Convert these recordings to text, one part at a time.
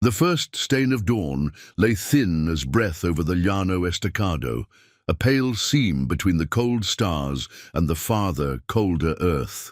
The first stain of dawn lay thin as breath over the Llano Estacado, a pale seam between the cold stars and the farther, colder earth.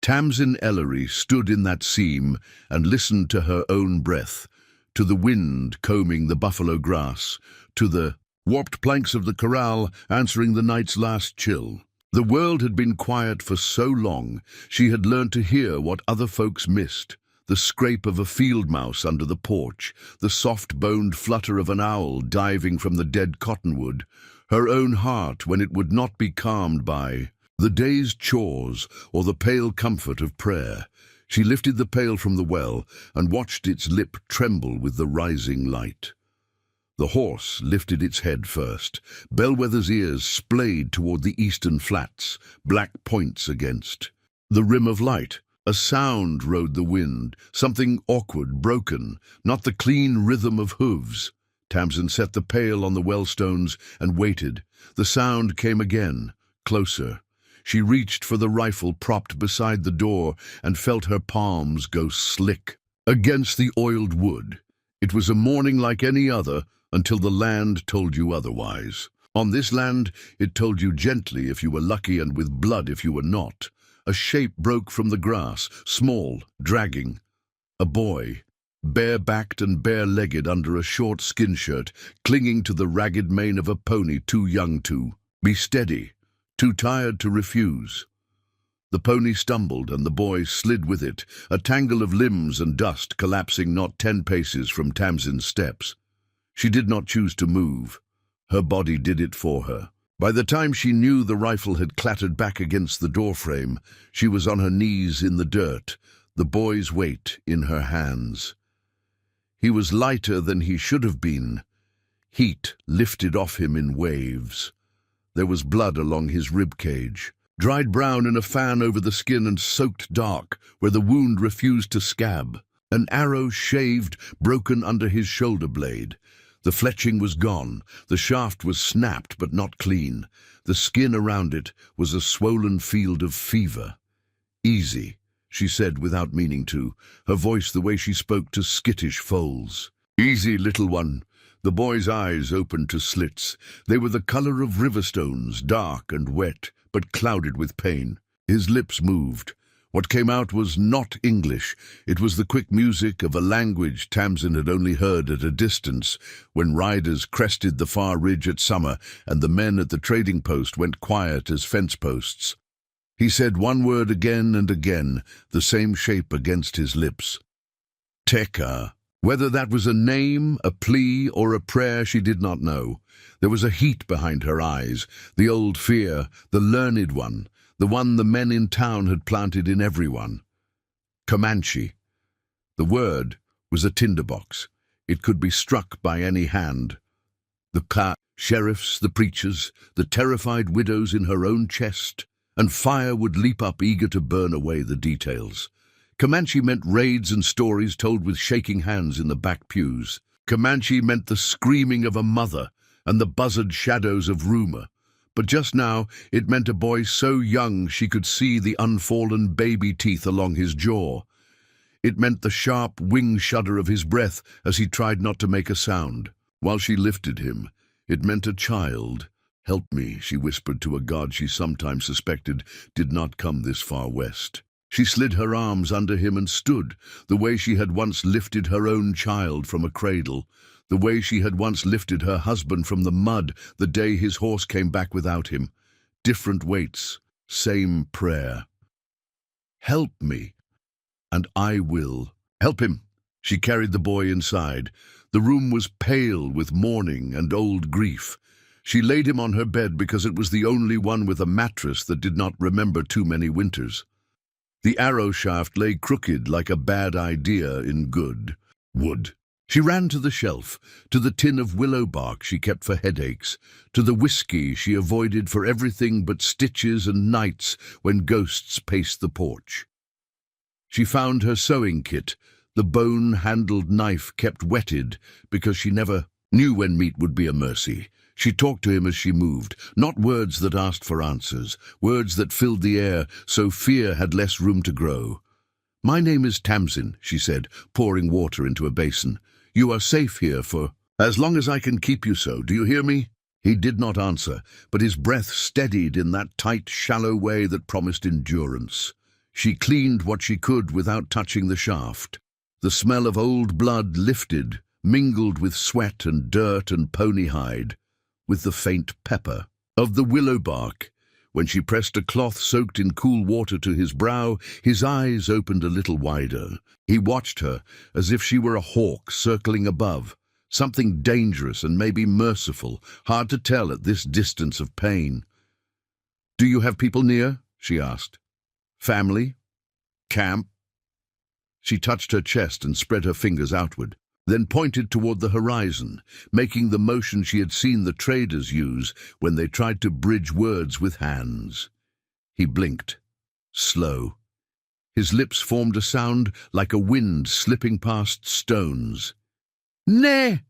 Tamsin Ellery stood in that seam and listened to her own breath, to the wind combing the buffalo grass, to the warped planks of the corral answering the night's last chill. The world had been quiet for so long, she had learned to hear what other folks missed. The scrape of a field mouse under the porch, the soft-boned flutter of an owl diving from the dead cottonwood, her own heart when it would not be calmed by the day's chores or the pale comfort of prayer. She lifted the pail from the well and watched its lip tremble with the rising light. The horse lifted its head first. Bellwether's ears splayed toward the eastern flats, black points against the rim of light. A sound rode the wind, something awkward, broken, not the clean rhythm of hooves. Tamsin set the pail on the well stones and waited. The sound came again, closer. She reached for the rifle propped beside the door and felt her palms go slick against the oiled wood. It was a morning like any other until the land told you otherwise. On this land, it told you gently if you were lucky and with blood if you were not. A shape broke from the grass, small, dragging. A boy, bare-backed and bare-legged under a short skin shirt, clinging to the ragged mane of a pony too young to be steady, too tired to refuse. The pony stumbled and the boy slid with it, a tangle of limbs and dust collapsing not 10 paces from Tamsin's steps. She did not choose to move. Her body did it for her. By the time she knew the rifle had clattered back against the doorframe, she was on her knees in the dirt, the boy's weight in her hands. He was lighter than he should have been. Heat lifted off him in waves. There was blood along his rib cage, dried brown in a fan over the skin and soaked dark where the wound refused to scab. An arrow shaved, broken under his shoulder blade. The fletching was gone. The shaft was snapped but not clean. The skin around it was a swollen field of fever. "Easy," she said without meaning to, her voice the way she spoke to skittish foals. "Easy, little one." The boy's eyes opened to slits. They were the color of riverstones, dark and wet, but clouded with pain. His lips moved. What came out was not English. It was the quick music of a language Tamsin had only heard at a distance, when riders crested the far ridge at summer and the men at the trading post went quiet as fence posts. He said one word again and again, the same shape against his lips. Teka. Whether that was a name, a plea, or a prayer, she did not know. There was a heat behind her eyes, the old fear, the learned one, the one the men in town had planted in everyone. Comanche. The word was a tinderbox. It could be struck by any hand. The sheriffs, the preachers, the terrified widows in her own chest, and fire would leap up eager to burn away the details. Comanche meant raids and stories told with shaking hands in the back pews. Comanche meant the screaming of a mother and the buzzard shadows of rumor. But just now, it meant a boy so young she could see the unfallen baby teeth along his jaw. It meant the sharp wing shudder of his breath as he tried not to make a sound. While she lifted him, it meant a child. "Help me," she whispered to a god she sometimes suspected did not come this far west. She slid her arms under him and stood, the way she had once lifted her own child from a cradle, the way she had once lifted her husband from the mud the day his horse came back without him. Different weights, same prayer. "Help me, and I will." "Help him." She carried the boy inside. The room was pale with mourning and old grief. She laid him on her bed because it was the only one with a mattress that did not remember too many winters. The arrow shaft lay crooked like a bad idea in good wood. She ran to the shelf, to the tin of willow bark she kept for headaches, to the whiskey she avoided for everything but stitches and nights when ghosts paced the porch. She found her sewing kit, the bone-handled knife kept wetted because she never knew when meat would be a mercy. She talked to him as she moved, not words that asked for answers, words that filled the air so fear had less room to grow. "My name is Tamsin," she said, pouring water into a basin. "You are safe here for as long as I can keep you so. Do you hear me?" He did not answer, but his breath steadied in that tight, shallow way that promised endurance. She cleaned what she could without touching the shaft. The smell of old blood lifted, mingled with sweat and dirt and pony hide, with the faint pepper of the willow bark. When she pressed a cloth soaked in cool water to his brow, his eyes opened a little wider. He watched her as if she were a hawk circling above, something dangerous and maybe merciful, hard to tell at this distance of pain. "Do you have people near?" she asked. "Family? Camp?" She touched her chest and spread her fingers outward, then pointed toward the horizon, making the motion she had seen the traders use when they tried to bridge words with hands. He blinked, slow. His lips formed a sound like a wind slipping past stones. "Nay!"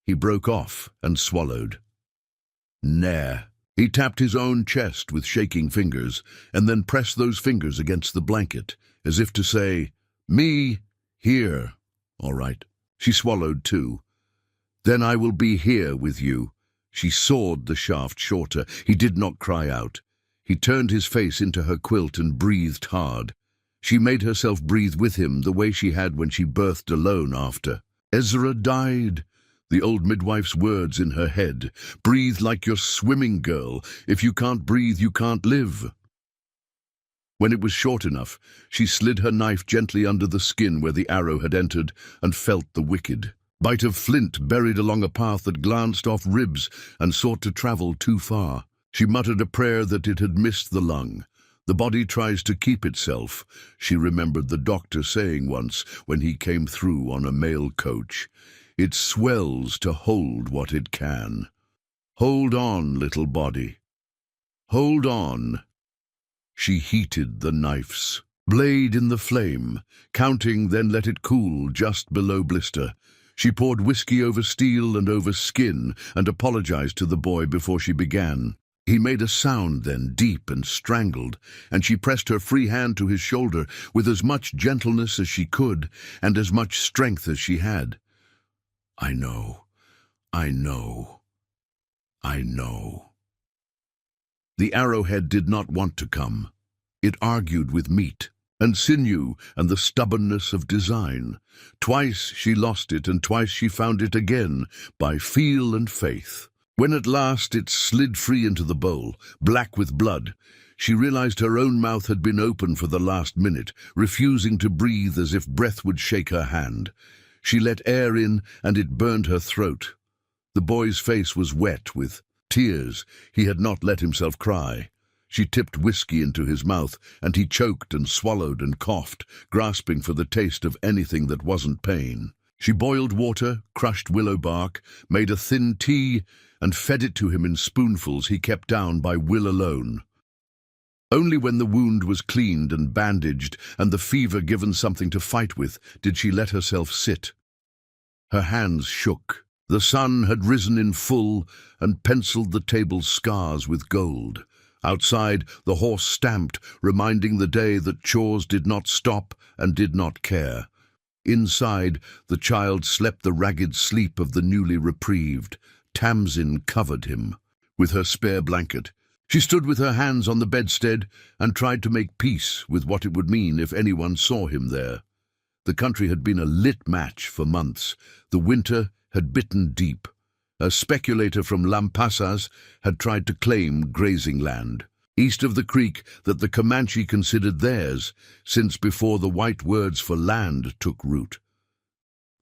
He broke off and swallowed. "Nah." He tapped his own chest with shaking fingers and then pressed those fingers against the blanket, as if to say, "Me, here. All right." She swallowed too. "Then I will be here with you." She sawed the shaft shorter. He did not cry out. He turned his face into her quilt and breathed hard. She made herself breathe with him the way she had when she birthed alone after Ezra died. The old midwife's words in her head. "Breathe like you're swimming, girl. If you can't breathe, you can't live." When it was short enough, she slid her knife gently under the skin where the arrow had entered and felt the wicked bite of flint buried along a path that glanced off ribs and sought to travel too far. She muttered a prayer that it had missed the lung. The body tries to keep itself, she remembered the doctor saying once when he came through on a mail coach. It swells to hold what it can. Hold on, little body. Hold on. She heated the knife's blade in the flame, counting, then let it cool just below blister. She poured whiskey over steel and over skin and apologized to the boy before she began. He made a sound then, deep and strangled, and she pressed her free hand to his shoulder with as much gentleness as she could and as much strength as she had. I know. I know. The arrowhead did not want to come. It argued with meat and sinew and the stubbornness of design. Twice she lost it, and twice she found it again by feel and faith. When at last it slid free into the bowl, black with blood, she realized her own mouth had been open for the last minute, refusing to breathe as if breath would shake her hand. She let air in, and it burned her throat. The boy's face was wet with tears. He had not let himself cry. She tipped whiskey into his mouth, and he choked and swallowed and coughed, grasping for the taste of anything that wasn't pain. She boiled water, crushed willow bark, made a thin tea, and fed it to him in spoonfuls he kept down by will alone. Only when the wound was cleaned and bandaged and the fever given something to fight with did she let herself sit. Her hands shook. The sun had risen in full and penciled the table's scars with gold. Outside, the horse stamped, reminding the day that chores did not stop and did not care. Inside, the child slept the ragged sleep of the newly reprieved. Tamsin covered him with her spare blanket. She stood with her hands on the bedstead and tried to make peace with what it would mean if anyone saw him there. The country had been a lit match for months. The winter had bitten deep. A speculator from Lampasas had tried to claim grazing land, east of the creek that the Comanche considered theirs, since before the white words for land took root.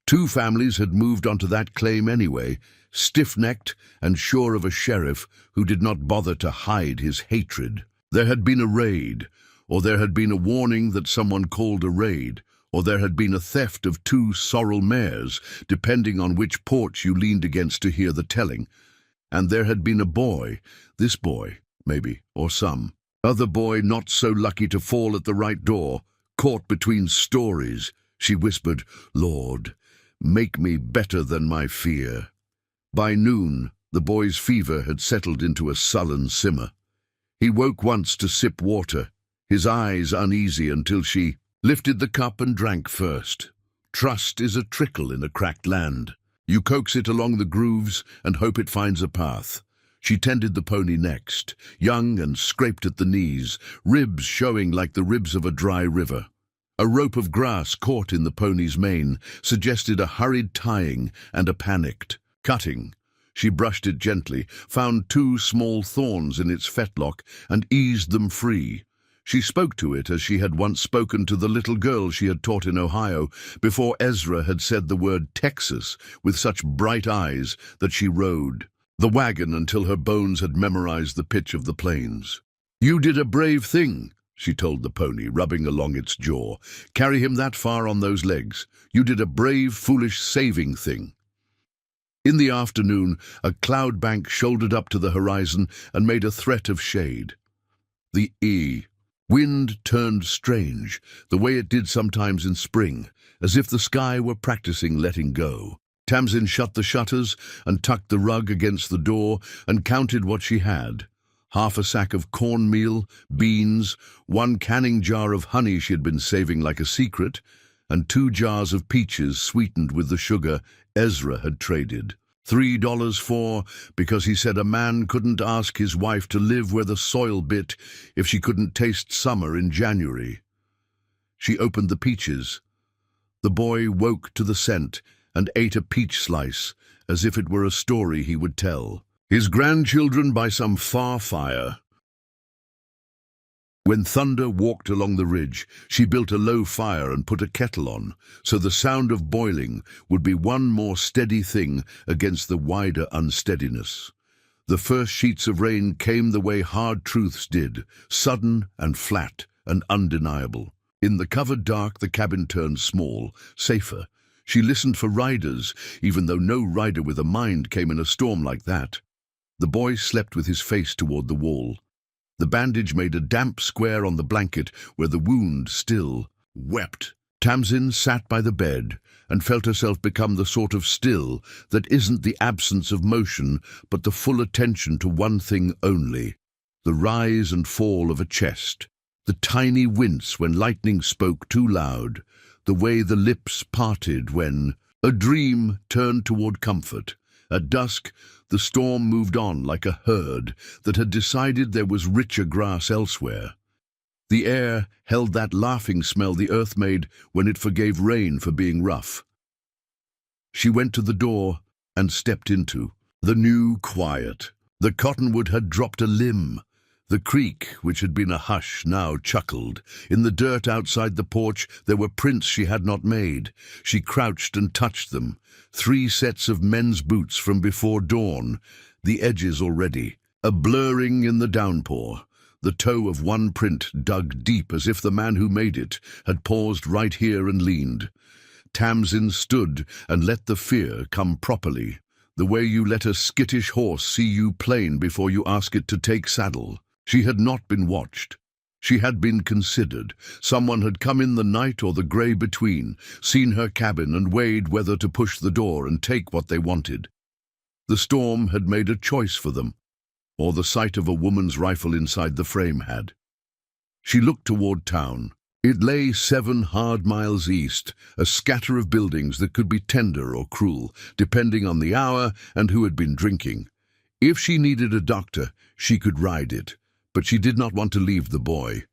Two families had moved onto that claim anyway, stiff-necked and sure of a sheriff who did not bother to hide his hatred. There had been a raid, or there had been a warning that someone called a raid, or there had been a theft of 2 sorrel mares, depending on which porch you leaned against to hear the telling. And there had been a boy, this boy, maybe, or some other boy not so lucky to fall at the right door, caught between stories. She whispered, "Lord, make me better than my fear." By noon, the boy's fever had settled into a sullen simmer. He woke once to sip water, his eyes uneasy until she lifted the cup and drank first. Trust is a trickle in a cracked land. You coax it along the grooves and hope it finds a path. She tended the pony next, young and scraped at the knees, ribs showing like the ribs of a dry river. A rope of grass caught in the pony's mane suggested a hurried tying and a panicked cutting. She brushed it gently, found 2 small thorns in its fetlock, and eased them free. She spoke to it as she had once spoken to the little girl she had taught in Ohio, before Ezra had said the word Texas with such bright eyes that she rode the wagon until her bones had memorized the pitch of the plains. "You did a brave thing," she told the pony, rubbing along its jaw. "Carry him that far on those legs. You did a brave, foolish, saving thing." In the afternoon, a cloud bank shouldered up to the horizon and made a threat of shade. The wind turned strange, the way it did sometimes in spring, as if the sky were practicing letting go. Tamsin shut the shutters and tucked the rug against the door and counted what she had. Half a sack of cornmeal, beans, 1 canning jar of honey she had been saving like a secret, and 2 jars of peaches sweetened with the sugar Ezra had traded. $3 for, because he said a man couldn't ask his wife to live where the soil bit if she couldn't taste summer in January. She opened the peaches. The boy woke to the scent and ate a peach slice as if it were a story he would tell his grandchildren by some far fire. When Thunder walked along the ridge, she built a low fire and put a kettle on, so the sound of boiling would be one more steady thing against the wider unsteadiness. The first sheets of rain came the way hard truths did, sudden and flat and undeniable. In the covered dark, the cabin turned small, safer. She listened for riders, even though no rider with a mind came in a storm like that. The boy slept with his face toward the wall. The bandage made a damp square on the blanket where the wound still wept. Tamsin sat by the bed and felt herself become the sort of still that isn't the absence of motion, but the full attention to one thing only: the rise and fall of a chest, the tiny wince when lightning spoke too loud, the way the lips parted when a dream turned toward comfort. At dusk, the storm moved on like a herd that had decided there was richer grass elsewhere. The air held that laughing smell the earth made when it forgave rain for being rough. She went to the door and stepped into the new quiet. The cottonwood had dropped a limb. The creek, which had been a hush, now chuckled. In the dirt outside the porch there were prints she had not made. She crouched and touched them. 3 sets of men's boots from before dawn, the edges already, a blurring in the downpour. The toe of one print dug deep as if the man who made it had paused right here and leaned. Tamsin stood and let the fear come properly, the way you let a skittish horse see you plain before you ask it to take saddle. She had not been watched. She had been considered. Someone had come in the night or the grey between, seen her cabin and weighed whether to push the door and take what they wanted. The storm had made a choice for them, or the sight of a woman's rifle inside the frame had. She looked toward town. It lay 7 hard miles east, a scatter of buildings that could be tender or cruel, depending on the hour and who had been drinking. If she needed a doctor, she could ride it. But she did not want to leave the boy.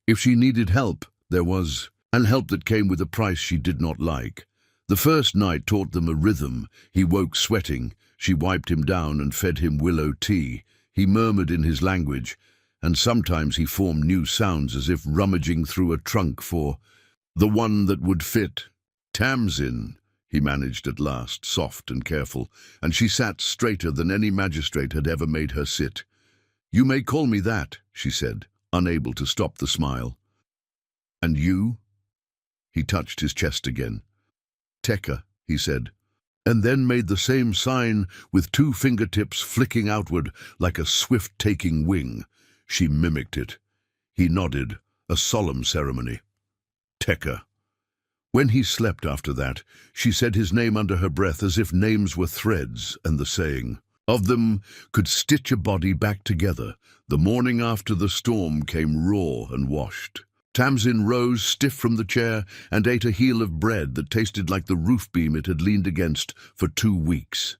If she needed help, there was, and help that came with a price she did not like. The first night taught them a rhythm. He woke sweating. She wiped him down and fed him willow tea. He murmured in his language, and sometimes he formed new sounds as if rummaging through a trunk for the one that would fit. "Tamsin," he managed at last, soft and careful, and she sat straighter than any magistrate had ever made her sit. "You may call me that," she said, unable to stop the smile. "And you?" He touched his chest again. "Tekka," he said, and then made the same sign with 2 fingertips flicking outward like a swift-taking wing. She mimicked it. He nodded, a solemn ceremony. "Tekka." When he slept after that, she said his name under her breath as if names were threads, and the saying of them could stitch a body back together. The morning after the storm came raw and washed. Tamsin rose stiff from the chair and ate a heel of bread that tasted like the roof beam it had leaned against for 2 weeks.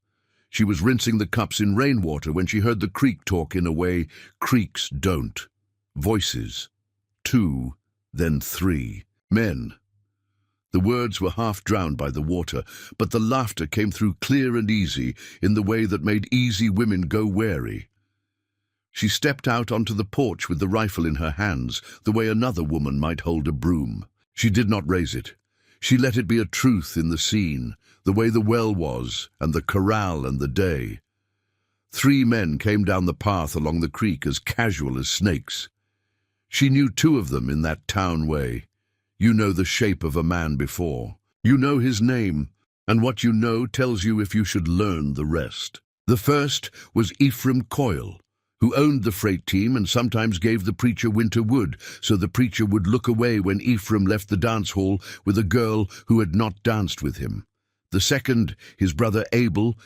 She was rinsing the cups in rainwater when she heard the creek talk in a way creeks don't. Voices. 2, then 3. Men. The words were half drowned by the water, but the laughter came through clear and easy in the way that made easy women go wary. She stepped out onto the porch with the rifle in her hands, the way another woman might hold a broom. She did not raise it. She let it be a truth in the scene, the way the well was, and the corral and the day. 3 men came down the path along the creek as casual as snakes. She knew 2 of them in that town way. You know the shape of a man before. You know his name, and what you know tells you if you should learn the rest. The first was Ephraim Coyle, who owned the freight team and sometimes gave the preacher winter wood, so the preacher would look away when Ephraim left the dance hall with a girl who had not danced with him. The second, his brother Abel,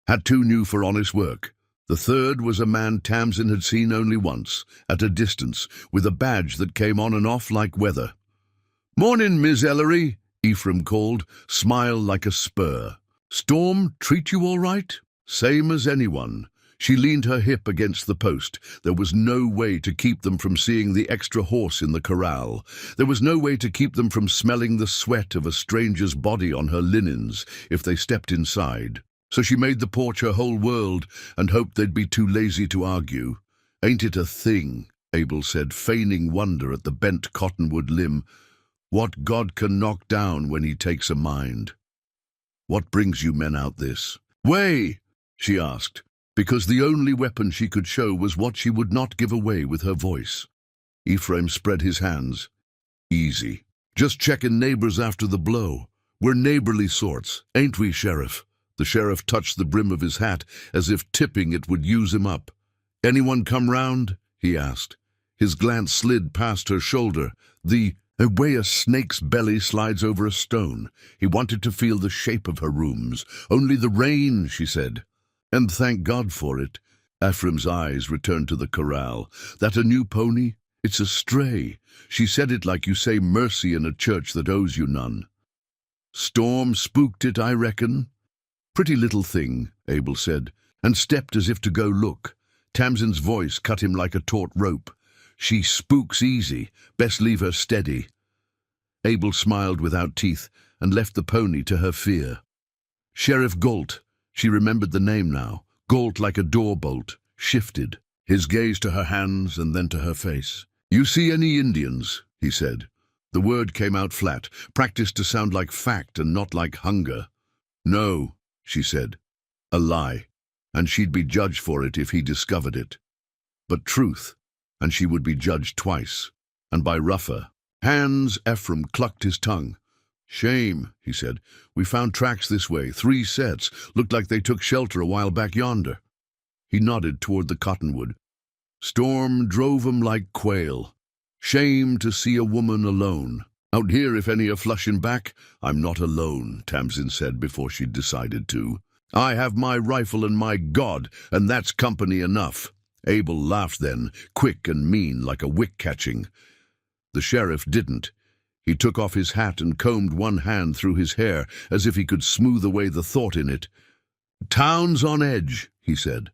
had 2 new for honest work. The third was a man Tamsin had seen only once, at a distance, with a badge that came on and off like weather. "Mornin', Miss Ellery," Ephraim called, smile like a spur. "Storm treat you all right?" "Same as anyone." She leaned her hip against the post. There was no way to keep them from seeing the extra horse in the corral. There was no way to keep them from smelling the sweat of a stranger's body on her linens if they stepped inside. So she made the porch her whole world and hoped they'd be too lazy to argue. "Ain't it a thing?" Abel said, feigning wonder at the bent cottonwood limb. "What God can knock down when he takes a mind." "What brings you men out this way?" she asked, because the only weapon she could show was what she would not give away with her voice. Ephraim spread his hands. "Easy. Just checking neighbors after the blow. We're neighborly sorts, ain't we, Sheriff?" The sheriff touched the brim of his hat as if tipping it would use him up. "Anyone come round?" he asked. His glance slid past her shoulder, the way a snake's belly slides over a stone. He wanted to feel the shape of her rooms. "Only the rain," she said. "And thank God for it." Ephraim's eyes returned to the corral. "That a new pony? It's a stray." She said it like you say mercy in a church that owes you none. "Storm spooked it, I reckon." "Pretty little thing," Abel said, and stepped as if to go look. Tamsin's voice cut him like a taut rope. "She spooks easy. Best leave her steady." Abel smiled without teeth and left the pony to her fear. Sheriff Galt. She remembered the name now. Galt like a door bolt, shifted, his gaze to her hands and then to her face. "You see any Indians?" he said. The word came out flat, practiced to sound like fact and not like hunger. "No," she said. A lie, and she'd be judged for it if he discovered it. But truth, and she would be judged twice, and by rougher. Hands, Ephraim clucked his tongue. "Shame," he said. "We found tracks this way, 3 sets. Looked like they took shelter a while back yonder." He nodded toward the cottonwood. "Storm drove 'em like quail. Shame to see a woman alone. Out here if any are flushin' back, I'm not alone," Tamsin said before she'd decided to. "I have my rifle and my God, and that's company enough." Abel laughed then, quick and mean like a wick-catching. The sheriff didn't. He took off his hat and combed one hand through his hair as if he could smooth away the thought in it. "Town's on edge," he said.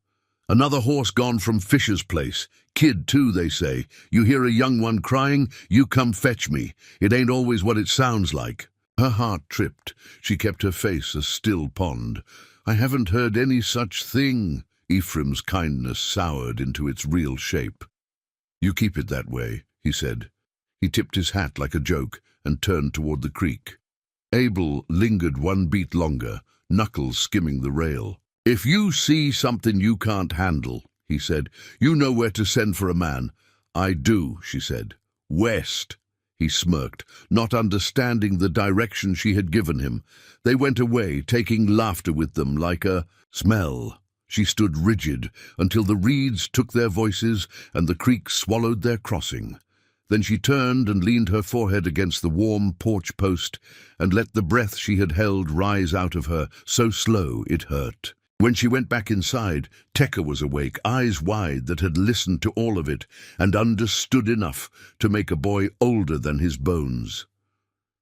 "Another horse gone from Fisher's place. Kid, too, they say. You hear a young one crying, you come fetch me. It ain't always what it sounds like." Her heart tripped. She kept her face a still pond. "I haven't heard any such thing." Ephraim's kindness soured into its real shape. "You keep it that way," he said. He tipped his hat like a joke and turned toward the creek. Abel lingered 1 beat longer, knuckles skimming the rail. "If you see something you can't handle," he said, "you know where to send for a man." "I do," she said. "West." He smirked, not understanding the direction she had given him. They went away, taking laughter with them like a smell. She stood rigid until the reeds took their voices and the creek swallowed their crossing. Then she turned and leaned her forehead against the warm porch post and let the breath she had held rise out of her, so slow it hurt. When she went back inside, Tekka was awake, eyes wide, that had listened to all of it and understood enough to make a boy older than his bones.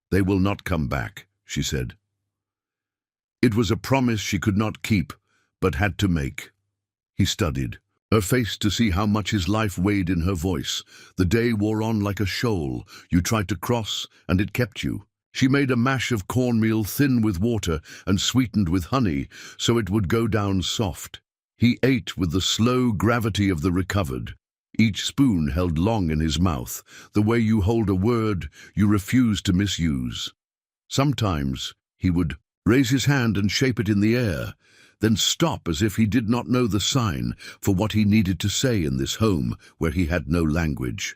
"They will not come back," she said. It was a promise she could not keep, but had to make. He studied her face to see how much his life weighed in her voice. The day wore on like a shoal. You tried to cross, and it kept you. She made a mash of cornmeal thin with water and sweetened with honey, so it would go down soft. He ate with the slow gravity of the recovered, each spoon held long in his mouth, the way you hold a word you refuse to misuse. Sometimes he would raise his hand and shape it in the air, then stop as if he did not know the sign for what he needed to say in this home where he had no language.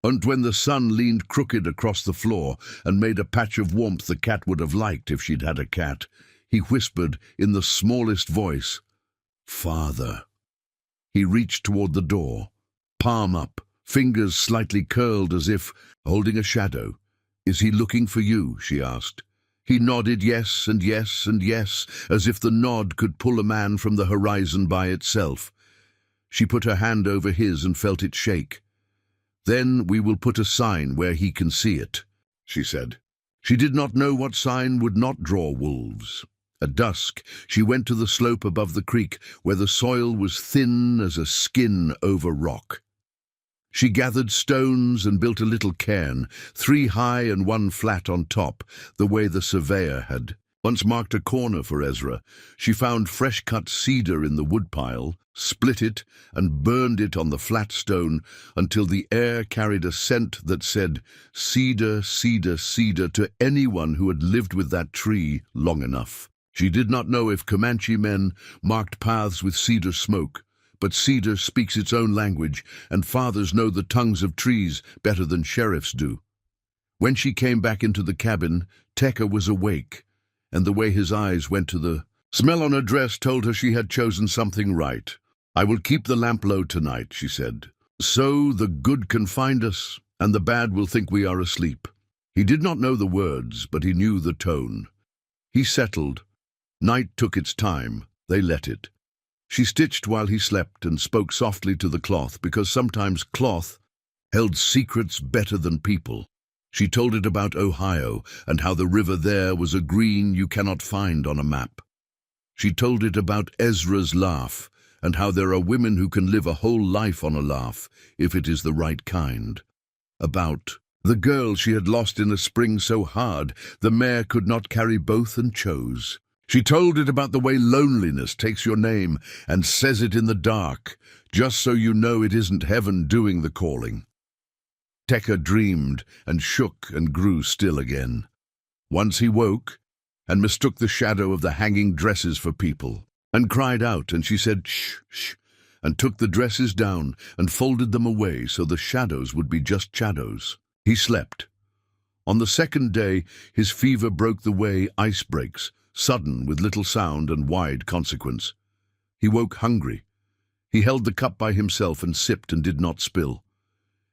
And when the sun leaned crooked across the floor and made a patch of warmth the cat would have liked if she'd had a cat, he whispered in the smallest voice, "Father." He reached toward the door, palm up, fingers slightly curled as if holding a shadow. "Is he looking for you?" she asked. He nodded yes and yes and yes, as if the nod could pull a man from the horizon by itself. She put her hand over his and felt it shake. "Then we will put a sign where he can see it," she said. She did not know what sign would not draw wolves. At dusk, she went to the slope above the creek, where the soil was thin as a skin over rock. She gathered stones and built a little cairn, 3 high and 1 flat on top, the way the surveyor had once marked a corner for Ezra. She found fresh-cut cedar in the woodpile, split it, and burned it on the flat stone until the air carried a scent that said, "Cedar, cedar, cedar," to anyone who had lived with that tree long enough. She did not know if Comanche men marked paths with cedar smoke, but cedar speaks its own language, and fathers know the tongues of trees better than sheriffs do. When she came back into the cabin, Tekka was awake, and the way his eyes went to the smell on her dress told her she had chosen something right. "I will keep the lamp low tonight," she said. "So the good can find us, and the bad will think we are asleep." He did not know the words, but he knew the tone. He settled. Night took its time. They let it. She stitched while he slept and spoke softly to the cloth, because sometimes cloth held secrets better than people. She told it about Ohio and how the river there was a green you cannot find on a map. She told it about Ezra's laugh and how there are women who can live a whole life on a laugh if it is the right kind. About the girl she had lost in a spring so hard the mare could not carry both and chose. She told it about the way loneliness takes your name and says it in the dark, just so you know it isn't heaven doing the calling. Tekka dreamed and shook and grew still again. Once he woke and mistook the shadow of the hanging dresses for people, and cried out, and she said, "Shh, shh," and took the dresses down and folded them away so the shadows would be just shadows. He slept. On the second day, his fever broke the way ice breaks, sudden with little sound and wide consequence. He woke hungry. He held the cup by himself and sipped and did not spill.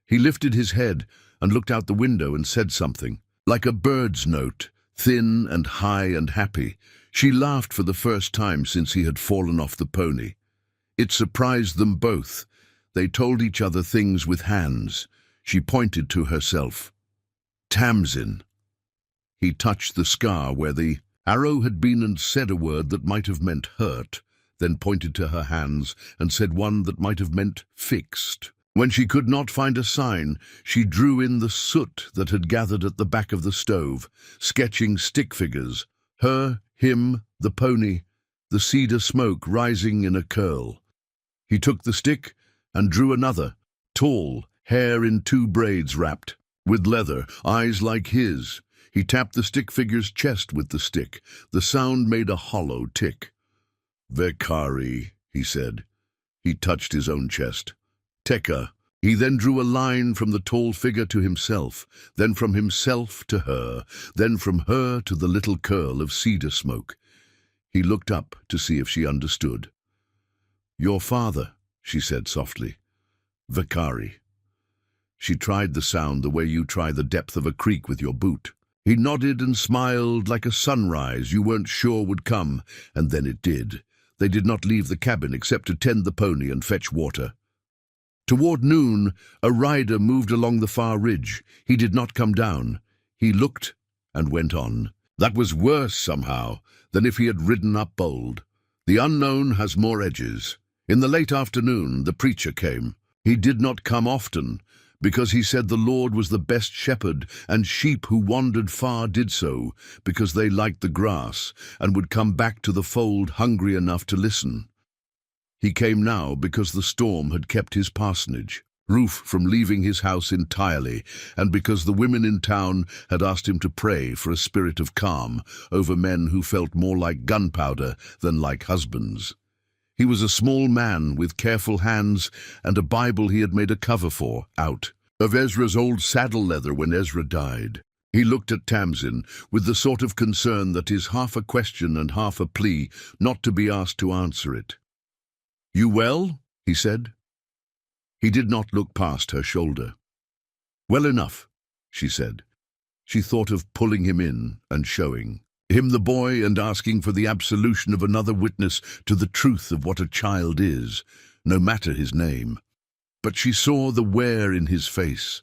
He lifted his head and looked out the window and said something, like a bird's note, thin and high and happy. She laughed for the first time since he had fallen off the pony. It surprised them both. They told each other things with hands. She pointed to herself. "Tamsin." He touched the scar where the arrow had been and said a word that might have meant hurt, then pointed to her hands and said one that might have meant fixed. When she could not find a sign, she drew in the soot that had gathered at the back of the stove, sketching stick figures, her, him, the pony, the cedar smoke rising in a curl. He took the stick and drew another, tall, hair in 2 braids wrapped, with leather, eyes like his. He tapped the stick figure's chest with the stick. The sound made a hollow tick. "Vekari," he said. He touched his own chest. "Tekka." He then drew a line from the tall figure to himself, then from himself to her, then from her to the little curl of cedar smoke. He looked up to see if she understood. "Your father," she said softly. "Vekari." She tried the sound the way you try the depth of a creek with your boot. He nodded and smiled like a sunrise you weren't sure would come, and then it did. They did not leave the cabin except to tend the pony and fetch water. Toward noon, a rider moved along the far ridge. He did not come down. He looked and went on. That was worse, somehow, than if he had ridden up bold. The unknown has more edges. In the late afternoon, the preacher came. He did not come often, because he said the Lord was the best shepherd, and sheep who wandered far did so, because they liked the grass, and would come back to the fold hungry enough to listen. He came now because the storm had kept his parsonage roof from leaving his house entirely, and because the women in town had asked him to pray for a spirit of calm over men who felt more like gunpowder than like husbands. He was a small man with careful hands and a Bible he had made a cover for, out of Ezra's old saddle leather when Ezra died. He looked at Tamsin with the sort of concern that is half a question and half a plea not to be asked to answer it. "You well?" he said. He did not look past her shoulder. "Well enough," she said. She thought of pulling him in and showing him the boy and asking for the absolution of another witness to the truth of what a child is, no matter his name. But she saw the wear in his face,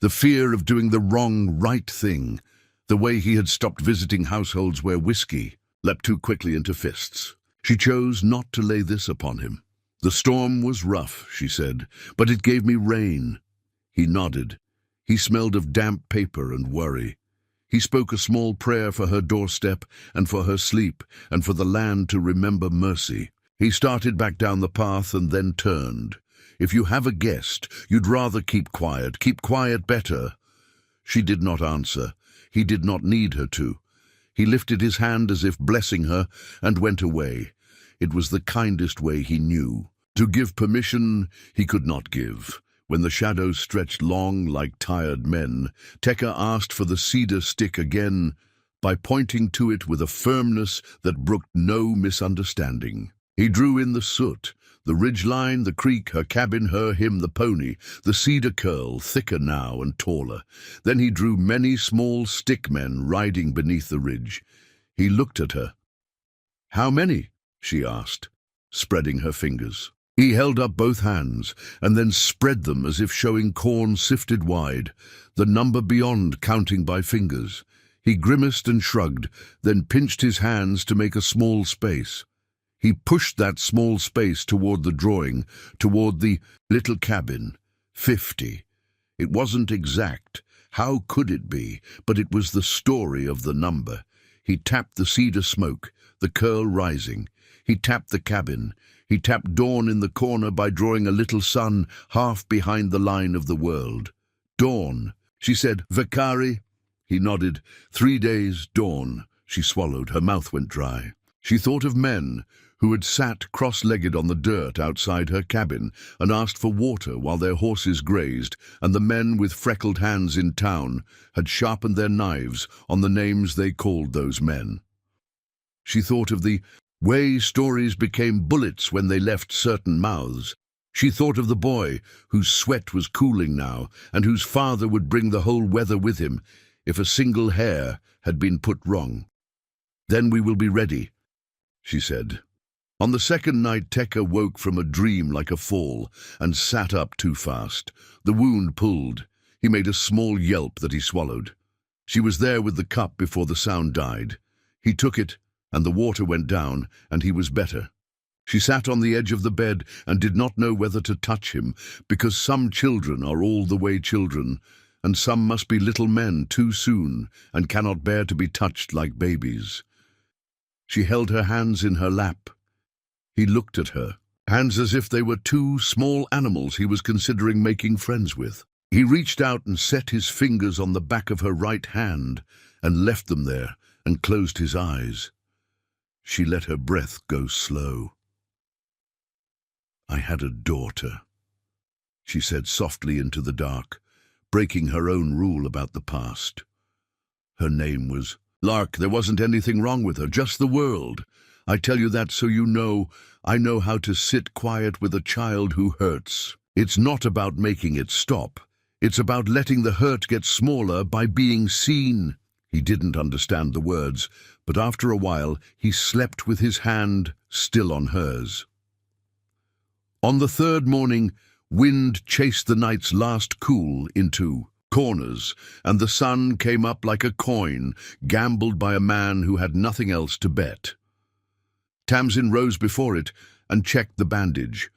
the fear of doing the wrong, right thing, the way he had stopped visiting households where whiskey leapt too quickly into fists. She chose not to lay this upon him. "The storm was rough," she said, "but it gave me rain." He nodded. He smelled of damp paper and worry. He spoke a small prayer for her doorstep and for her sleep and for the land to remember mercy. He started back down the path and then turned. "If you have a guest, you'd rather keep quiet better." She did not answer. He did not need her to. He lifted his hand as if blessing her and went away. It was the kindest way he knew. To give permission he could not give. When the shadows stretched long like tired men, Tekka asked for the cedar stick again by pointing to it with a firmness that brooked no misunderstanding. He drew in the soot, the ridgeline, the creek, her cabin, him, the pony, the cedar curl, thicker now and taller. Then he drew many small stick men riding beneath the ridge. He looked at her. "How many?" she asked, spreading her fingers. He held up both hands and then spread them as if showing corn sifted wide, the number beyond counting by fingers. He grimaced and shrugged, then pinched his hands to make a small space. He pushed that small space toward the drawing, toward the little cabin. 50. It wasn't exact. How could it be? But it was the story of the number. He tapped the cedar smoke, the curl rising. He tapped the cabin. He tapped dawn in the corner by drawing a little sun half behind the line of the world. "Dawn," she said. "Vakari?" He nodded. 3 days, dawn. She swallowed. Her mouth went dry. She thought of men who had sat cross-legged on the dirt outside her cabin and asked for water while their horses grazed, and the men with freckled hands in town had sharpened their knives on the names they called those men. She thought of the way stories became bullets when they left certain mouths. She thought of the boy whose sweat was cooling now and whose father would bring the whole weather with him if a single hair had been put wrong. "Then we will be ready," she said. On the second night, Tekka woke from a dream like a fall and sat up too fast. The wound pulled. He made a small yelp that he swallowed. She was there with the cup before the sound died. He took it, and the water went down, and he was better. She sat on the edge of the bed and did not know whether to touch him, because some children are all the way children, and some must be little men too soon and cannot bear to be touched like babies. She held her hands in her lap. He looked at her, hands as if they were two small animals he was considering making friends with. He reached out and set his fingers on the back of her right hand and left them there and closed his eyes. She let her breath go slow. "I had a daughter," she said softly into the dark, breaking her own rule about the past. Her name was Lark. There wasn't anything wrong with her, just the world. I tell you that so you know, I know how to sit quiet with a child who hurts. It's not about making it stop. It's about letting the hurt get smaller by being seen. He didn't understand the words, but after a while he slept with his hand still on hers. On the third morning, wind chased the night's last cool into corners, and the sun came up like a coin gambled by a man who had nothing else to bet. Tamsin rose before it and checked the bandage.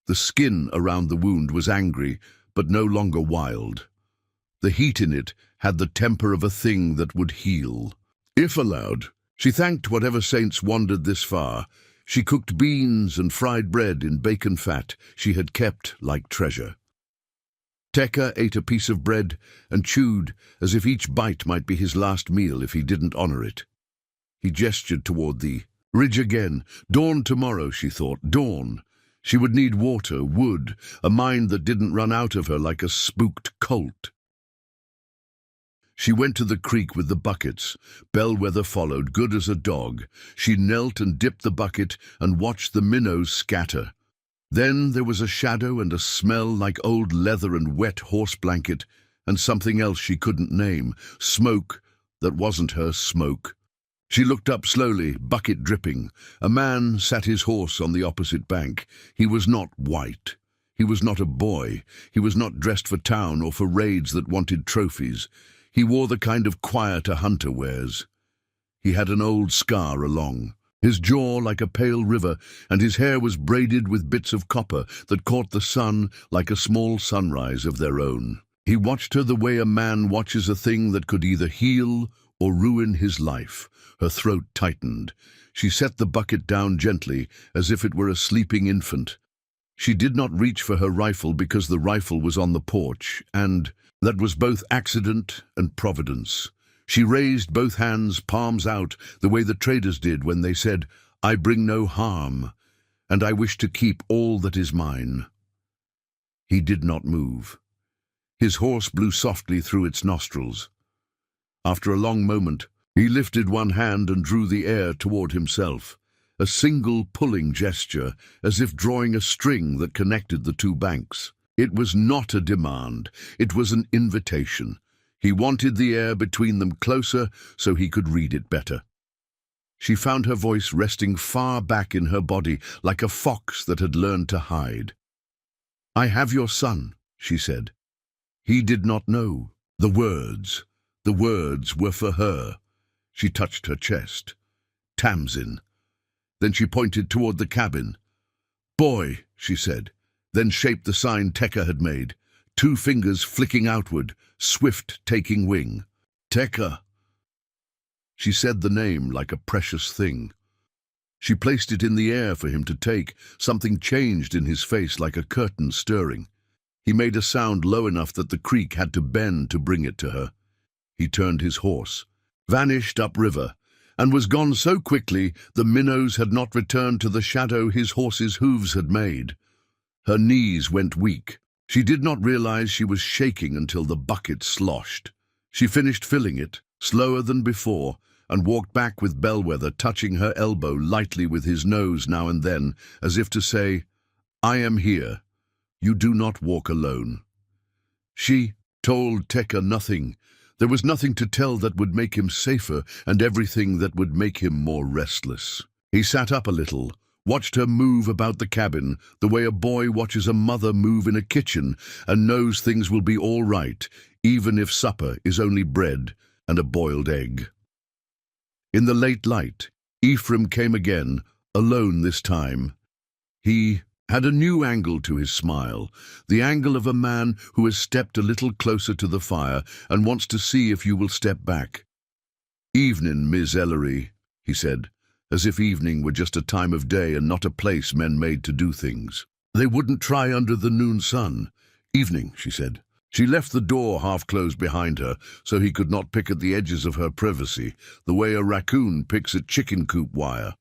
The skin around the wound was angry, but no longer wild. The heat in it had the temper of a thing that would heal. If allowed, she thanked whatever saints wandered this far. She cooked beans and fried bread in bacon fat she had kept like treasure. Tekka ate a piece of bread and chewed as if each bite might be his last meal if he didn't honor it. He gestured toward the ridge again. Dawn tomorrow, she thought, dawn. She would need water, wood, a mind that didn't run out of her like a spooked colt. She went to the creek with the buckets. Bellwether followed, good as a dog. She knelt and dipped the bucket and watched the minnows scatter. Then there was a shadow and a smell like old leather and wet horse blanket, and something else she couldn't name, smoke that wasn't her smoke. She looked up slowly, bucket dripping. A man sat his horse on the opposite bank. He was not white. He was not a boy. He was not dressed for town or for raids that wanted trophies. He wore the kind of quiet a hunter wears. He had an old scar along, his jaw like a pale river, and his hair was braided with bits of copper that caught the sun like a small sunrise of their own. He watched her the way a man watches a thing that could either heal or ruin his life. Her throat tightened. She set the bucket down gently, as if it were a sleeping infant. She did not reach for her rifle because the rifle was on the porch, and that was both accident and providence. She raised both hands, palms out, the way the traders did when they said, "I bring no harm, and I wish to keep all that is mine." He did not move. His horse blew softly through its nostrils. After a long moment, he lifted one hand and drew the air toward himself, a single pulling gesture, as if drawing a string that connected the two banks. It was not a demand, it was an invitation. He wanted the air between them closer so he could read it better. She found her voice resting far back in her body, like a fox that had learned to hide. "I have your son," she said. He did not know. The words were for her. She touched her chest. Tamsin. Then she pointed toward the cabin. "Boy," she said, then shaped the sign Tekka had made, 2 fingers flicking outward, swift taking wing. "Tekka." She said the name like a precious thing. She placed it in the air for him to take. Something changed in his face like a curtain stirring. He made a sound low enough that the creek had to bend to bring it to her. He turned his horse, vanished upriver, and was gone so quickly the minnows had not returned to the shadow his horse's hooves had made. Her knees went weak. She did not realize she was shaking until the bucket sloshed. She finished filling it, slower than before, and walked back with Bellwether touching her elbow lightly with his nose now and then, as if to say, "I am here. You do not walk alone." She told Tekka nothing. There was nothing to tell that would make him safer, and everything that would make him more restless. He sat up a little, watched her move about the cabin, the way a boy watches a mother move in a kitchen, and knows things will be all right, even if supper is only bread and a boiled egg. In the late light, Ephraim came again, alone this time. He had a new angle to his smile, the angle of a man who has stepped a little closer to the fire and wants to see if you will step back. "Evening, Miss Ellery," he said, as if evening were just a time of day and not a place men made to do things. They wouldn't try under the noon sun. "Evening," she said. She left the door half-closed behind her so he could not pick at the edges of her privacy, the way a raccoon picks at chicken coop wire.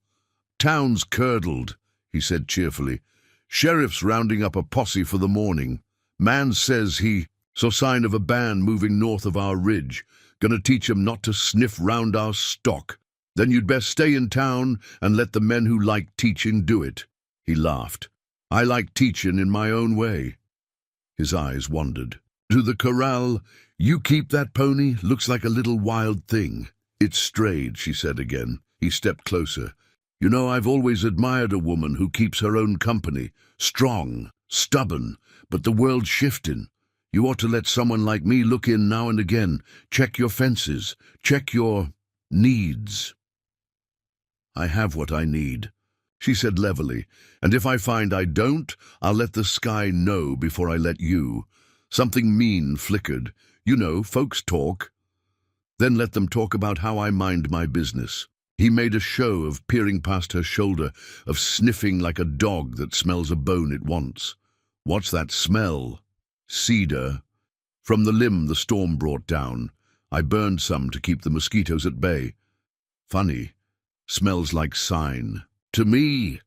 "Town's curdled," he said cheerfully. "Sheriff's rounding up a posse for the morning. Man says he saw sign of a band moving north of our ridge. Gonna teach 'em not to sniff round our stock. Then you'd best stay in town and let the men who like teaching do it." He laughed. "I like teaching in my own way." His eyes wandered. To the corral. You keep that pony? Looks like a little wild thing. It's strayed, she said again. He stepped closer. You know, I've always admired a woman who keeps her own company. Strong, stubborn, but the world's shifting. You ought to let someone like me look in now and again. Check your fences. Check your needs. I have what I need, she said levelly, and if I find I don't, I'll let the sky know before I let you. Something mean flickered. You know, folks talk. Then let them talk about how I mind my business. He made a show of peering past her shoulder, of sniffing like a dog that smells a bone it wants. What's that smell? Cedar. From the limb the storm brought down. I burned some to keep the mosquitoes at bay. Funny. Smells like sign. To me.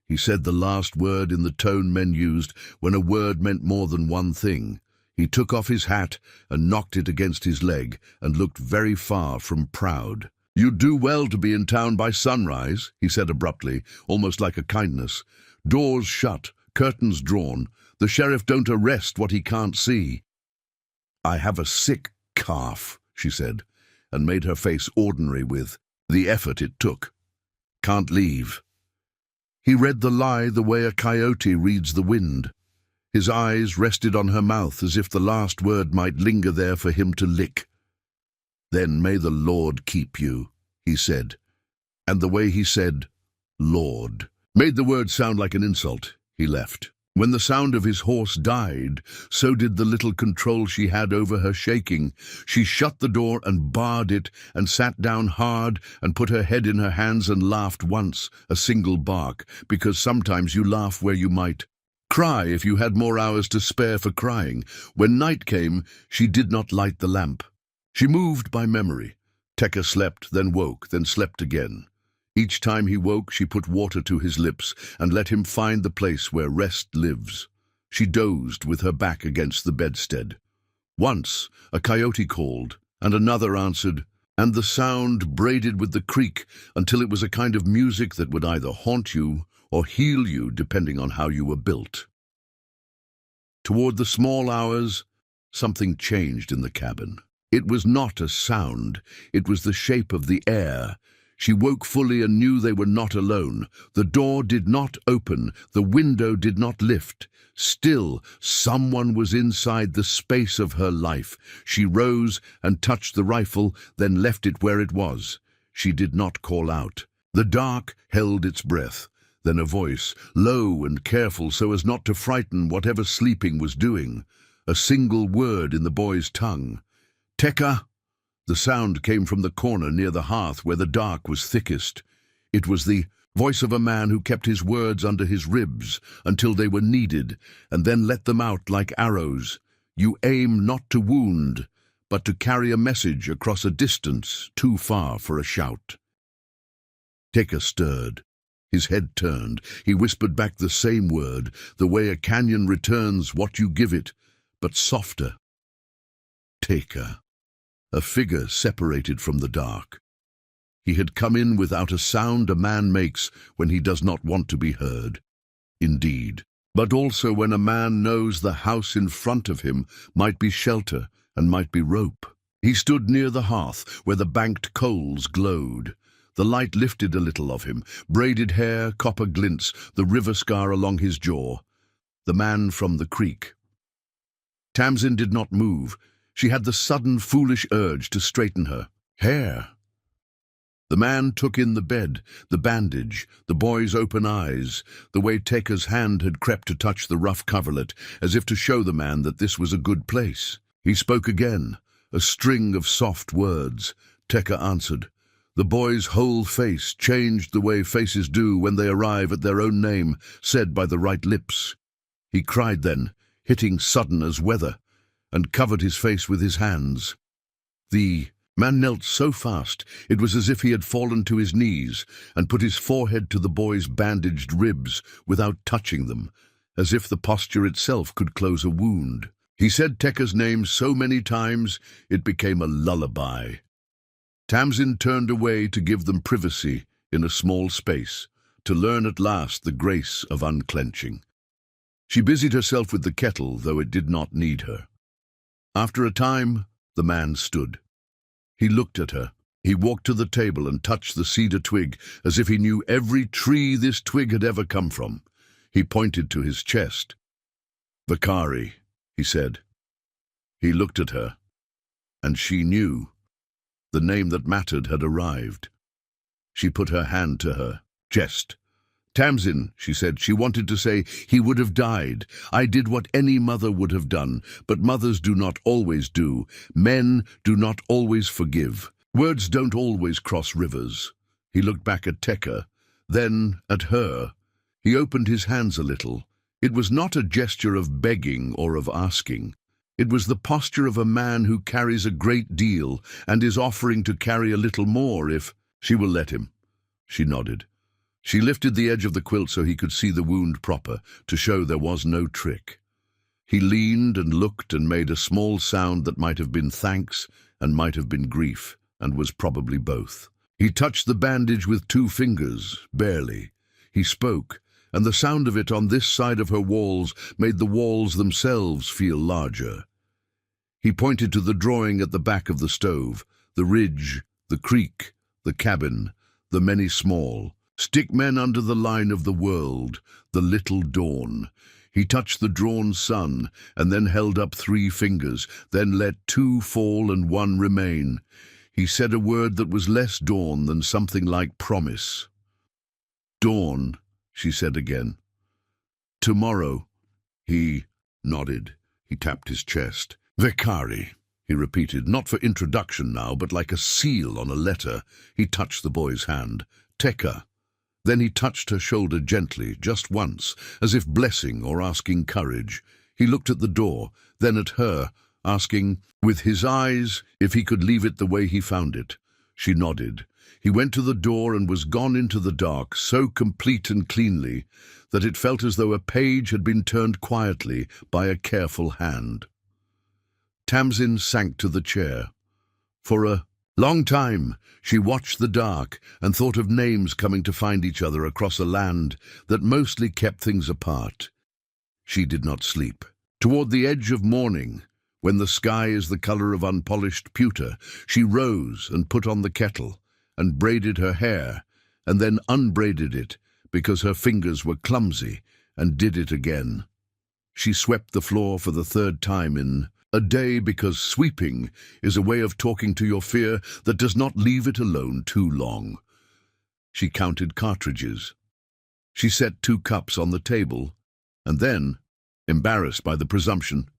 He said the last word in the tone men used when a word meant more than one thing. He took off his hat and knocked it against his leg and looked very far from proud. You'd do well to be in town by sunrise, he said abruptly, almost like a kindness. Doors shut, curtains drawn. The sheriff don't arrest what he can't see. I have a sick calf, she said, and made her face ordinary with the effort it took. Can't leave. He read the lie the way a coyote reads the wind. His eyes rested on her mouth as if the last word might linger there for him to lick. Then may the Lord keep you, he said. And the way he said, Lord, made the word sound like an insult. He left. When the sound of his horse died, so did the little control she had over her shaking. She shut the door and barred it and sat down hard and put her head in her hands and laughed once, a single bark, because sometimes you laugh where you might cry if you had more hours to spare for crying. When night came, she did not light the lamp. She moved by memory. Tekka slept, then woke, then slept again. Each time he woke, she put water to his lips and let him find the place where rest lives. She dozed with her back against the bedstead. Once, a coyote called, and another answered, and the sound braided with the creek until it was a kind of music that would either haunt you or heal you depending on how you were built. Toward the small hours, something changed in the cabin. It was not a sound, it was the shape of the air. She woke fully and knew they were not alone. The door did not open, the window did not lift. Still, someone was inside the space of her life. She rose and touched the rifle, then left it where it was. She did not call out. The dark held its breath. Then a voice, low and careful so as not to frighten whatever sleeping was doing. A single word in the boy's tongue. Tekka! The sound came from the corner near the hearth where the dark was thickest. It was the voice of a man who kept his words under his ribs until they were needed, and then let them out like arrows. You aim not to wound, but to carry a message across a distance too far for a shout. Tekka stirred. His head turned. He whispered back the same word, the way a canyon returns what you give it, but softer. Tekka. A figure separated from the dark. He had come in without a sound a man makes when he does not want to be heard. Indeed, but also when a man knows the house in front of him might be shelter and might be rope. He stood near the hearth where the banked coals glowed. The light lifted a little of him, braided hair, copper glints, the river scar along his jaw. The man from the creek. Tamsin did not move. She had the sudden foolish urge to straighten her hair. The man took in the bed, the bandage, the boy's open eyes, the way Tekka's hand had crept to touch the rough coverlet, as if to show the man that this was a good place. He spoke again, a string of soft words. Tekka answered. The boy's whole face changed the way faces do when they arrive at their own name, said by the right lips. He cried then, hitting sudden as weather, and covered his face with his hands. The man knelt so fast it was as if he had fallen to his knees and put his forehead to the boy's bandaged ribs without touching them, as if the posture itself could close a wound. He said Tekka's name so many times it became a lullaby. Tamsin turned away to give them privacy in a small space, to learn at last the grace of unclenching. She busied herself with the kettle, though it did not need her. After a time, the man stood. He looked at her. He walked to the table and touched the cedar twig as if he knew every tree this twig had ever come from. He pointed to his chest. "Vakari," he said. He looked at her, and she knew. The name that mattered had arrived. She put her hand to her chest. "Tamsin," she said. She wanted to say, "He would have died. I did what any mother would have done, but mothers do not always do. Men do not always forgive. Words don't always cross rivers." He looked back at Tekka, then at her. He opened his hands a little. It was not a gesture of begging or of asking. It was the posture of a man who carries a great deal and is offering to carry a little more if she will let him. She nodded. She lifted the edge of the quilt so he could see the wound proper, to show there was no trick. He leaned and looked and made a small sound that might have been thanks and might have been grief, and was probably both. He touched the bandage with 2 fingers, barely. He spoke, and the sound of it on this side of her walls made the walls themselves feel larger. He pointed to the drawing at the back of the stove, the ridge, the creek, the cabin, the many small. Stick men under the line of the world, the little dawn. He touched the drawn sun, and then held up 3 fingers, then let 2 fall and 1 remain. He said a word that was less dawn than something like promise. "Dawn," she said again. "Tomorrow." He nodded. He tapped his chest. "Vakari," he repeated, not for introduction now, but like a seal on a letter. He touched the boy's hand. "Tekka." Then he touched her shoulder gently, just once, as if blessing or asking courage. He looked at the door, then at her, asking, with his eyes, if he could leave it the way he found it. She nodded. He went to the door and was gone into the dark, so complete and cleanly that it felt as though a page had been turned quietly by a careful hand. Tamsin sank to the chair. For a long time, she watched the dark and thought of names coming to find each other across a land that mostly kept things apart. She did not sleep. Toward the edge of morning, when the sky is the color of unpolished pewter, she rose and put on the kettle and braided her hair, and then unbraided it because her fingers were clumsy, and did it again. She swept the floor for the 3rd time in a day, because sweeping is a way of talking to your fear that does not leave it alone too long. She counted cartridges. She set 2 cups on the table, and then, embarrassed by the presumption,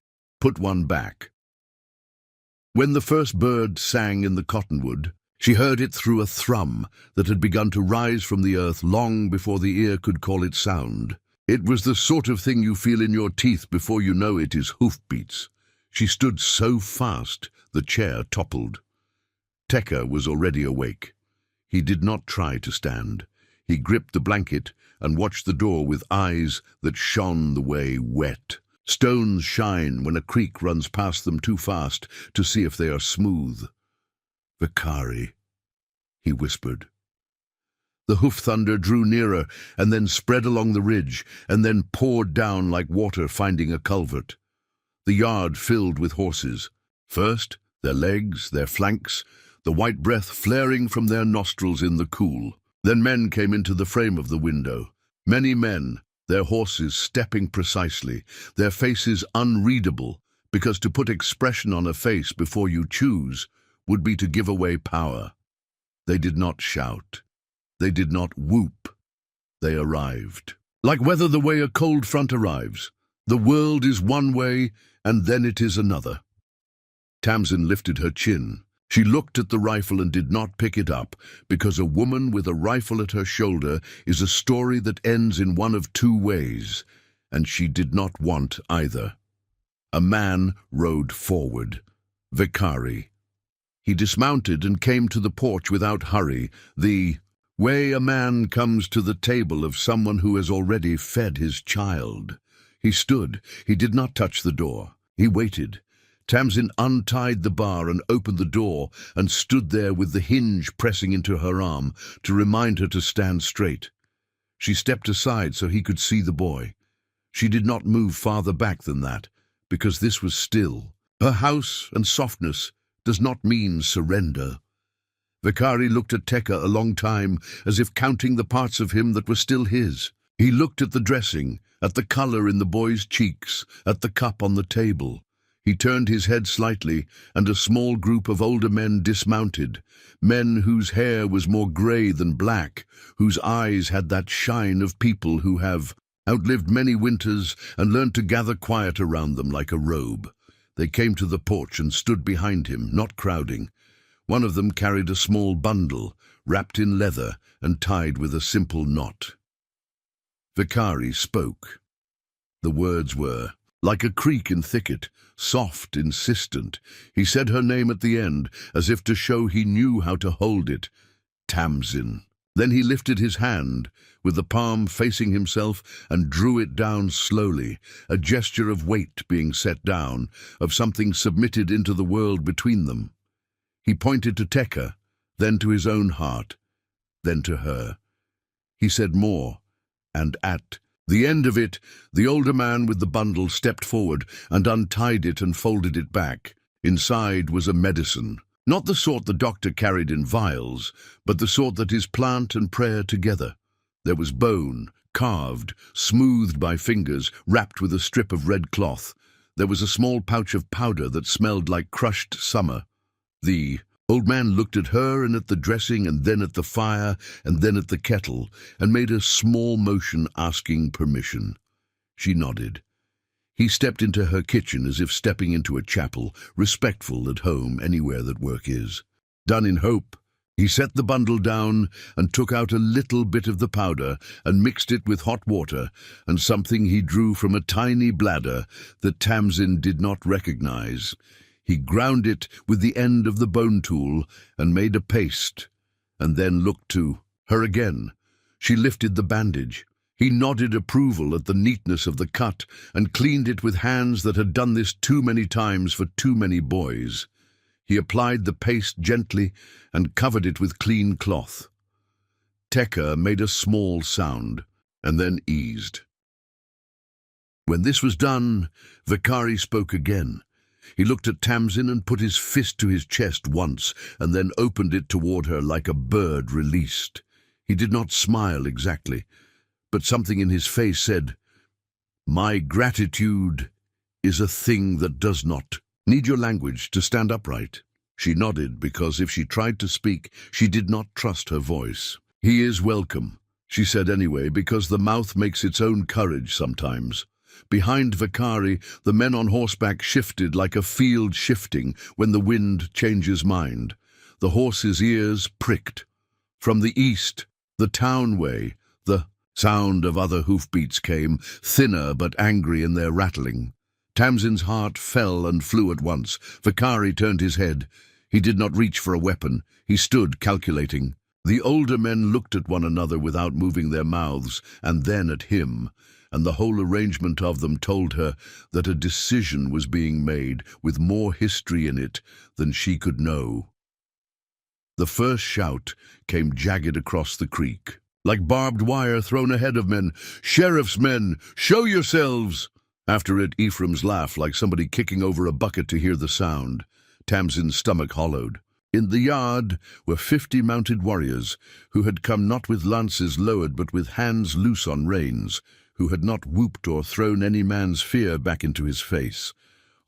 put 1 back. When the first bird sang in the cottonwood, she heard it through a thrum that had begun to rise from the earth long before the ear could call it sound. It was the sort of thing you feel in your teeth before you know it is hoofbeats. She stood so fast, the chair toppled. Tekka was already awake. He did not try to stand. He gripped the blanket and watched the door with eyes that shone the way wet. Stones shine when a creek runs past them too fast to see if they are smooth. "Vakari," he whispered. The hoof thunder drew nearer and then spread along the ridge and then poured down like water finding a culvert. The yard filled with horses. First, their legs, their flanks, the white breath flaring from their nostrils in the cool. Then men came into the frame of the window. Many men, their horses stepping precisely, their faces unreadable, because to put expression on a face before you choose would be to give away power. They did not shout. They did not whoop. They arrived. Like weather the way a cold front arrives. The world is one way, and then it is another. Tamsin lifted her chin. She looked at the rifle and did not pick it up, because a woman with a rifle at her shoulder is a story that ends in one of 2 ways, and she did not want either. A man rode forward. Vakari. He dismounted and came to the porch without hurry, the way a man comes to the table of someone who has already fed his child. He stood. He did not touch the door. He waited. Tamsin untied the bar and opened the door and stood there with the hinge pressing into her arm to remind her to stand straight. She stepped aside so he could see the boy. She did not move farther back than that, because this was still, Her house and softness does not mean surrender. Vikari looked at Tekka a long time, as if counting the parts of him that were still his. He looked at the dressing, at the color in the boy's cheeks, at the cup on the table. He turned his head slightly, and a small group of older men dismounted, men whose hair was more grey than black, whose eyes had that shine of people who have outlived many winters and learned to gather quiet around them like a robe. They came to the porch and stood behind him, not crowding. One of them carried a small bundle, wrapped in leather and tied with a simple knot. Vikari spoke. The words were like a creak in thicket, soft, insistent. He said her name at the end, as if to show he knew how to hold it. Tamsin. Then he lifted his hand, with the palm facing himself, and drew it down slowly, a gesture of weight being set down, of something submitted into the world between them. He pointed to Tekka, then to his own heart, then to her. He said more, and at the end of it, the older man with the bundle stepped forward and untied it and folded it back. Inside was a medicine, not the sort the doctor carried in vials, but the sort that is plant and prayer together. There was bone, carved, smoothed by fingers, wrapped with a strip of red cloth. There was a small pouch of powder that smelled like crushed summer. The old man looked at her and at the dressing and then at the fire and then at the kettle and made a small motion asking permission. She nodded. He stepped into her kitchen as if stepping into a chapel, respectful at home anywhere that work is. Done in hope, he set the bundle down and took out a little bit of the powder and mixed it with hot water and something he drew from a tiny bladder that Tamsin did not recognize. He ground it with the end of the bone tool and made a paste, and then looked to her again. She lifted the bandage. He nodded approval at the neatness of the cut and cleaned it with hands that had done this too many times for too many boys. He applied the paste gently and covered it with clean cloth. Tekka made a small sound and then eased. When this was done, Vikari spoke again. He looked at Tamsin and put his fist to his chest once and then opened it toward her like a bird released. He did not smile exactly, but something in his face said, "My gratitude is a thing that does not need your language to stand upright." She nodded because if she tried to speak, she did not trust her voice. "He is welcome," she said anyway, because the mouth makes its own courage sometimes. Behind Vikari, the men on horseback shifted like a field shifting when the wind changes mind. The horses' ears pricked. From the east, the town way, the sound of other hoofbeats came, thinner but angry in their rattling. Tamsin's heart fell and flew at once. Vikari turned his head. He did not reach for a weapon. He stood calculating. The older men looked at one another without moving their mouths, and then at him, and the whole arrangement of them told her that a decision was being made with more history in it than she could know. The first shout came jagged across the creek, like barbed wire thrown ahead of men. "Sheriff's men, show yourselves!" After it, Ephraim's laugh, like somebody kicking over a bucket to hear the sound. Tamsin's stomach hollowed. In the yard were 50 mounted warriors, who had come not with lances lowered but with hands loose on reins, who had not whooped or thrown any man's fear back into his face.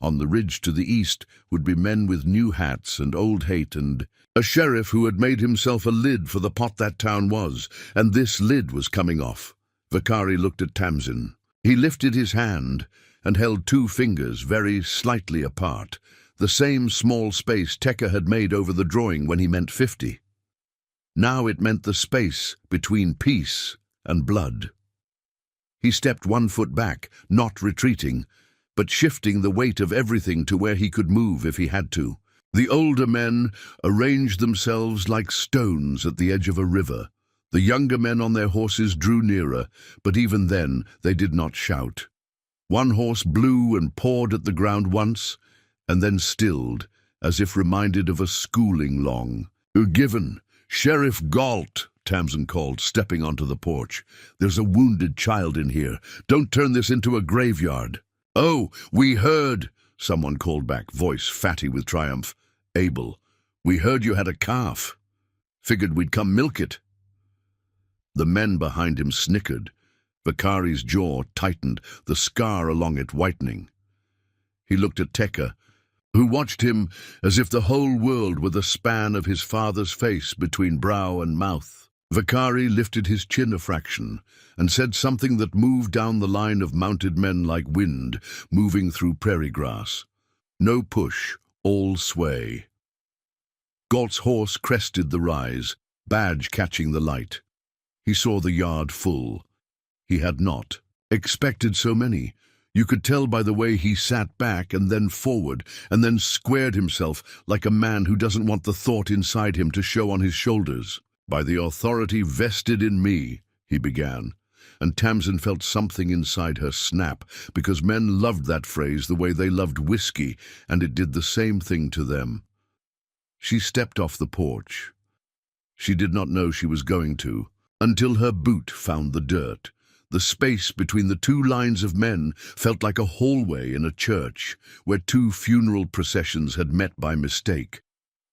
On the ridge to the east would be men with new hats and old hate, and a sheriff who had made himself a lid for the pot that town was, and this lid was coming off. Vikari looked at Tamsin. He lifted his hand and held 2 fingers very slightly apart, the same small space Tekka had made over the drawing when he meant 50. Now it meant the space between peace and blood. He stepped 1 foot back, not retreating, but shifting the weight of everything to where he could move if he had to. The older men arranged themselves like stones at the edge of a river. The younger men on their horses drew nearer, but even then they did not shout. One horse blew and pawed at the ground once, and then stilled, as if reminded of a schooling long. "Given, Sheriff Galt," Tamsin called, stepping onto the porch. "There's a wounded child in here. Don't turn this into a graveyard." "Oh, we heard," someone called back, voice fatty with triumph. Abel, we heard you had a calf. Figured we'd come milk it. The men behind him snickered. Vakari's jaw tightened, the scar along it whitening. He looked at Tekka, who watched him as if the whole world were the span of his father's face between brow and mouth. Vakari lifted his chin a fraction and said something that moved down the line of mounted men like wind moving through prairie grass. No push, all sway. Galt's horse crested the rise, badge catching the light. He saw the yard full. He had not expected so many. You could tell by the way he sat back and then forward and then squared himself like a man who doesn't want the thought inside him to show on his shoulders. By the authority vested in me, he began, and Tamsin felt something inside her snap, because men loved that phrase the way they loved whiskey, and it did the same thing to them. She stepped off the porch. She did not know she was going to, until her boot found the dirt. The space between the two lines of men felt like a hallway in a church, where two funeral processions had met by mistake.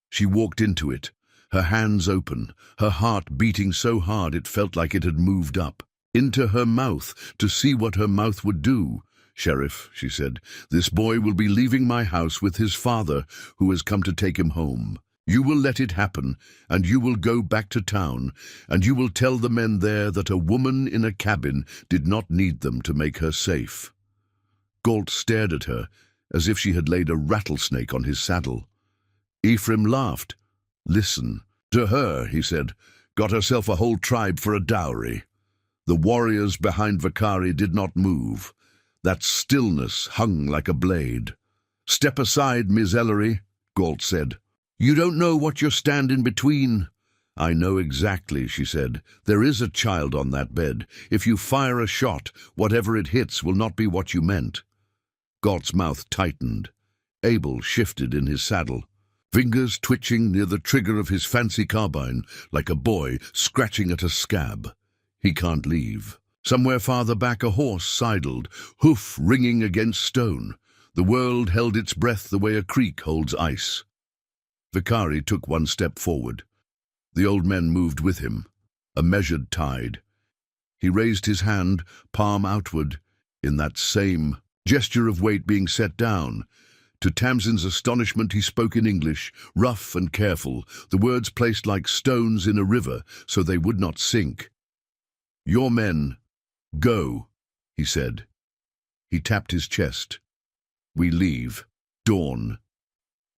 She walked into it, her hands open, her heart beating so hard it felt like it had moved up, into her mouth, to see what her mouth would do. "Sheriff," she said, "this boy will be leaving my house with his father, who has come to take him home. You will let it happen, and you will go back to town, and you will tell the men there that a woman in a cabin did not need them to make her safe." Galt stared at her, as if she had laid a rattlesnake on his saddle. Ephraim laughed. "Listen to her," he said. "Got herself a whole tribe for a dowry." The warriors behind Vakari did not move. That stillness hung like a blade. "Step aside, Miss Ellery," Galt said. "You don't know what you're standing between." "I know exactly," she said. "There is a child on that bed. If you fire a shot, whatever it hits will not be what you meant." Galt's mouth tightened. Abel shifted in his saddle, fingers twitching near the trigger of his fancy carbine, like a boy scratching at a scab. He can't leave. Somewhere farther back a horse sidled, hoof ringing against stone. The world held its breath the way a creek holds ice. Vakari took one step forward. The old men moved with him, a measured tide. He raised his hand, palm outward, in that same gesture of weight being set down. To Tamsin's astonishment he spoke in English, rough and careful, the words placed like stones in a river so they would not sink. "Your men, go," he said. He tapped his chest. "We leave. Dawn.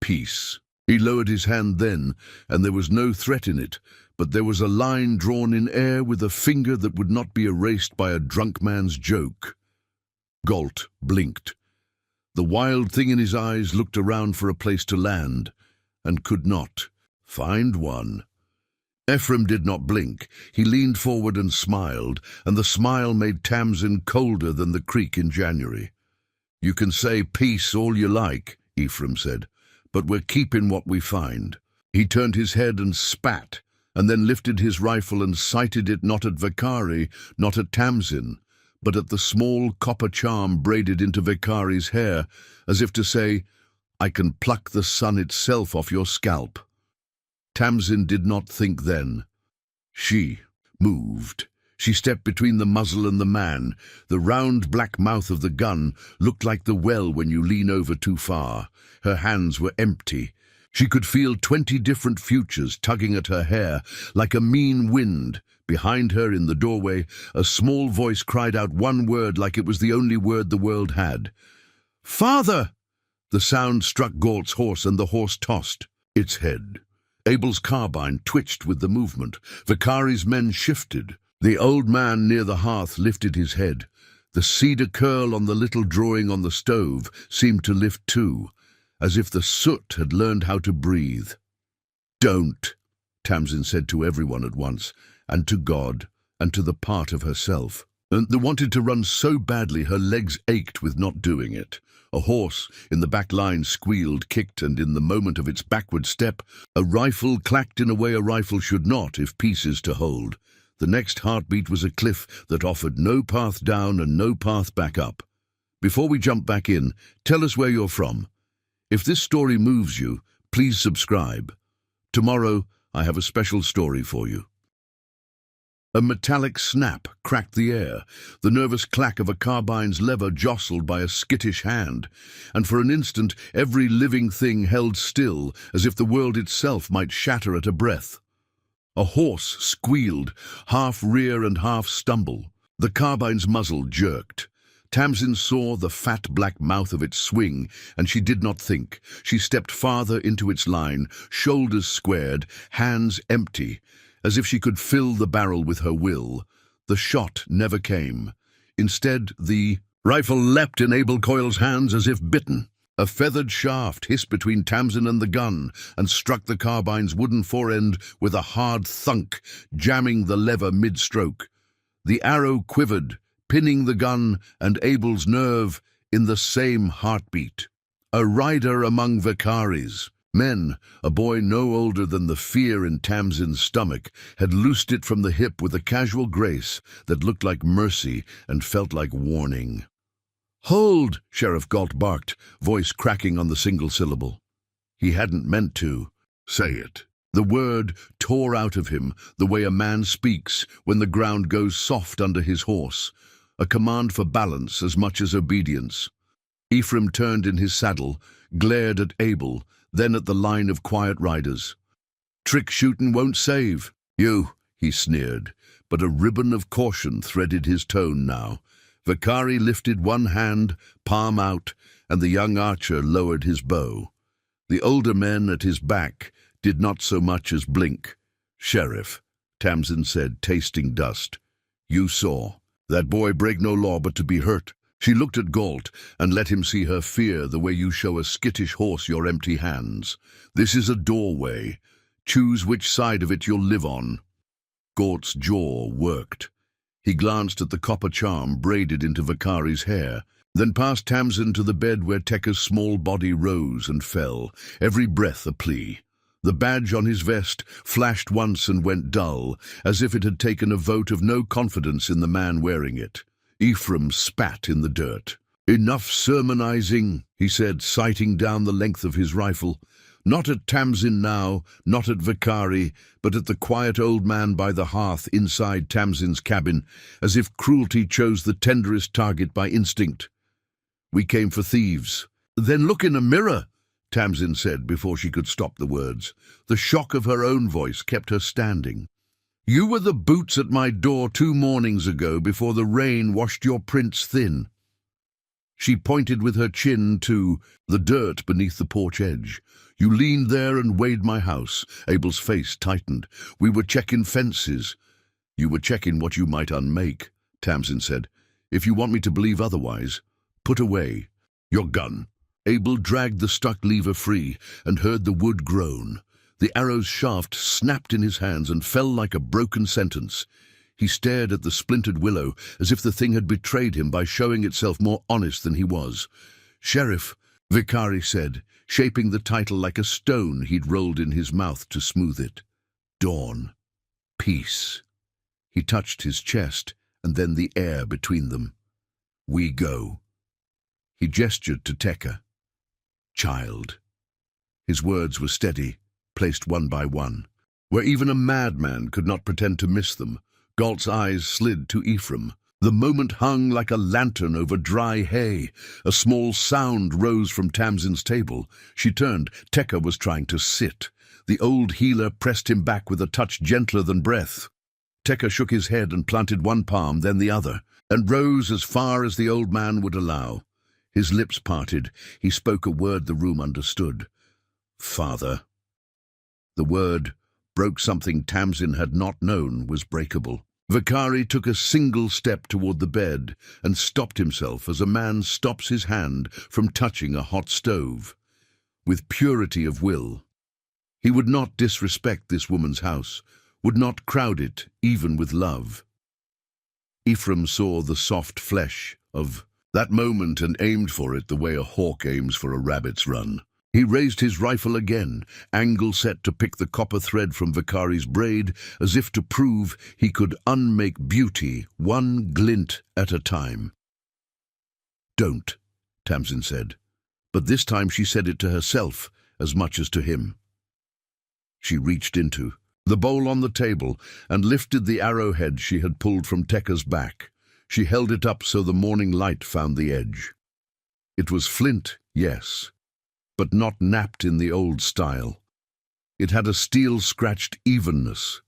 Peace." He lowered his hand then, and there was no threat in it, but there was a line drawn in air with a finger that would not be erased by a drunk man's joke. Galt blinked. The wild thing in his eyes looked around for a place to land, and could not find one. Ephraim did not blink. He leaned forward and smiled, and the smile made Tamsin colder than the creek in January. "You can say peace all you like," Ephraim said, "but we're keeping what we find." He turned his head and spat, and then lifted his rifle and sighted it not at Vakari, not at Tamsin, but at the small copper charm braided into Vakari's hair, as if to say, "I can pluck the sun itself off your scalp." Tamsin did not think then. She moved. She stepped between the muzzle and the man. The round black mouth of the gun looked like the well when you lean over too far. Her hands were empty. She could feel 20 different futures tugging at her hair like a mean wind. Behind her in the doorway, a small voice cried out one word like it was the only word the world had. "Father!" The sound struck Galt's horse, and the horse tossed its head. Abel's carbine twitched with the movement. Vakari's men shifted. The old man near the hearth lifted his head. The cedar curl on the little drawing on the stove seemed to lift too, as if the soot had learned how to breathe. "Don't," Tamsin said to everyone at once, and to God, and to the part of herself. And they wanted to run so badly her legs ached with not doing it. A horse in the back line squealed, kicked, and in the moment of its backward step, a rifle clacked in a way a rifle should not if peace is to hold. The next heartbeat was a cliff that offered no path down and no path back up. Before we jump back in, tell us where you're from. If this story moves you, please subscribe. Tomorrow, I have a special story for you. A metallic snap cracked the air, the nervous clack of a carbine's lever jostled by a skittish hand, and for an instant every living thing held still, as if the world itself might shatter at a breath. A horse squealed, half rear and half stumble. The carbine's muzzle jerked. Tamsin saw the fat black mouth of it swing, and she did not think. She stepped farther into its line, shoulders squared, hands empty, as if she could fill the barrel with her will. The shot never came. Instead, the rifle leapt in Abel Coyle's hands as if bitten. A feathered shaft hissed between Tamsin and the gun and struck the carbine's wooden forend with a hard thunk, jamming the lever mid-stroke. The arrow quivered, pinning the gun and Abel's nerve in the same heartbeat. A rider among Vicaris. Men, a boy no older than the fear in Tamsin's stomach, had loosed it from the hip with a casual grace that looked like mercy and felt like warning. "Hold!" Sheriff Galt barked, voice cracking on the single syllable. He hadn't meant to say it. The word tore out of him the way a man speaks when the ground goes soft under his horse, a command for balance as much as obedience. Ephraim turned in his saddle, glared at Abel, then at the line of quiet riders. "Trick shootin' won't save you," he sneered, but a ribbon of caution threaded his tone now. Vicari lifted one hand, palm out, and the young archer lowered his bow. The older men at his back did not so much as blink. "Sheriff," Tamsin said, tasting dust, "you saw. That boy break no law but to be hurt." She looked at Galt and let him see her fear the way you show a skittish horse your empty hands. "This is a doorway. Choose which side of it you'll live on." Galt's jaw worked. He glanced at the copper charm braided into Vicari's hair, then past Tamsin to the bed where Tekka's small body rose and fell, every breath a plea. The badge on his vest flashed once and went dull, as if it had taken a vote of no confidence in the man wearing it. Ephraim spat in the dirt. "Enough sermonizing," he said, sighting down the length of his rifle. Not at Tamsin now, not at Vicari, but at the quiet old man by the hearth inside Tamsin's cabin, as if cruelty chose the tenderest target by instinct. "We came for thieves." "Then look in a mirror," Tamsin said before she could stop the words. The shock of her own voice kept her standing. "You were the boots at my door 2 mornings ago before the rain washed your prints thin." She pointed with her chin to the dirt beneath the porch edge. "You leaned there and weighed my house." Abel's face tightened. "We were checking fences." "You were checking what you might unmake," Tamsin said. "If you want me to believe otherwise, put away your gun." Abel dragged the stuck lever free and heard the wood groan. The arrow's shaft snapped in his hands and fell like a broken sentence. He stared at the splintered willow as if the thing had betrayed him by showing itself more honest than he was. "Sheriff," Vicari said, shaping the title like a stone he'd rolled in his mouth to smooth it. "Dawn. Peace." He touched his chest and then the air between them. "We go." He gestured to Tekka. "Child." His words were steady, placed one by one, where even a madman could not pretend to miss them. Galt's eyes slid to Ephraim. The moment hung like a lantern over dry hay. A small sound rose from Tamsin's table. She turned. Tekka was trying to sit. The old healer pressed him back with a touch gentler than breath. Tekka shook his head and planted one palm, then the other, and rose as far as the old man would allow. His lips parted. He spoke a word the room understood. "Father." The word broke something Tamsin had not known was breakable. Vicari took a single step toward the bed and stopped himself as a man stops his hand from touching a hot stove. With purity of will, he would not disrespect this woman's house, would not crowd it even with love. Ephraim saw the soft flesh of that moment and aimed for it the way a hawk aims for a rabbit's run. He raised his rifle again, angle set to pick the copper thread from Vicari's braid, as if to prove he could unmake beauty one glint at a time. Don't, Tamsin said. But this time she said it to herself as much as to him. She reached into the bowl on the table and lifted the arrowhead she had pulled from Tekka's back. She held it up so the morning light found the edge. It was flint, yes, but not napped in the old style. It had a steel-scratched evenness,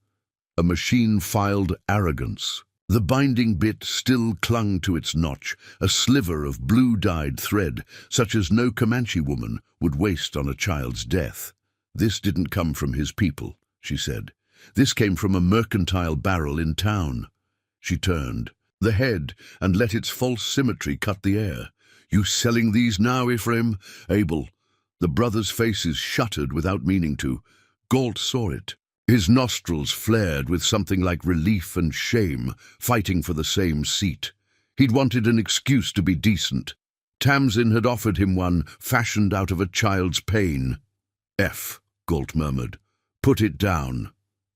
a machine-filed arrogance. The binding bit still clung to its notch, a sliver of blue-dyed thread, such as no Comanche woman would waste on a child's death. This didn't come from his people, she said. This came from a mercantile barrel in town. She turned the head and let its false symmetry cut the air. You selling these now, Ephraim? Abel. The brothers' faces shuttered without meaning to. Galt saw it. His nostrils flared with something like relief and shame, fighting for the same seat. He'd wanted an excuse to be decent. Tamsin had offered him one, fashioned out of a child's pain. Galt murmured. Put it down.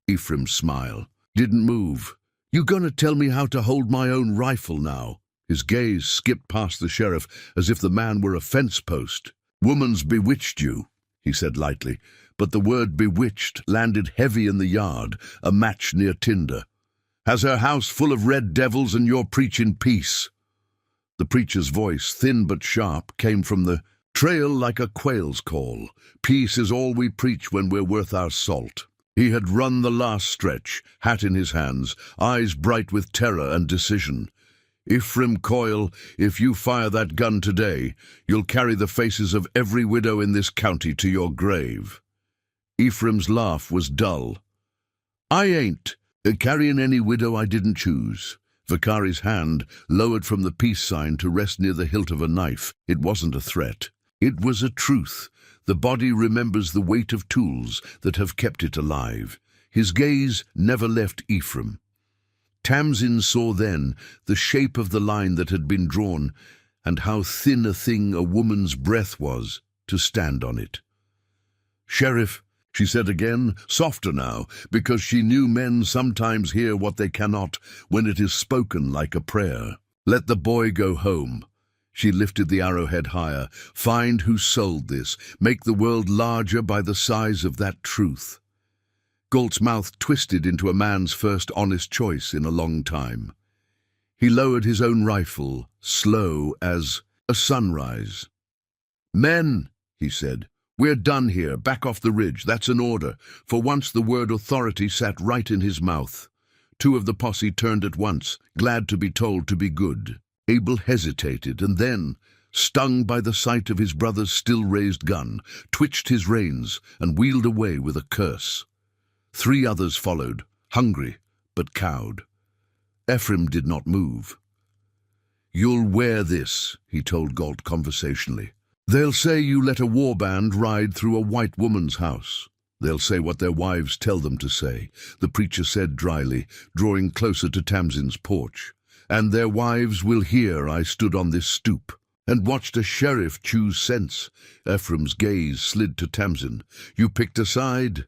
Ephraim's smile didn't move. You gonna tell me how to hold my own rifle now? His gaze skipped past the sheriff as if the man were a fence post. Woman's bewitched you, he said lightly, but the word bewitched landed heavy in the yard, a match near tinder. Has her house full of red devils and you're preaching peace? The preacher's voice, thin but sharp, came from the trail like a quail's call. Peace is all we preach when we're worth our salt. He had run the last stretch, hat in his hands, eyes bright with terror and decision. Ephraim Coyle, if you fire that gun today, you'll carry the faces of every widow in this county to your grave. Ephraim's laugh was dull. I ain't carrying any widow I didn't choose. Vicari's hand lowered from the peace sign to rest near the hilt of a knife. It wasn't a threat. It was a truth. The body remembers the weight of tools that have kept it alive. His gaze never left Ephraim. Tamsin saw then the shape of the line that had been drawn, and how thin a thing a woman's breath was to stand on it. Sheriff, she said again, softer now, because she knew men sometimes hear what they cannot when it is spoken like a prayer. Let the boy go home. She lifted the arrowhead higher. Find who sold this. Make the world larger by the size of that truth. Galt's mouth twisted into a man's first honest choice in a long time. He lowered his own rifle, slow as a sunrise. Men, he said, we're done here. Back off the ridge. That's an order. For once the word authority sat right in his mouth. Two of the posse turned at once, glad to be told to be good. Abel hesitated and then, stung by the sight of his brother's still-raised gun, twitched his reins and wheeled away with a curse. 3 others followed, hungry but cowed. Ephraim did not move. You'll wear this, he told Galt conversationally. They'll say you let a warband ride through a white woman's house. They'll say what their wives tell them to say, the preacher said dryly, drawing closer to Tamsin's porch. And their wives will hear I stood on this stoop and watched a sheriff choose sense. Ephraim's gaze slid to Tamsin. You picked a side.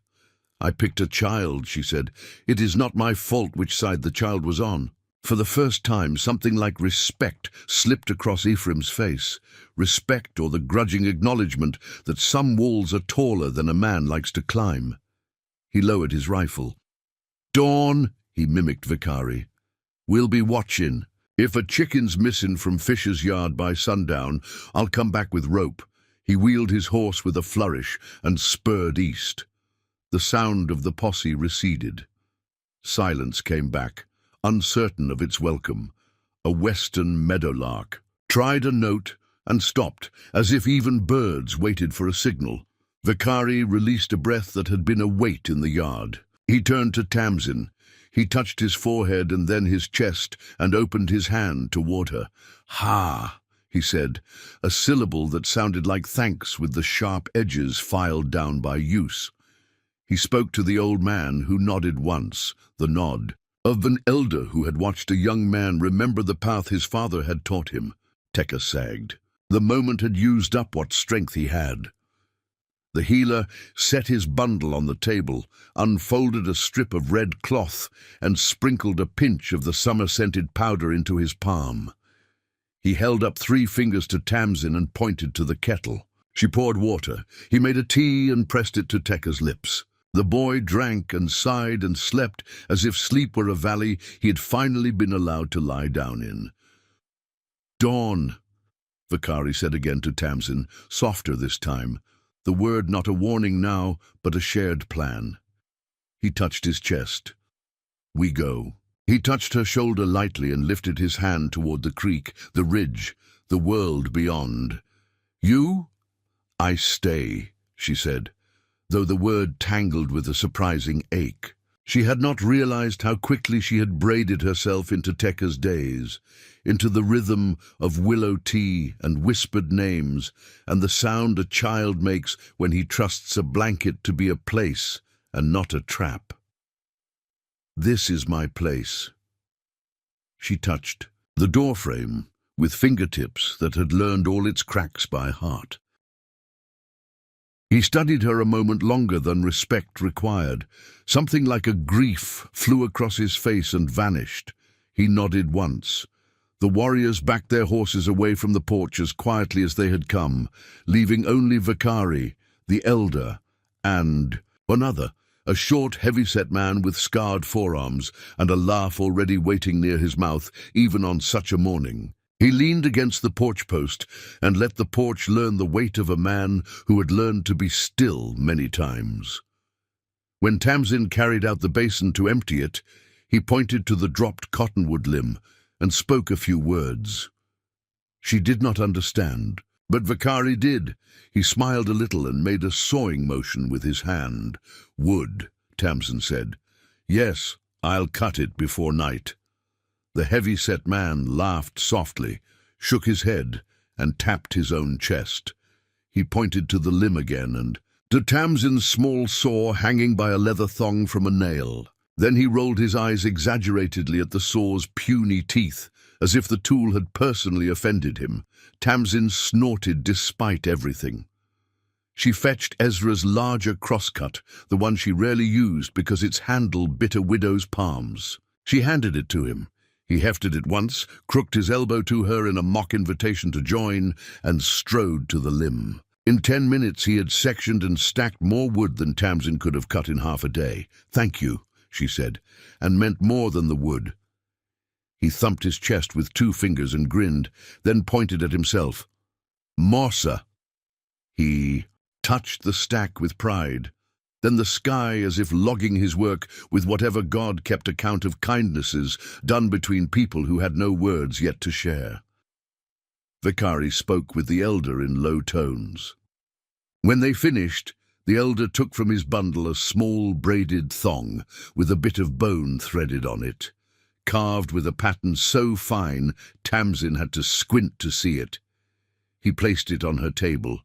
I picked a child, she said. It is not my fault which side the child was on. For the first time, something like respect slipped across Ephraim's face. Respect, or the grudging acknowledgement that some walls are taller than a man likes to climb. He lowered his rifle. Dawn, he mimicked Vicari. We'll be watching. If a chicken's missing from Fisher's yard by sundown, I'll come back with rope. He wheeled his horse with a flourish and spurred east. The sound of the posse receded. Silence came back, uncertain of its welcome. A western meadowlark tried a note and stopped, as if even birds waited for a signal. Vicari released a breath that had been a weight in the yard. He turned to Tamsin. He touched his forehead and then his chest and opened his hand toward her. Ha, he said, a syllable that sounded like thanks with the sharp edges filed down by use. He spoke to the old man, who nodded once, the nod of an elder who had watched a young man remember the path his father had taught him. Tekka sagged. The moment had used up what strength he had. The healer set his bundle on the table, unfolded a strip of red cloth, and sprinkled a pinch of the summer-scented powder into his palm. He held up 3 fingers to Tamsin and pointed to the kettle. She poured water. He made a tea and pressed it to Tekka's lips. The boy drank and sighed and slept as if sleep were a valley he had finally been allowed to lie down in. "Dawn," Vakari said again to Tamsin, softer this time. The word not a warning now, but a shared plan. He touched his chest. "We go." He touched her shoulder lightly and lifted his hand toward the creek, the ridge, the world beyond. "You?" "I stay," she said, though the word tangled with a surprising ache. She had not realized how quickly she had braided herself into Tekka's days, into the rhythm of willow tea and whispered names, and the sound a child makes when he trusts a blanket to be a place and not a trap. "This is my place." She touched the doorframe with fingertips that had learned all its cracks by heart. He studied her a moment longer than respect required. Something like a grief flew across his face and vanished. He nodded once. The warriors backed their horses away from the porch as quietly as they had come, leaving only Vakari, the elder, and another, a short, heavy-set man with scarred forearms and a laugh already waiting near his mouth, even on such a morning. He leaned against the porch post and let the porch learn the weight of a man who had learned to be still many times. When Tamsin carried out the basin to empty it, he pointed to the dropped cottonwood limb and spoke a few words. She did not understand, but Vakari did. He smiled a little and made a sawing motion with his hand. "Wood," Tamsin said. "Yes, I'll cut it before night." The heavy-set man laughed softly, shook his head, and tapped his own chest. He pointed to the limb again and to Tamsin's small saw hanging by a leather thong from a nail. Then he rolled his eyes exaggeratedly at the saw's puny teeth, as if the tool had personally offended him. Tamsin snorted despite everything. She fetched Ezra's larger crosscut, the one she rarely used because its handle bit a widow's palms. She handed it to him. He hefted it once, crooked his elbow to her in a mock invitation to join, and strode to the limb. In 10 minutes he had sectioned and stacked more wood than Tamsin could have cut in half a day. "Thank you," she said, and meant more than the wood. He thumped his chest with 2 fingers and grinned, then pointed at himself. "Morsa." He touched the stack with pride, then the sky as if logging his work with whatever God kept account of kindnesses done between people who had no words yet to share. Vakari spoke with the elder in low tones. When they finished, the elder took from his bundle a small braided thong with a bit of bone threaded on it, carved with a pattern so fine Tamsin had to squint to see it. He placed it on her table.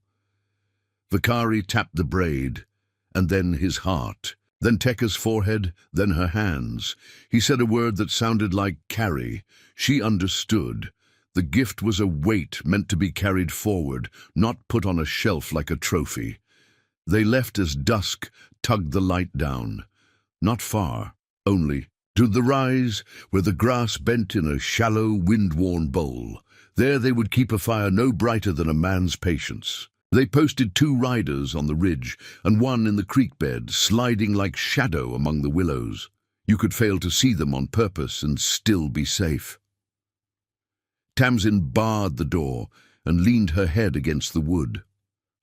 Vakari tapped the braid, and then his heart, then Tekka's forehead, then her hands. He said a word that sounded like carry. She understood. The gift was a weight meant to be carried forward, not put on a shelf like a trophy. They left as dusk tugged the light down. Not far, only to the rise, where the grass bent in a shallow, wind-worn bowl. There they would keep a fire no brighter than a man's patience. They posted 2 riders on the ridge, and one in the creek bed, sliding like shadow among the willows. You could fail to see them on purpose and still be safe. Tamsin barred the door and leaned her head against the wood.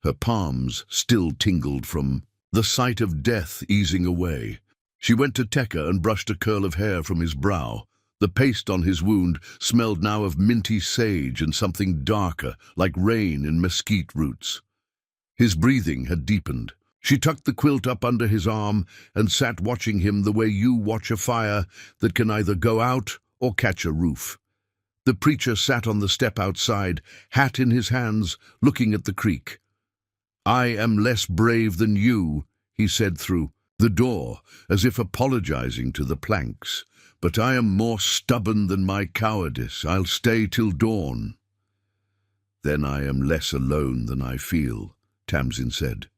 Her palms still tingled from the sight of death easing away. She went to Tekka and brushed a curl of hair from his brow. The paste on his wound smelled now of minty sage and something darker, like rain in mesquite roots. His breathing had deepened. She tucked the quilt up under his arm and sat watching him the way you watch a fire that can either go out or catch a roof. The preacher sat on the step outside, hat in his hands, looking at the creek. "I am less brave than you," he said through the door, as if apologizing to the planks. "But I am more stubborn than my cowardice. I'll stay till dawn." "Then I am less alone than I feel," Tamsin said.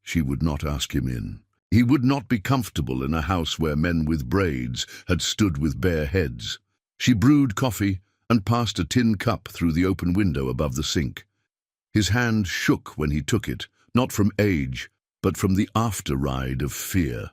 She would not ask him in. He would not be comfortable in a house where men with braids had stood with bare heads. She brewed coffee and passed a tin cup through the open window above the sink. His hand shook when he took it, not from age, but from the after-ride of fear.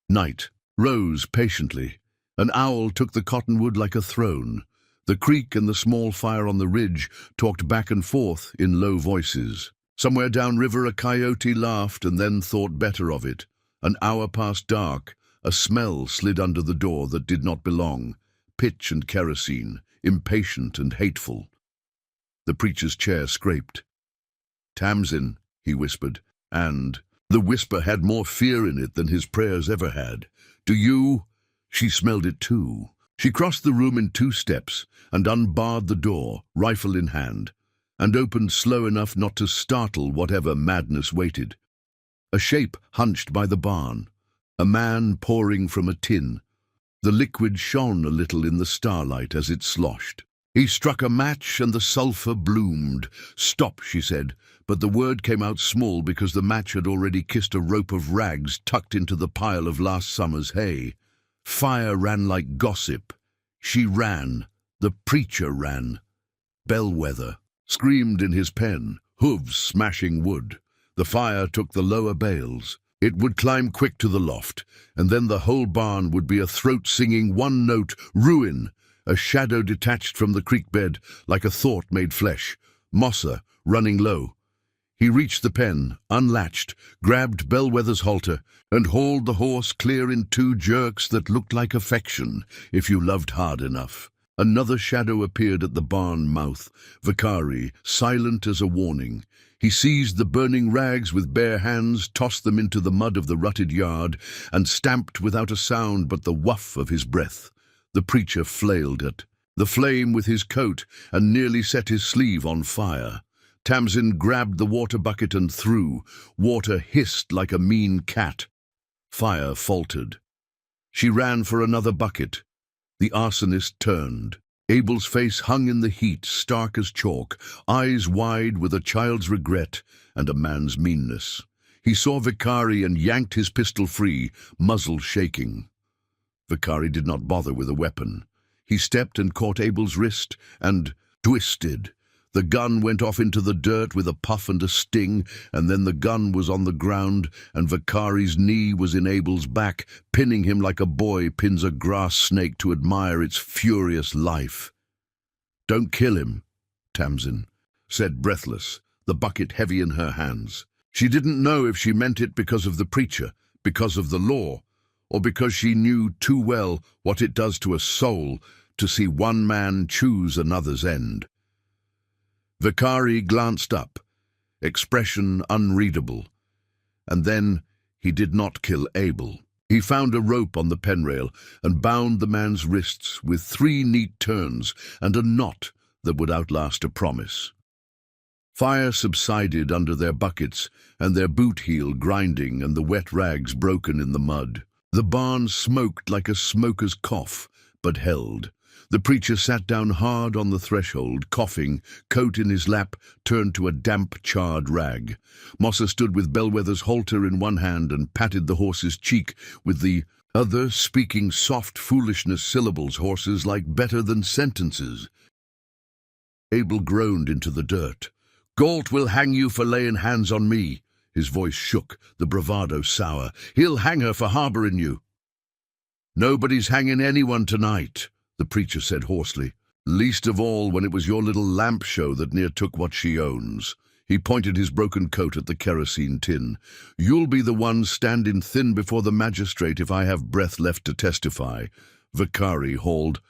Night rose patiently. An owl took the cottonwood like a throne. The creek and the small fire on the ridge talked back and forth in low voices. Somewhere downriver a coyote laughed and then thought better of it. An hour past dark, a smell slid under the door that did not belong. Pitch and kerosene, impatient and hateful. The preacher's chair scraped. "Tamsin," he whispered, and the whisper had more fear in it than his prayers ever had. "Do you—" She smelled it too. She crossed the room in 2 steps and unbarred the door, rifle in hand, and opened slow enough not to startle whatever madness waited. A shape hunched by the barn, a man pouring from a tin. The liquid shone a little in the starlight as it sloshed. He struck a match and the sulphur bloomed. "Stop," she said, but the word came out small because the match had already kissed a rope of rags tucked into the pile of last summer's hay. Fire ran like gossip. She ran. The preacher ran. Bellwether screamed in his pen, hooves smashing wood. The fire took the lower bales. It would climb quick to the loft, and then the whole barn would be a throat-singing one-note ruin. A shadow detached from the creek bed, like a thought made flesh. Mosser, running low. He reached the pen, unlatched, grabbed Bellwether's halter, and hauled the horse clear in 2 jerks that looked like affection, if you loved hard enough. Another shadow appeared at the barn mouth, Vicari, silent as a warning. He seized the burning rags with bare hands, tossed them into the mud of the rutted yard, and stamped without a sound but the whuff of his breath. The preacher flailed at the flame with his coat and nearly set his sleeve on fire. Tamsin grabbed the water bucket and threw. Water hissed like a mean cat. Fire faltered. She ran for another bucket. The arsonist turned. Abel's face hung in the heat, stark as chalk, eyes wide with a child's regret and a man's meanness. He saw Vicari and yanked his pistol free, muzzle shaking. Vicari did not bother with a weapon. He stepped and caught Abel's wrist and twisted. The gun went off into the dirt with a puff and a sting, and then the gun was on the ground, and Vicari's knee was in Abel's back, pinning him like a boy pins a grass snake to admire its furious life. "Don't kill him," Tamsin said, breathless, the bucket heavy in her hands. She didn't know if she meant it because of the preacher, because of the law, or because she knew too well what it does to a soul to see one man choose another's end. Vicari glanced up, expression unreadable. And then he did not kill Abel. He found a rope on the penrail and bound the man's wrists with 3 neat turns and a knot that would outlast a promise. Fire subsided under their buckets and their boot heel grinding and the wet rags broken in the mud. The barn smoked like a smoker's cough, but held. The preacher sat down hard on the threshold, coughing, coat in his lap, turned to a damp, charred rag. Mosser stood with Bellwether's halter in one hand and patted the horse's cheek with the other, speaking soft foolishness syllables horses like better than sentences. Abel groaned into the dirt. "Galt will hang you for laying hands on me." His voice shook, the bravado sour. "He'll hang her for harbouring you." "Nobody's hanging anyone tonight," the preacher said hoarsely. "Least of all when it was your little lamp show that near took what she owns." He pointed his broken coat at the kerosene tin. "You'll be the one standing thin before the magistrate if I have breath left to testify." Vicari hauled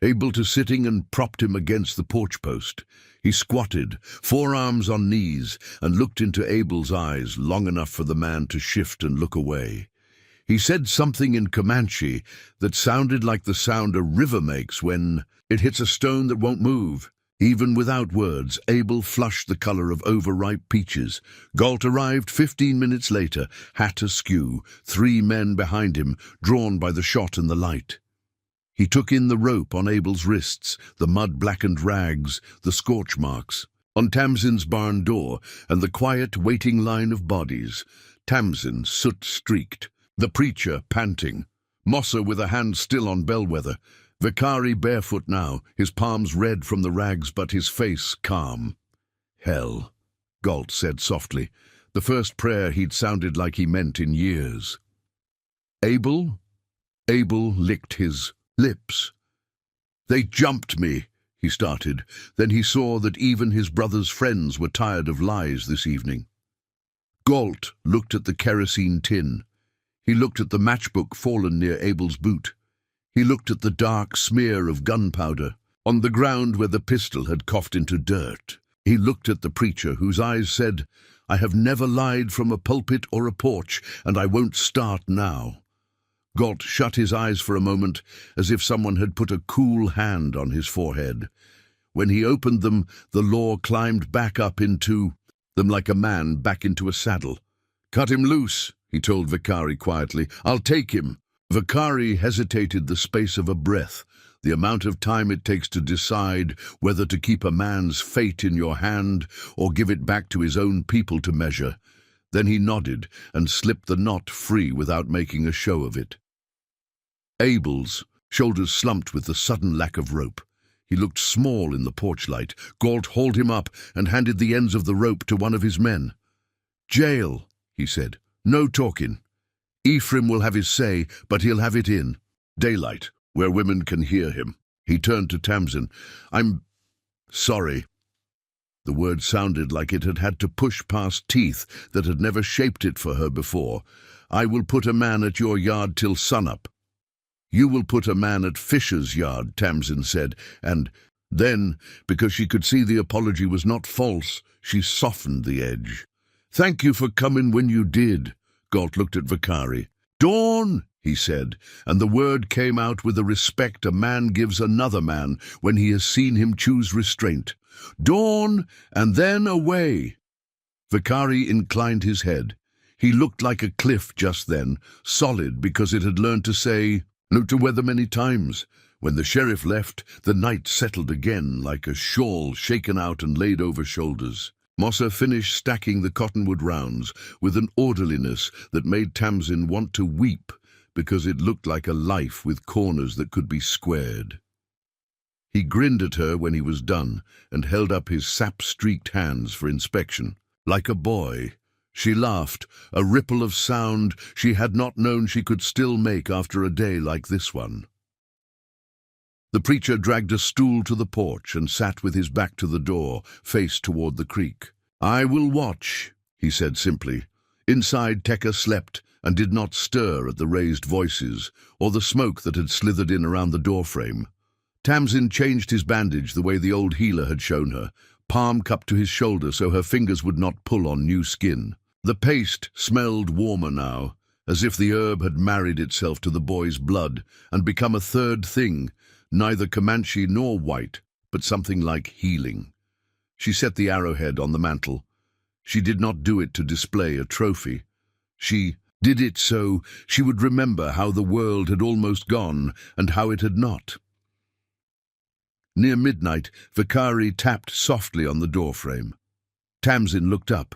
Abel to sitting and propped him against the porch post. He squatted, forearms on knees, and looked into Abel's eyes long enough for the man to shift and look away. He said something in Comanche that sounded like the sound a river makes when it hits a stone that won't move. Even without words, Abel flushed the color of overripe peaches. Galt arrived 15 minutes later, hat askew, 3 men behind him, drawn by the shot and the light. He took in the rope on Abel's wrists, the mud-blackened rags, the scorch marks, on Tamsin's barn door, and the quiet, waiting line of bodies. Tamsin, soot-streaked, the preacher panting, Mosser with a hand still on Bellwether, Vicari barefoot now, his palms red from the rags but his face calm. "Hell," Galt said softly, the first prayer he'd sounded like he meant in years. "Abel?" Abel licked his lips. "They jumped me," he started. Then he saw that even his brother's friends were tired of lies this evening. Galt looked at the kerosene tin. He looked at the matchbook fallen near Abel's boot. He looked at the dark smear of gunpowder on the ground where the pistol had coughed into dirt. He looked at the preacher whose eyes said, "I have never lied from a pulpit or a porch, and I won't start now." Galt shut his eyes for a moment, as if someone had put a cool hand on his forehead. When he opened them, the law climbed back up into them like a man back into a saddle. "Cut him loose," he told Vicari quietly. "I'll take him." Vicari hesitated the space of a breath, the amount of time it takes to decide whether to keep a man's fate in your hand or give it back to his own people to measure. Then he nodded and slipped the knot free without making a show of it. Abel's shoulders slumped with the sudden lack of rope. He looked small in the porch light. Galt hauled him up and handed the ends of the rope to one of his men. "Jail," he said. "No talking. Ephraim will have his say, but he'll have it in daylight, where women can hear him." He turned to Tamsin. "I'm sorry." The word sounded like it had had to push past teeth that had never shaped it for her before. "I will put a man at your yard till sunup." "You will put a man at Fisher's yard," Tamsin said, and then, because she could see the apology was not false, she softened the edge. "Thank you for coming when you did." Galt looked at Vicari. "Dawn," he said, and the word came out with the respect a man gives another man when he has seen him choose restraint. "Dawn, and then away." Vicari inclined his head. He looked like a cliff just then, solid because it had learned to say no to weather many times. When the sheriff left, the night settled again like a shawl shaken out and laid over shoulders. Mosser finished stacking the cottonwood rounds with an orderliness that made Tamsin want to weep because it looked like a life with corners that could be squared. He grinned at her when he was done and held up his sap-streaked hands for inspection. Like a boy, she laughed, a ripple of sound she had not known she could still make after a day like this one. The preacher dragged a stool to the porch and sat with his back to the door, face toward the creek. "I will watch," he said simply. Inside, Tekka slept and did not stir at the raised voices or the smoke that had slithered in around the doorframe. Tamsin changed his bandage the way the old healer had shown her, palm cupped to his shoulder so her fingers would not pull on new skin. The paste smelled warmer now, as if the herb had married itself to the boy's blood and become a third thing, neither Comanche nor white, but something like healing. She set the arrowhead on the mantel. She did not do it to display a trophy. She did it so she would remember how the world had almost gone and how it had not. Near midnight, Vicari tapped softly on the doorframe. Tamsin looked up.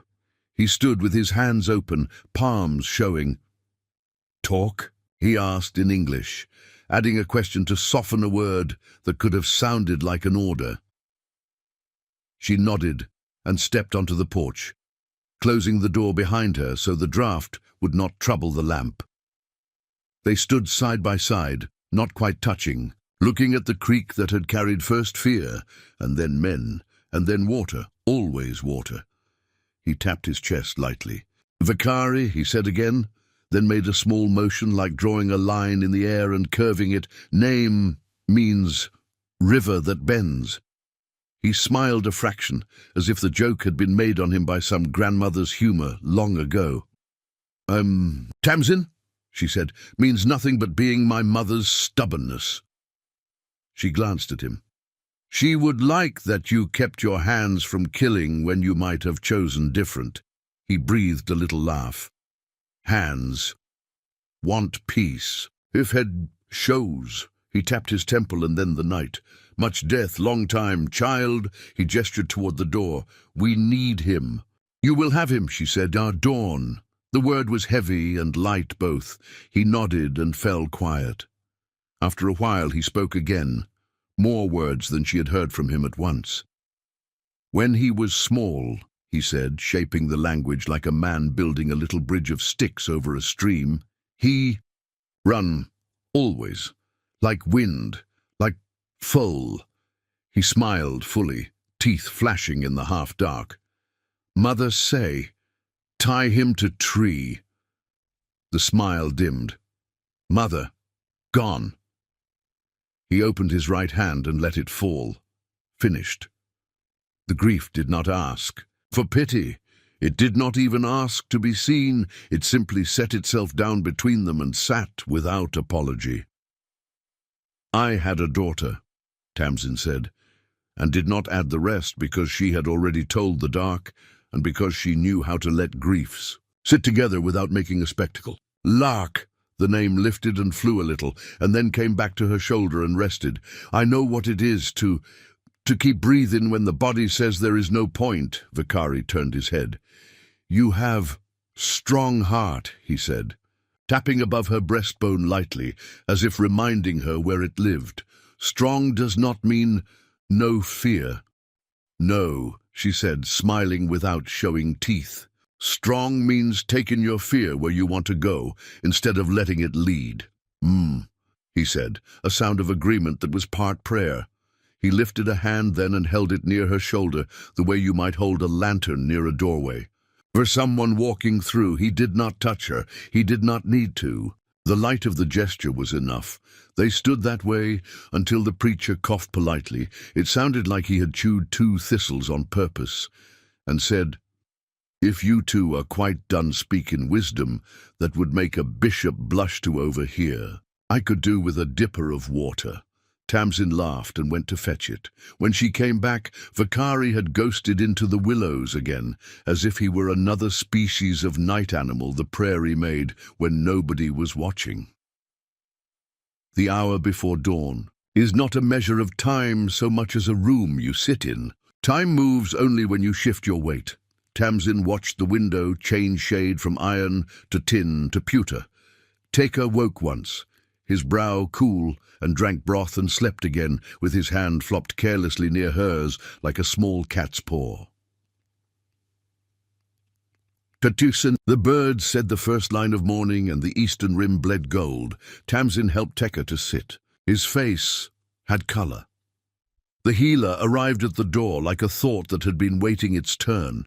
He stood with his hands open, palms showing. "Talk?" he asked in English, adding a question to soften a word that could have sounded like an order. She nodded and stepped onto the porch, closing the door behind her so the draught would not trouble the lamp. They stood side by side, not quite touching, looking at the creek that had carried first fear, and then men, and then water, always water. He tapped his chest lightly. "Vicari," he said again, then made a small motion like drawing a line in the air and curving it. "Name means river that bends." He smiled a fraction, as if the joke had been made on him by some grandmother's humor long ago. Tamsin," she said, "means nothing but being my mother's stubbornness." She glanced at him. "She would like that you kept your hands from killing when you might have chosen different." He breathed a little laugh. "Hands want peace. If head shows." He tapped his temple and then the night. "Much death, long time. Child," he gestured toward the door. "We need him." "You will have him," she said. "Our dawn." The word was heavy and light both. He nodded and fell quiet. After a while he spoke again, more words than she had heard from him at once. "When he was small," he said, shaping the language like a man building a little bridge of sticks over a stream, "he run, always, like wind, like foal." He smiled fully, teeth flashing in the half-dark. "Mother say, tie him to tree." The smile dimmed. "Mother, gone." He opened his right hand and let it fall. Finished. The grief did not ask for pity. It did not even ask to be seen. It simply set itself down between them and sat without apology. "I had a daughter," Tamsin said, and did not add the rest because she had already told the dark and because she knew how to let griefs sit together without making a spectacle. "Lark." The name lifted and flew a little, and then came back to her shoulder and rested. "I know what it is to keep breathing when the body says there is no point." Vicari turned his head. "You have strong heart," he said, tapping above her breastbone lightly, as if reminding her where it lived. "Strong does not mean no fear." "No," she said, smiling without showing teeth. "Strong means taking your fear where you want to go, instead of letting it lead." He said, a sound of agreement that was part prayer. He lifted a hand then and held it near her shoulder, the way you might hold a lantern near a doorway. For someone walking through, he did not touch her. He did not need to. The light of the gesture was enough. They stood that way until the preacher coughed politely. It sounded like he had chewed 2 thistles on purpose, and said, "If you two are quite done speaking wisdom that would make a bishop blush to overhear, I could do with a dipper of water." Tamsin laughed and went to fetch it. When she came back, Vicari had ghosted into the willows again, as if he were another species of night animal the prairie made when nobody was watching. The hour before dawn is not a measure of time so much as a room you sit in. Time moves only when you shift your weight. Tamsin watched the window change shade from iron to tin to pewter. Teka woke once, his brow cool, and drank broth and slept again, with his hand flopped carelessly near hers like a small cat's paw. Tatusen, the birds said the first line of morning, and the eastern rim bled gold. Tamsin helped Teka to sit. His face had color. The healer arrived at the door like a thought that had been waiting its turn.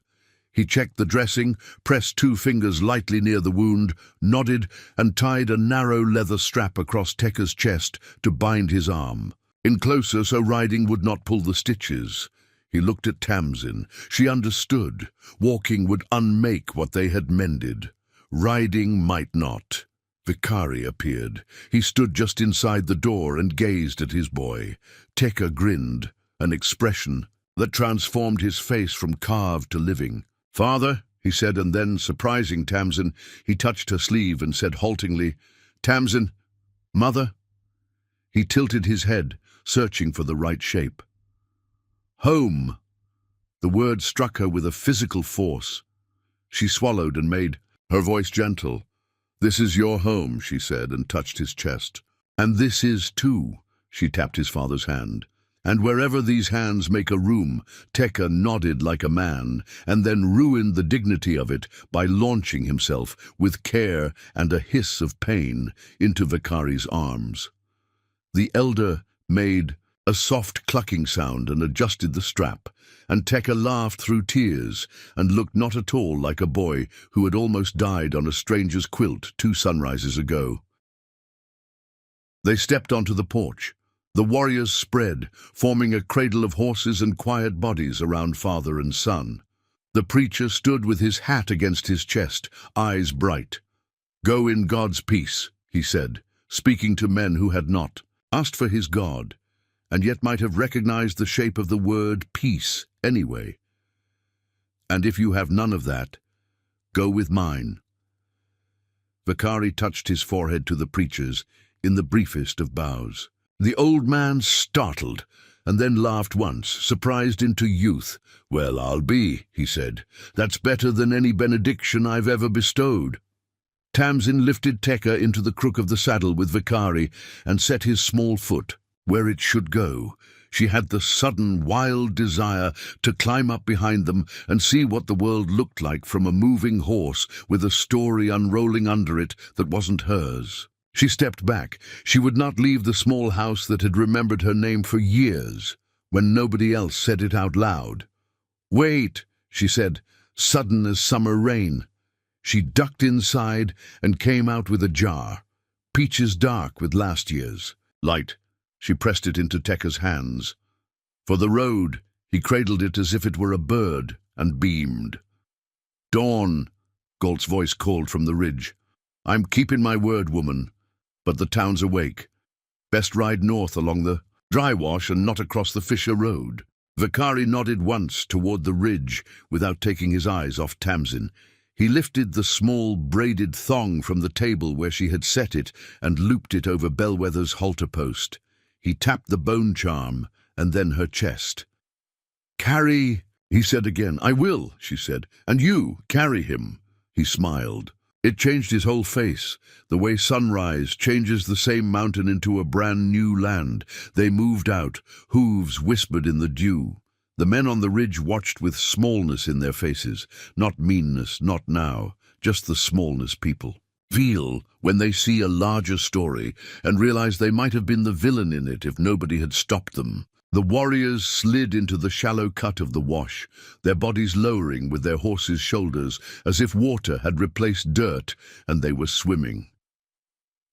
He checked the dressing, pressed 2 fingers lightly near the wound, nodded, and tied a narrow leather strap across Teka's chest to bind his arm. In closer so riding would not pull the stitches. He looked at Tamsin. She understood. Walking would unmake what they had mended. Riding might not. Vicari appeared. He stood just inside the door and gazed at his boy. Teka grinned, an expression that transformed his face from carved to living. "Father," he said, and then, surprising Tamsin, he touched her sleeve and said haltingly, "Tamsin, Mother?" He tilted his head, searching for the right shape. "Home." The word struck her with a physical force. She swallowed and made her voice gentle. "This is your home," she said, and touched his chest. "And this is too," she tapped his father's hand. And wherever these hands make a room, Teka nodded like a man, and then ruined the dignity of it by launching himself, with care and a hiss of pain, into Vicari's arms. The elder made a soft clucking sound and adjusted the strap, and Teka laughed through tears and looked not at all like a boy who had almost died on a stranger's quilt 2 sunrises ago. They stepped onto the porch. The warriors spread, forming a cradle of horses and quiet bodies around father and son. The preacher stood with his hat against his chest, eyes bright. "Go in God's peace," he said, speaking to men who had not asked for his God, and yet might have recognized the shape of the word peace anyway. "And if you have none of that, go with mine." Vicari touched his forehead to the preacher's in the briefest of bows. The old man startled, and then laughed once, surprised into youth. "Well, I'll be," he said. "That's better than any benediction I've ever bestowed." Tamsin lifted Tekka into the crook of the saddle with Vikari and set his small foot where it should go. She had the sudden, wild desire to climb up behind them and see what the world looked like from a moving horse with a story unrolling under it that wasn't hers. She stepped back. She would not leave the small house that had remembered her name for years, when nobody else said it out loud. "Wait," she said, sudden as summer rain. She ducked inside and came out with a jar, peaches dark with last year's. Light. She pressed it into Tekka's hands. For the road, he cradled it as if it were a bird, and beamed. "Dawn," Galt's voice called from the ridge. "I'm keeping my word, woman, but the town's awake. Best ride north along the dry wash and not across the Fisher Road." Vikari nodded once toward the ridge without taking his eyes off Tamsin. He lifted the small braided thong from the table where she had set it and looped it over Bellwether's halter post. He tapped the bone charm and then her chest. "Carry," he said again. "I will," she said. "And you, carry him." He smiled. It changed his whole face, the way sunrise changes the same mountain into a brand new land. They moved out, hooves whispered in the dew. The men on the ridge watched with smallness in their faces, not meanness, not now, just the smallness people feel when they see a larger story and realize they might have been the villain in it if nobody had stopped them. The warriors slid into the shallow cut of the wash, their bodies lowering with their horses' shoulders as if water had replaced dirt and they were swimming.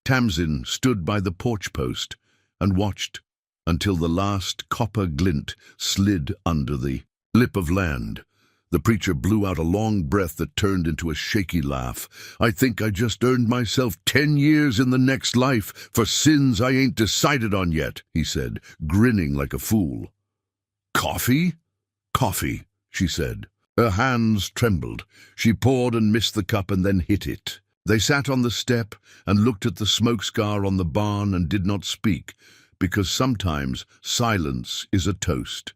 Tamsin stood by the porch post and watched until the last copper glint slid under the lip of land. The preacher blew out a long breath that turned into a shaky laugh. "I think I just earned myself 10 years in the next life for sins I ain't decided on yet," he said, grinning like a fool. "Coffee?" "Coffee," she said. Her hands trembled. She poured and missed the cup and then hit it. They sat on the step and looked at the smoke scar on the barn and did not speak, because sometimes silence is a toast.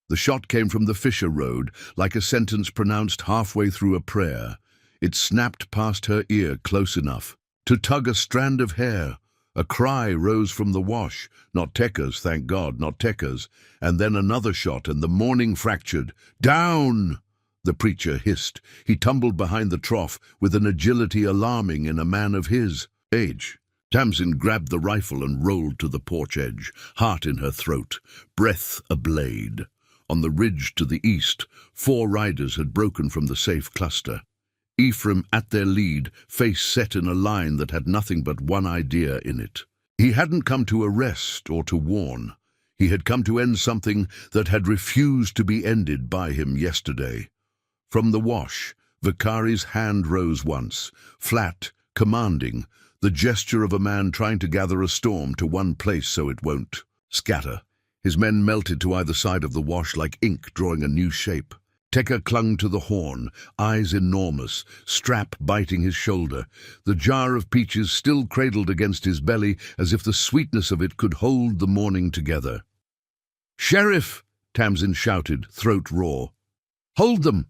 The shot came from the Fisher Road, like a sentence pronounced halfway through a prayer. It snapped past her ear close enough to tug a strand of hair. A cry rose from the wash. Not Tekka's, thank God, not Tekka's. And then another shot, and the morning fractured. "Down!" the preacher hissed. He tumbled behind the trough with an agility alarming in a man of his age. Tamsin grabbed the rifle and rolled to the porch edge, heart in her throat, breath ablade. On the ridge to the east, 4 riders had broken from the safe cluster. Ephraim at their lead, face set in a line that had nothing but one idea in it. He hadn't come to arrest or to warn. He had come to end something that had refused to be ended by him yesterday. From the wash, Vikari's hand rose once, flat, commanding, the gesture of a man trying to gather a storm to one place so it won't scatter. His men melted to either side of the wash like ink drawing a new shape. Tekka clung to the horn, eyes enormous, strap biting his shoulder, the jar of peaches still cradled against his belly as if the sweetness of it could hold the morning together. "Sheriff!" Tamsin shouted, throat raw. "Hold them!"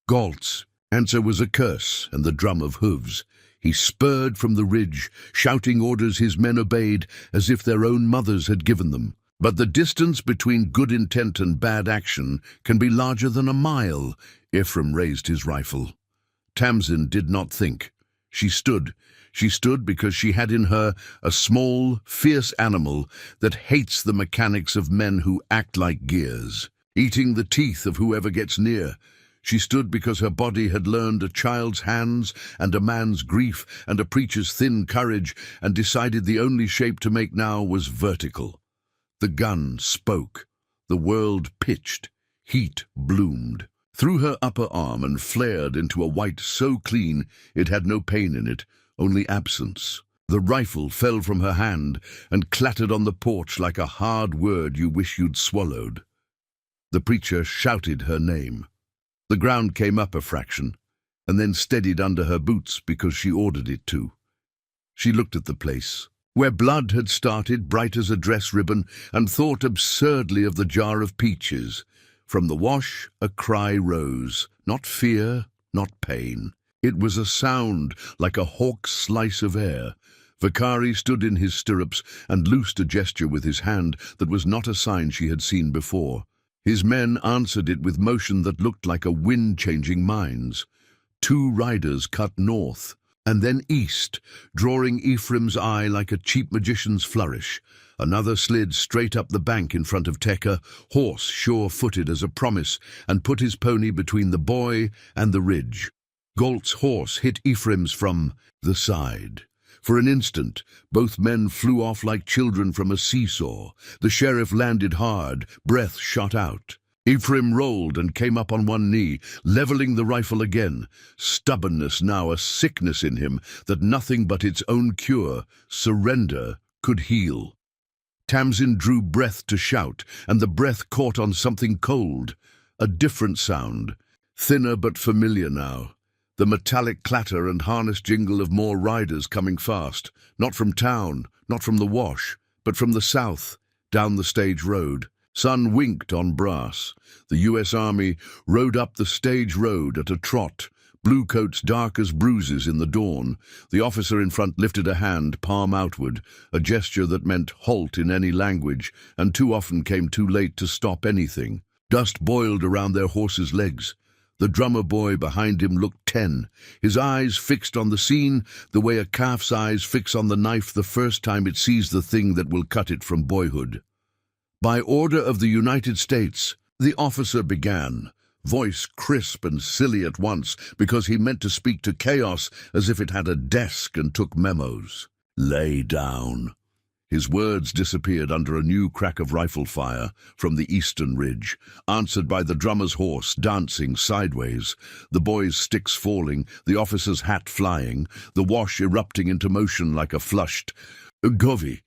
Galt's answer was a curse and the drum of hooves. He spurred from the ridge, shouting orders his men obeyed as if their own mothers had given them. But the distance between good intent and bad action can be larger than a mile. Ephraim raised his rifle. Tamsin did not think. She stood. She stood because she had in her a small, fierce animal that hates the mechanics of men who act like gears, eating the teeth of whoever gets near. She stood because her body had learned a child's hands and a man's grief and a preacher's thin courage and decided the only shape to make now was vertical. The gun spoke. The world pitched. Heat bloomed. Through her upper arm and flared into a white so clean it had no pain in it, only absence. The rifle fell from her hand and clattered on the porch like a hard word you wish you'd swallowed. The preacher shouted her name. The ground came up a fraction, and then steadied under her boots because she ordered it to. She looked at the place, where blood had started bright as a dress ribbon, and thought absurdly of the jar of peaches. From the wash a cry rose, not fear, not pain. It was a sound like a hawk's slice of air. Vakari stood in his stirrups and loosed a gesture with his hand that was not a sign she had seen before. His men answered it with motion that looked like a wind changing minds. 2 riders cut north, and then east, drawing Ephraim's eye like a cheap magician's flourish. Another slid straight up the bank in front of Tekka, horse sure-footed as a promise, and put his pony between the boy and the ridge. Galt's horse hit Ephraim's from the side. For an instant, both men flew off like children from a seesaw. The sheriff landed hard, breath shot out. Ephraim rolled and came up on one knee, leveling the rifle again. Stubbornness now a sickness in him that nothing but its own cure, surrender, could heal. Tamsin drew breath to shout, and the breath caught on something cold. A different sound, thinner but familiar now. The metallic clatter and harness jingle of more riders coming fast, not from town, not from the wash, but from the south, down the stage road. Sun winked on brass. The U.S. Army rode up the stage road at a trot, bluecoats dark as bruises in the dawn. The officer in front lifted a hand, palm outward, a gesture that meant halt in any language, and too often came too late to stop anything. Dust boiled around their horses' legs. The drummer boy behind him looked 10, his eyes fixed on the scene the way a calf's eyes fix on the knife the first time it sees the thing that will cut it from boyhood. By order of the United States, the officer began, voice crisp and silly at once because he meant to speak to chaos as if it had a desk and took memos. Lay down. His words disappeared under a new crack of rifle fire from the eastern ridge, answered by the drummer's horse dancing sideways, the boy's sticks falling, the officer's hat flying, the wash erupting into motion like a flushed Govy.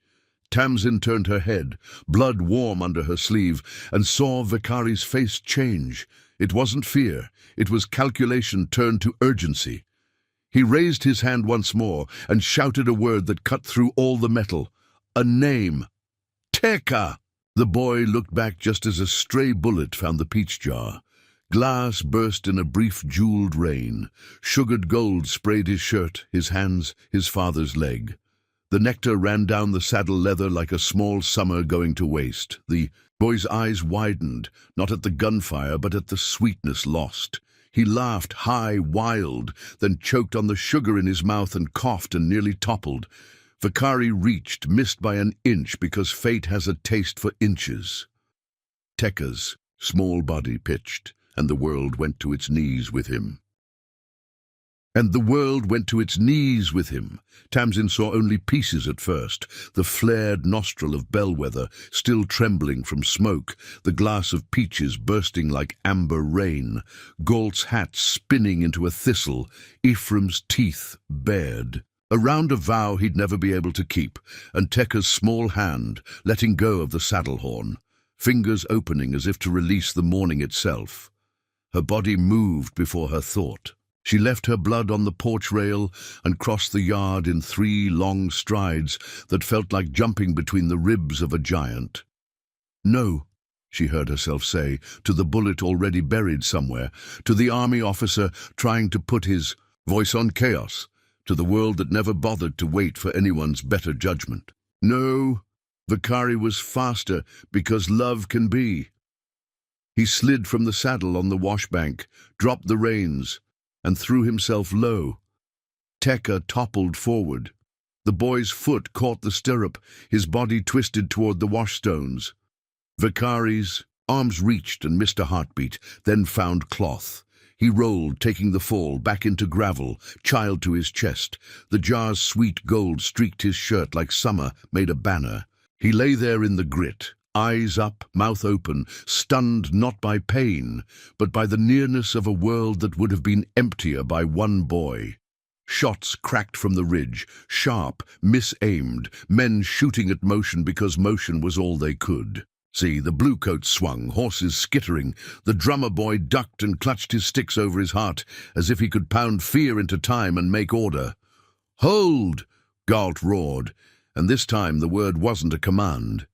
Tamsin turned her head, blood warm under her sleeve, and saw Vakari's face change. It wasn't fear, it was calculation turned to urgency. He raised his hand once more and shouted a word that cut through all the metal. A name. Tekka! The boy looked back just as a stray bullet found the peach jar. Glass burst in a brief jeweled rain. Sugared gold sprayed his shirt, his hands, his father's leg. The nectar ran down the saddle leather like a small summer going to waste. The boy's eyes widened, not at the gunfire, but at the sweetness lost. He laughed high, wild, then choked on the sugar in his mouth and coughed and nearly toppled. Vakari reached, missed by an inch because fate has a taste for inches. Tekka's small body pitched, and the world went to its knees with him. Tamsin saw only pieces at first, the flared nostril of bellwether still trembling from smoke, the glass of peaches bursting like amber rain, Galt's hat spinning into a thistle, Ephraim's teeth bared. A round of vow he'd never be able to keep, and Tekka's small hand letting go of the saddle horn, fingers opening as if to release the morning itself. Her body moved before her thought. She left her blood on the porch rail and crossed the yard in 3 long strides that felt like jumping between the ribs of a giant. No, she heard herself say, to the bullet already buried somewhere, to the army officer trying to put his voice on chaos, to the world that never bothered to wait for anyone's better judgment. No, Vakari was faster because love can be. He slid from the saddle on the washbank, dropped the reins, and threw himself low. Tekka toppled forward. The boy's foot caught the stirrup, his body twisted toward the washstones. Vakari's arms reached and missed a heartbeat, then found cloth. He rolled, taking the fall, back into gravel, child to his chest. The jar's sweet gold streaked his shirt like summer made a banner. He lay there in the grit, eyes up, mouth open, stunned not by pain, but by the nearness of a world that would have been emptier by one boy. Shots cracked from the ridge, sharp, misaimed, men shooting at motion because motion was all they could. See, the bluecoats swung, horses skittering. The drummer boy ducked and clutched his sticks over his heart, as if he could pound fear into time and make order. "Hold!" Galt roared, and this time the word wasn't a command.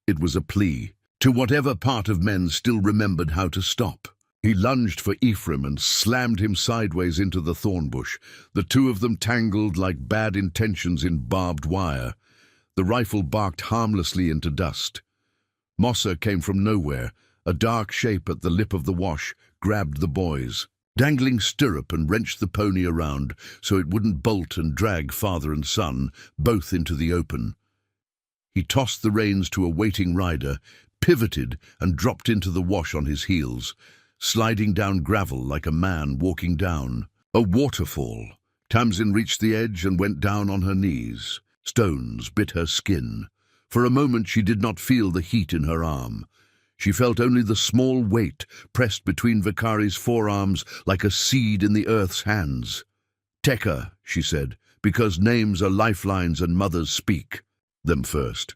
It was a plea, to whatever part of men still remembered how to stop. He lunged for Ephraim and slammed him sideways into the thorn bush. The two of them tangled like bad intentions in barbed wire. The rifle barked harmlessly into dust. Mossa came from nowhere. A dark shape at the lip of the wash grabbed the boys. Dangling stirrup and wrenched the pony around so it wouldn't bolt and drag father and son both into the open. He tossed the reins to a waiting rider, pivoted and dropped into the wash on his heels, sliding down gravel like a man walking down a waterfall. Tamsin reached the edge and went down on her knees. Stones bit her skin. For a moment she did not feel the heat in her arm. She felt only the small weight pressed between Vicari's forearms like a seed in the earth's hands. "Tekka," she said, "because names are lifelines and mothers speak them first."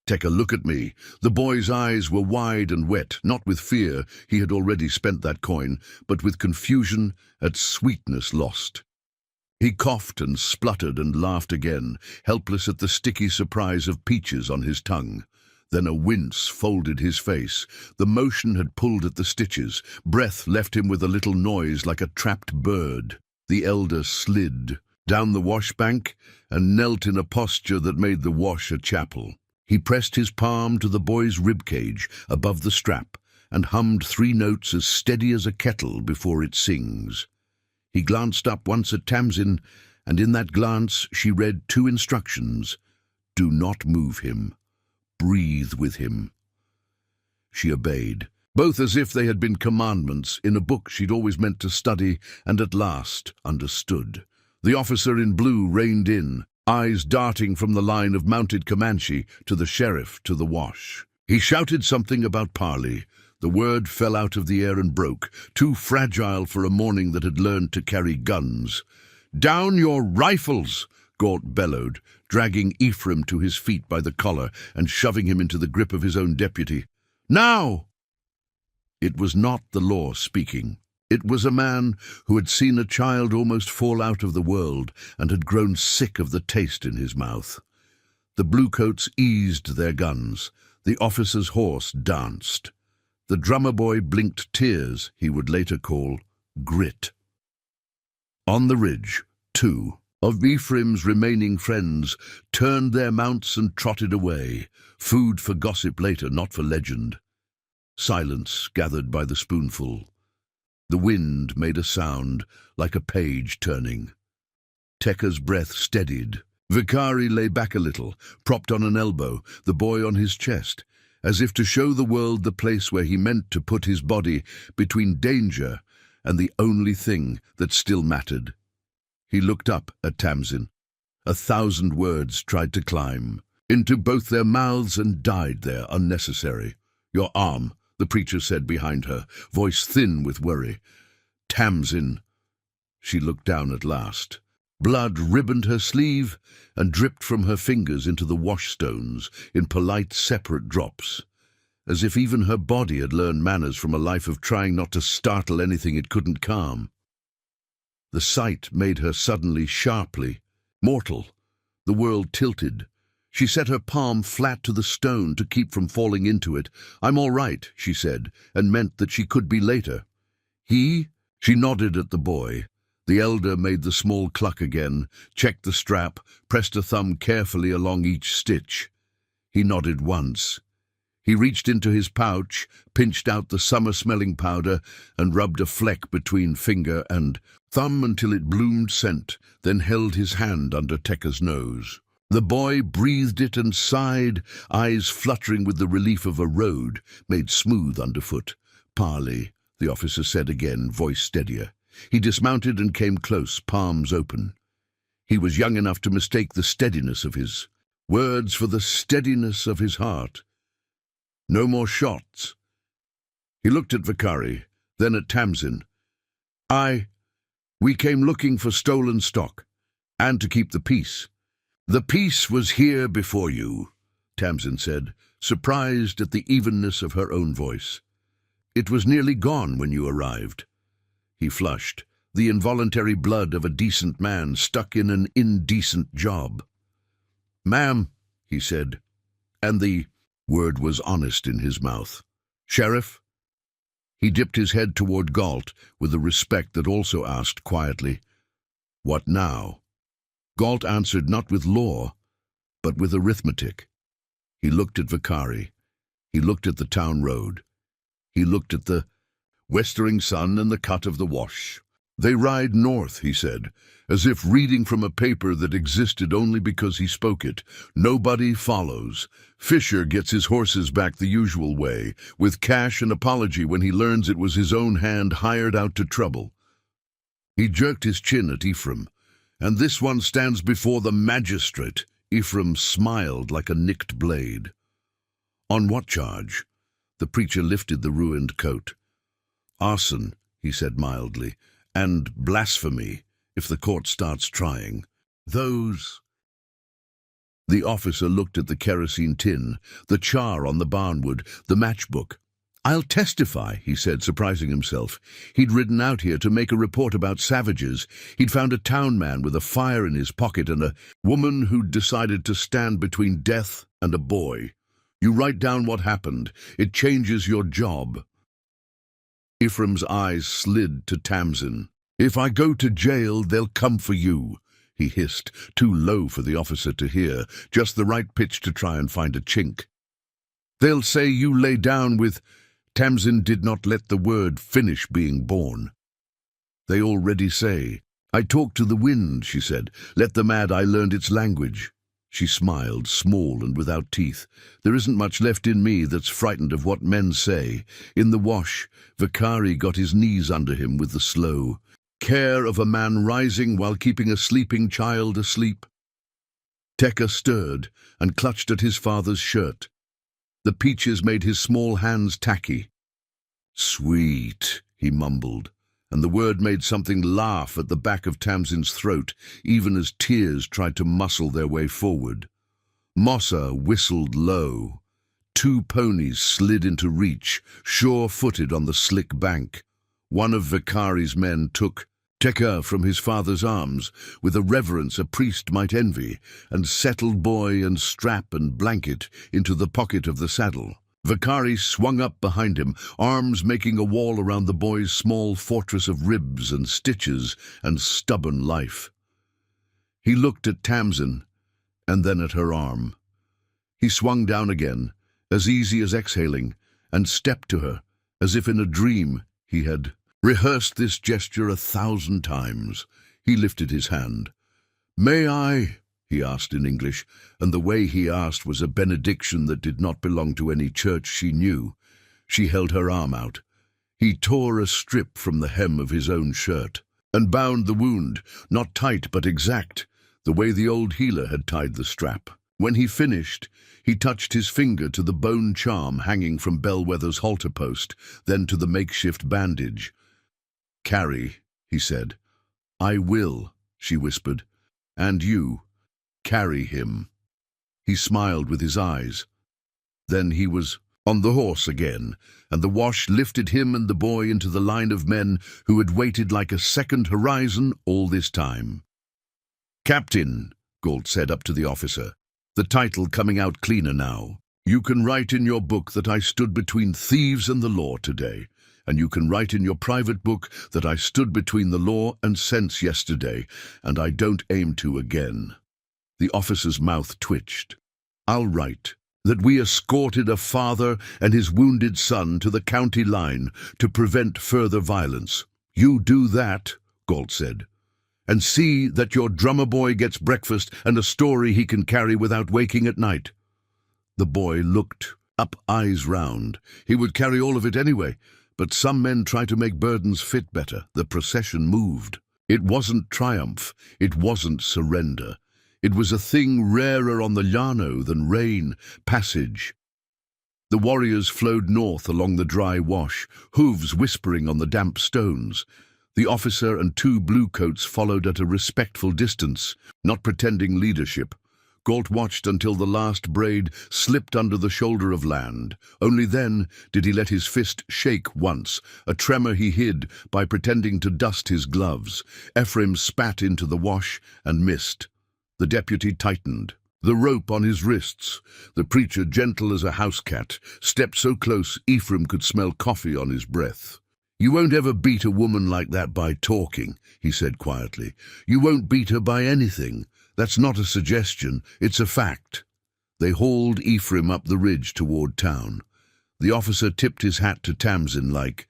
"Tekka, look at me." The boy's eyes were wide and wet, not with fear, he had already spent that coin, but with confusion at sweetness lost. He coughed and spluttered and laughed again, helpless at the sticky surprise of peaches on his tongue. Then a wince folded his face. The motion had pulled at the stitches. Breath left him with a little noise like a trapped bird. The elder slid down the washbank and knelt in a posture that made the wash a chapel. He pressed his palm to the boy's ribcage above the strap and hummed 3 notes as steady as a kettle before it sings. He glanced up once at Tamsin, and in that glance she read 2 instructions. Do not move him. Breathe with him. She obeyed, both as if they had been commandments in a book she'd always meant to study and at last understood. The officer in blue reined in, eyes darting from the line of mounted Comanche to the sheriff to the wash. He shouted something about parley. The word fell out of the air and broke, too fragile for a morning that had learned to carry guns. "Down your rifles!" Gort bellowed, dragging Ephraim to his feet by the collar and shoving him into the grip of his own deputy. "Now!" It was not the law speaking. It was a man who had seen a child almost fall out of the world and had grown sick of the taste in his mouth. The bluecoats eased their guns. The officer's horse danced. The drummer boy blinked tears he would later call grit. On the ridge, 2 of Ephraim's remaining friends turned their mounts and trotted away, food for gossip later, not for legend. Silence gathered by the spoonful. The wind made a sound like a page turning. Tekka's breath steadied. Vicari lay back a little, propped on an elbow, the boy on his chest, as if to show the world the place where he meant to put his body between danger and the only thing that still mattered. He looked up at Tamsin. 1,000 words tried to climb into both their mouths and died there, unnecessary. "Your arm," the preacher said behind her, voice thin with worry. "Tamsin." She looked down at last. Blood ribboned her sleeve and dripped from her fingers into the washstones in polite separate drops, as if even her body had learned manners from a life of trying not to startle anything it couldn't calm. The sight made her suddenly sharply mortal. The world tilted. She set her palm flat to the stone to keep from falling into it. "I'm all right," she said, and meant that she could be later. "He?" She nodded at the boy. The elder made the small cluck again, checked the strap, pressed a thumb carefully along each stitch. He nodded once. He reached into his pouch, pinched out the summer-smelling powder, and rubbed a fleck between finger and thumb until it bloomed scent, then held his hand under Tekka's nose. The boy breathed it and sighed, eyes fluttering with the relief of a road made smooth underfoot. "Parley," the officer said again, voice steadier. He dismounted and came close, palms open. He was young enough to mistake the steadiness of his words for the steadiness of his heart. "No more shots." He looked at Vicari, then at Tamsin. We came looking for stolen stock, and to keep the peace." "The peace was here before you," Tamsin said, surprised at the evenness of her own voice. "It was nearly gone when you arrived." He flushed, the involuntary blood of a decent man stuck in an indecent job. "Ma'am," he said, and the word was honest in his mouth. "Sheriff?" He dipped his head toward Galt with a respect that also asked quietly, "What now?" Galt answered not with law, but with arithmetic. He looked at Vakari. He looked at the town road. He looked at the westering sun and the cut of the Wash. "They ride north," he said, as if reading from a paper that existed only because he spoke it. "Nobody follows. Fisher gets his horses back the usual way, with cash and apology when he learns it was his own hand hired out to trouble." He jerked his chin at Ephraim. "And this one stands before the magistrate." Ephraim smiled like a nicked blade. "On what charge?" The preacher lifted the ruined coat. "Arson," he said mildly, "and blasphemy, if the court starts trying. Those—" The officer looked at the kerosene tin, the char on the barnwood, the matchbook. "I'll testify," he said, surprising himself. He'd ridden out here to make a report about savages. He'd found a town man with a fire in his pocket and a woman who'd decided to stand between death and a boy. "You write down what happened. It changes your job." Ephraim's eyes slid to Tamsin. "If I go to jail, they'll come for you," he hissed, too low for the officer to hear, just the right pitch to try and find a chink. "They'll say you lay down with—" Tamsin did not let the word finish being born. "They already say. I talk to the wind," she said. "Let them add I learned its language." She smiled, small and without teeth. "There isn't much left in me that's frightened of what men say." In the Wash, Vakari got his knees under him with the slow care of a man rising while keeping a sleeping child asleep. Tekka stirred and clutched at his father's shirt. The peaches made his small hands tacky. "Sweet," he mumbled, and the word made something laugh at the back of Tamsin's throat, even as tears tried to muscle their way forward. Mossa whistled low. Two ponies slid into reach, sure-footed on the slick bank. One of Vakari's men took Tekka from his father's arms, with a reverence a priest might envy, and settled boy and strap and blanket into the pocket of the saddle. Vakari swung up behind him, arms making a wall around the boy's small fortress of ribs and stitches and stubborn life. He looked at Tamsin, and then at her arm. He swung down again, as easy as exhaling, and stepped to her, as if in a dream he had rehearsed this gesture 1,000 times. He lifted his hand. "May I?" he asked in English, and the way he asked was a benediction that did not belong to any church she knew. She held her arm out. He tore a strip from the hem of his own shirt, and bound the wound, not tight but exact, the way the old healer had tied the strap. When he finished, he touched his finger to the bone charm hanging from Bellwether's halter post, then to the makeshift bandage. "Carry," he said. "I will," she whispered. "And you, carry him." He smiled with his eyes. Then he was on the horse again, and the Wash lifted him and the boy into the line of men who had waited like a second horizon all this time. "Captain," Galt said up to the officer, the title coming out cleaner now, "you can write in your book that I stood between thieves and the law today. And you can write in your private book that I stood between the law and sense yesterday, and I don't aim to again." The officer's mouth twitched. "I'll write that we escorted a father and his wounded son to the county line to prevent further violence." "You do that," Galt said, "and see that your drummer boy gets breakfast and a story he can carry without waking at night." The boy looked up, eyes round. He would carry all of it anyway. But some men try to make burdens fit better. The procession moved. It wasn't triumph. It wasn't surrender. It was a thing rarer on the Llano than rain, passage. The warriors flowed north along the dry Wash, hooves whispering on the damp stones. The officer and two bluecoats followed at a respectful distance, not pretending leadership. Galt watched until the last braid slipped under the shoulder of land. Only then did he let his fist shake once, a tremor he hid by pretending to dust his gloves. Ephraim spat into the Wash and missed. The deputy tightened. the rope on his wrists. The preacher, gentle as a house cat, stepped so close Ephraim could smell coffee on his breath. "You won't ever beat a woman like that by talking," he said quietly. "You won't beat her by anything. That's not a suggestion, it's a fact." They hauled Ephraim up the ridge toward town. The officer tipped his hat to Tamsin like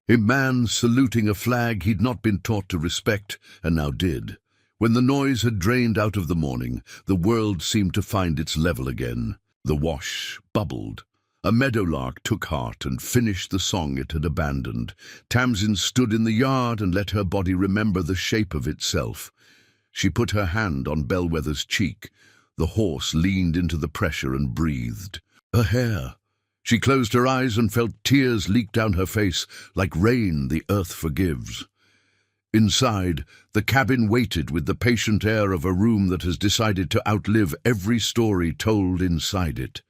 a man saluting a flag he'd not been taught to respect, and now did. When the noise had drained out of the morning, the world seemed to find its level again. The wash bubbled. A meadowlark took heart and finished the song it had abandoned. Tamsin stood in the yard and let her body remember the shape of itself. She put her hand on Bellwether's cheek. The horse leaned into the pressure and breathed. Her hair. She closed her eyes and felt tears leak down her face, like rain the earth forgives. Inside, the cabin waited with the patient air of a room that has decided to outlive every story told inside it.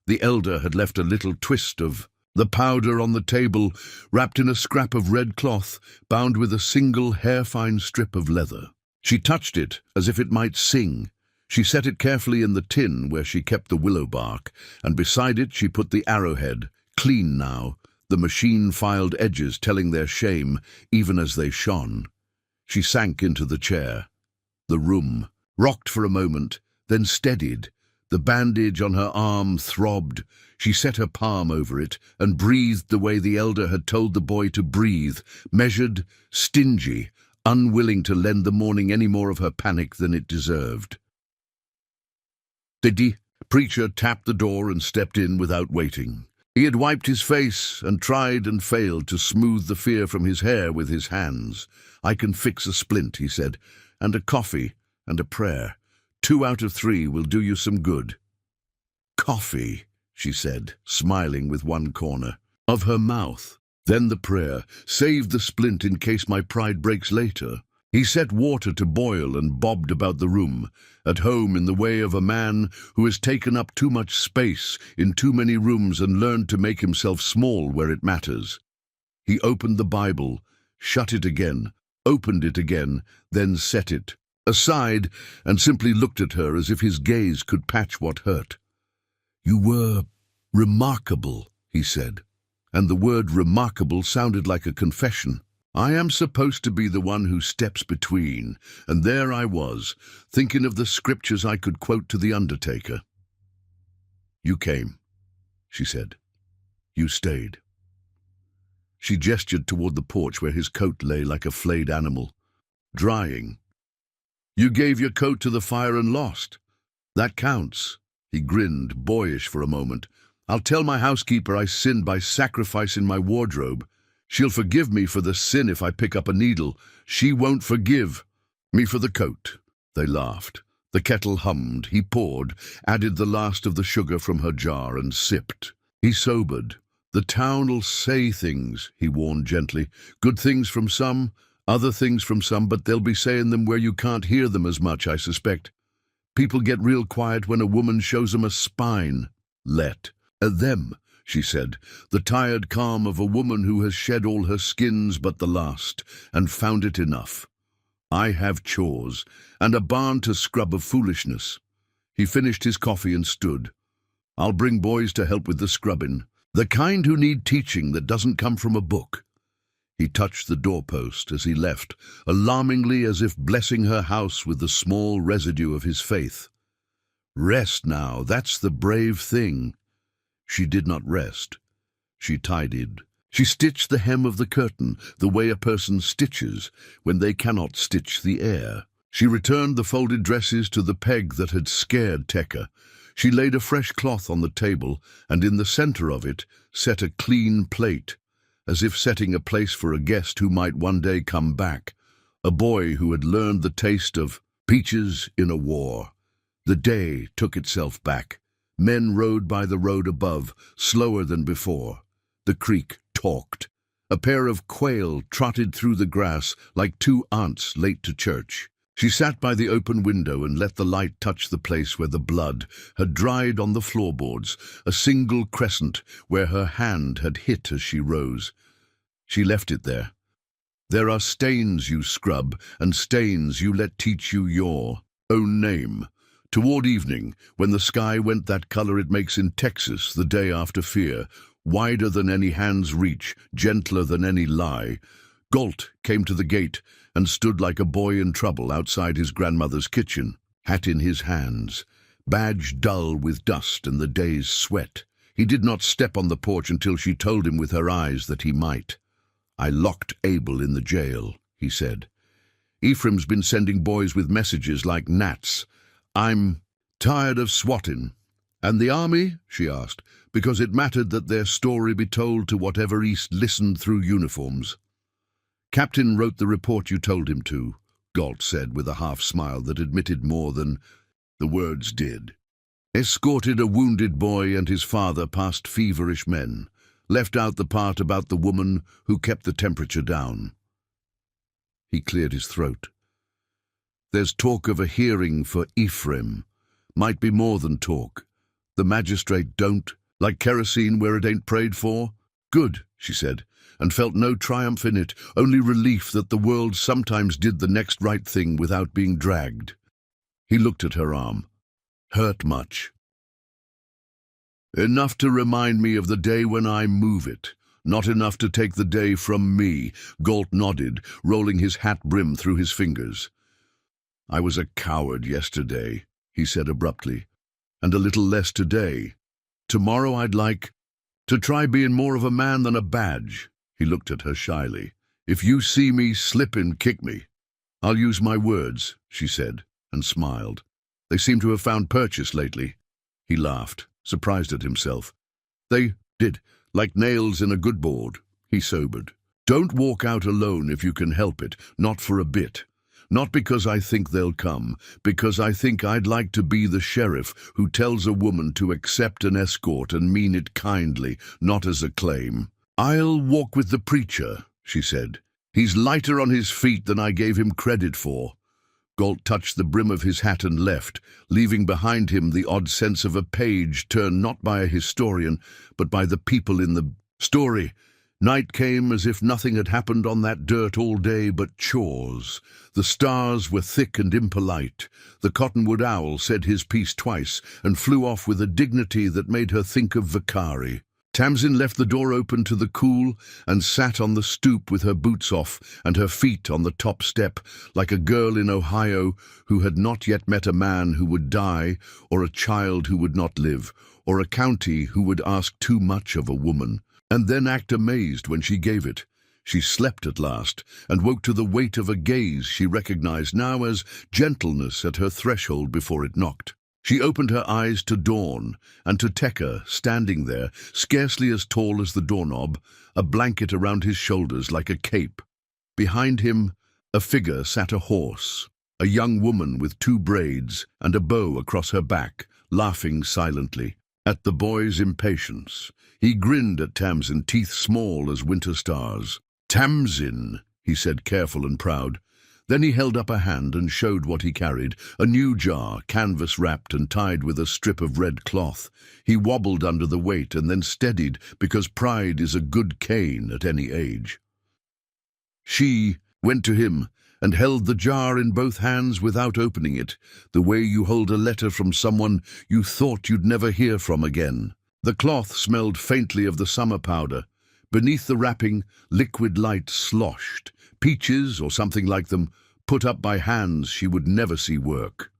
The elder had left a little twist of the powder on the table, wrapped in a scrap of red cloth, bound with a single hair-fine strip of leather. She touched it as if it might sing. She set it carefully in the tin where she kept the willow bark, and beside it she put the arrowhead, clean now, the machine-filed edges telling their shame, even as they shone. She sank into the chair. The room rocked for a moment, then steadied. The bandage on her arm throbbed. She set her palm over it and breathed the way the elder had told the boy to breathe, measured, stingy, unwilling to lend the morning any more of her panic than it deserved. The preacher tapped the door and stepped in without waiting. He had wiped his face and tried and failed to smooth the fear from his hair with his hands. "I can fix a splint," he said, "and a coffee and a prayer. 2 out of 3 will do you some good." "Coffee," she said, smiling with one corner of her mouth. "Then the prayer. Save the splint in case my pride breaks later." He set water to boil and bobbed about the room, at home in the way of a man who has taken up too much space in too many rooms and learned to make himself small where it matters. He opened the Bible, shut it again, opened it again, then set it aside and simply looked at her as if his gaze could patch what hurt. "You were remarkable," he said, and the word remarkable sounded like a confession. "I am supposed to be the one who steps between, and there I was, thinking of the scriptures I could quote to the undertaker." "You came," she said. "You stayed." She gestured toward the porch where his coat lay like a flayed animal, drying. "You gave your coat to the fire and lost. That counts." He grinned, boyish for a moment. "I'll tell my housekeeper I sinned by sacrificing my wardrobe. She'll forgive me for the sin if I pick up a needle. She won't forgive me for the coat." They laughed. The kettle hummed. He poured, added the last of the sugar from her jar, and sipped. He sobered. "The town'll say things," he warned gently. "Good things from some, other things from some, but they'll be saying them where you can't hear them as much, I suspect. People get real quiet when a woman shows them a spine. Let them," she said, "the tired calm of a woman who has shed all her skins but the last, and found it enough. I have chores, and a barn to scrub of foolishness." He finished his coffee and stood. "I'll bring boys to help with the scrubbing, the kind who need teaching that doesn't come from a book." He touched the doorpost as he left, alarmingly as if blessing her house with the small residue of his faith. "Rest now, that's the brave thing." She did not rest. She tidied. She stitched the hem of the curtain, the way a person stitches when they cannot stitch the air. She returned the folded dresses to the peg that had scared Tekka. She laid a fresh cloth on the table, and in the center of it set a clean plate, as if setting a place for a guest who might one day come back, a boy who had learned the taste of peaches in a war. The day took itself back. Men rode by the road above, slower than before. The creek talked. A pair of quail trotted through the grass like 2 aunts late to church. She sat by the open window and let the light touch the place where the blood had dried on the floorboards, a single crescent where her hand had hit as she rose. She left it there. "There are stains you scrub, and stains you let teach you your own name. Toward evening, when the sky went that color it makes in Texas the day after fear, wider than any hand's reach, gentler than any lie, Galt came to the gate and stood like a boy in trouble outside his grandmother's kitchen, hat in his hands, badge dull with dust and the day's sweat. He did not step on the porch until she told him with her eyes that he might. "I locked Abel in the jail," he said. "Ephraim's been sending boys with messages like gnats. I'm tired of swatting." "And the army?" she asked, because it mattered that their story be told to whatever East listened through uniforms. "Captain wrote the report you told him to," Galt said with a half-smile that admitted more than the words did. "Escorted a wounded boy and his father past feverish men. Left out the part about the woman who kept the temperature down." He cleared his throat. "There's talk of a hearing for Ephraim. Might be more than talk. The magistrate don't, like kerosene where it ain't prayed for." "Good," she said, and felt no triumph in it, only relief that the world sometimes did the next right thing without being dragged. He looked at her arm. "Hurt much?" "Enough to remind me of the day when I move it. Not enough to take the day from me." Galt nodded, rolling his hat brim through his fingers. "I was a coward yesterday," he said abruptly, "and a little less today. Tomorrow I'd like to try being more of a man than a badge." He looked at her shyly. "If you see me slipping, kick me." "I'll use my words," she said, and smiled. "They seem to have found purchase lately." He laughed, surprised at himself. "They did, like nails in a good board." He sobered. "Don't walk out alone if you can help it, not for a bit. Not because I think they'll come, because I think I'd like to be the sheriff who tells a woman to accept an escort and mean it kindly, not as a claim." "I'll walk with the preacher," she said. "He's lighter on his feet than I gave him credit for." Galt touched the brim of his hat and left, leaving behind him the odd sense of a page turned not by a historian, but by the people in the story. Night came as if nothing had happened on that dirt all day but chores. The stars were thick and impolite. The cottonwood owl said his piece twice and flew off with a dignity that made her think of Vicari. Tamsin left the door open to the cool and sat on the stoop with her boots off and her feet on the top step, like a girl in Ohio who had not yet met a man who would die, or a child who would not live, or a county who would ask too much of a woman, and then act amazed when she gave it. She slept at last, and woke to the weight of a gaze she recognized now as gentleness at her threshold before it knocked. She opened her eyes to dawn, and to Tekka, standing there, scarcely as tall as the doorknob, a blanket around his shoulders like a cape. Behind him, a figure sat a horse, a young woman with 2 braids and a bow across her back, laughing silently. At the boy's impatience, he grinned at Tamsin, teeth small as winter stars. "Tamsin," he said, careful and proud. Then he held up a hand and showed what he carried, a new jar, canvas-wrapped and tied with a strip of red cloth. He wobbled under the weight and then steadied, because pride is a good cane at any age. She went to him and held the jar in both hands without opening it, the way you hold a letter from someone you thought you'd never hear from again. The cloth smelled faintly of the summer powder. Beneath the wrapping, liquid light sloshed, peaches or something like them, put up by hands she would never see work.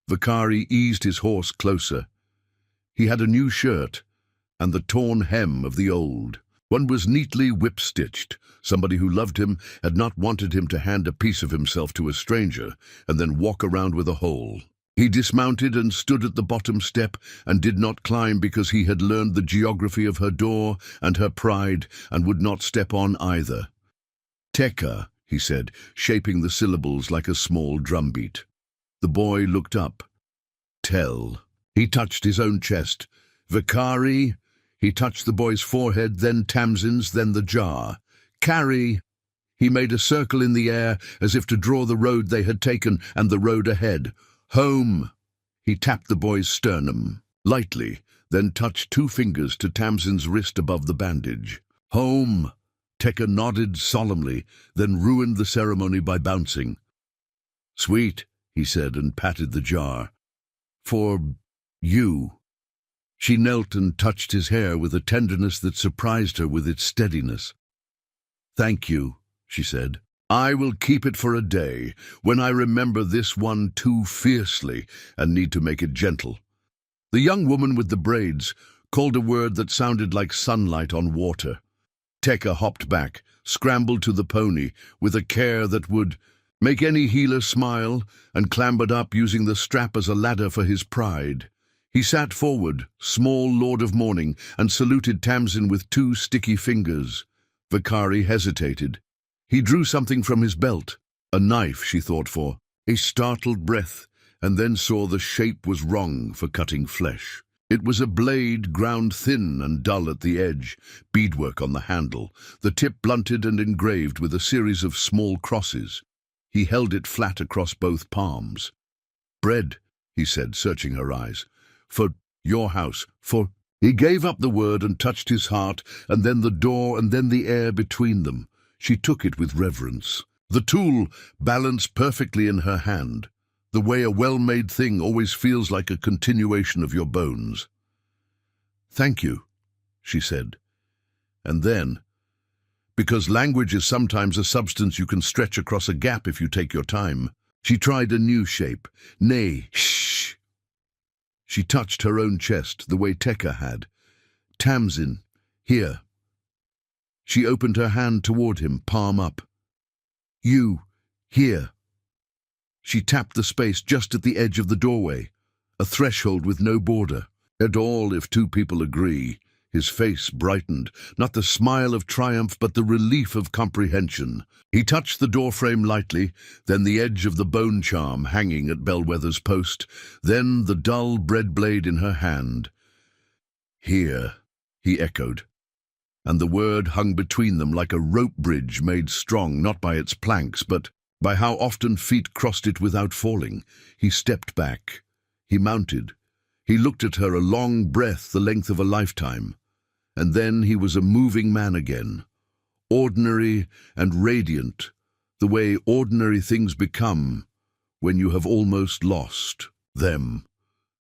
Vicari eased his horse closer. He had a new shirt and the torn hem of the old. One was neatly whip-stitched. Somebody who loved him had not wanted him to hand a piece of himself to a stranger and then walk around with a hole. He dismounted and stood at the bottom step and did not climb because he had learned the geography of her door and her pride and would not step on either. "Tekka," he said, shaping the syllables like a small drumbeat. The boy looked up. "Tell." He touched his own chest. "Vicari." He touched the boy's forehead, then Tamsin's, then the jar. "Carry." He made a circle in the air as if to draw the road they had taken and the road ahead. "Home." He tapped the boy's sternum, lightly, then touched 2 fingers to Tamsin's wrist above the bandage. "Home." Tekka nodded solemnly, then ruined the ceremony by bouncing. "Sweet," he said and patted the jar. For you. She knelt and touched his hair with a tenderness that surprised her with its steadiness. Thank you, she said. I will keep it for a day, when I remember this one too fiercely and need to make it gentle. The young woman with the braids called a word that sounded like sunlight on water. Tekka hopped back, scrambled to the pony with a care that would make any healer smile, and clambered up using the strap as a ladder for his pride. He sat forward, small lord of morning, and saluted Tamsin with 2 sticky fingers. Vakari hesitated. He drew something from his belt. A knife, she thought for. A startled breath, and then saw the shape was wrong for cutting flesh. It was a blade ground thin and dull at the edge, beadwork on the handle, the tip blunted and engraved with a series of small crosses. He held it flat across both palms. Bread, he said, searching her eyes. For your house, for... He gave up the word and touched his heart, and then the door, and then the air between them. She took it with reverence. The tool balanced perfectly in her hand, the way a well-made thing always feels like a continuation of your bones. Thank you, she said. And then, because language is sometimes a substance you can stretch across a gap if you take your time, she tried a new shape. Nay, shh. She touched her own chest, the way Tekka had. Tamsin, here. She opened her hand toward him, palm up. You, here. She tapped the space just at the edge of the doorway, a threshold with no border. At all, if 2 people agree. His face brightened, not the smile of triumph, but the relief of comprehension. He touched the doorframe lightly, then the edge of the bone charm hanging at Bellwether's post, then the dull bread blade in her hand. Here, he echoed, and the word hung between them like a rope bridge made strong not by its planks, but by how often feet crossed it without falling. He stepped back. He mounted. He looked at her, a long breath the length of a lifetime. And then he was a moving man again, ordinary and radiant, the way ordinary things become when you have almost lost them.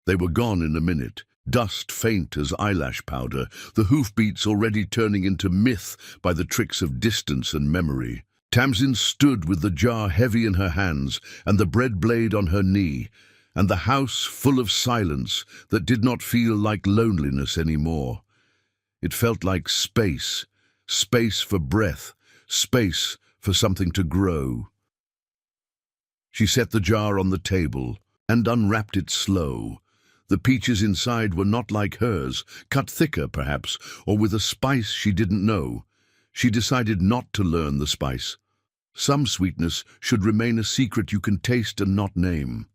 They were gone in a minute, dust faint as eyelash powder, the hoofbeats already turning into myth by the tricks of distance and memory. Tamsin stood with the jar heavy in her hands and the bread blade on her knee, and the house full of silence that did not feel like loneliness anymore. It felt like space, space for breath, space for something to grow. She set the jar on the table and unwrapped it slow. The peaches inside were not like hers, cut thicker perhaps, or with a spice she didn't know. She decided not to learn the spice. Some sweetness should remain a secret you can taste and not name.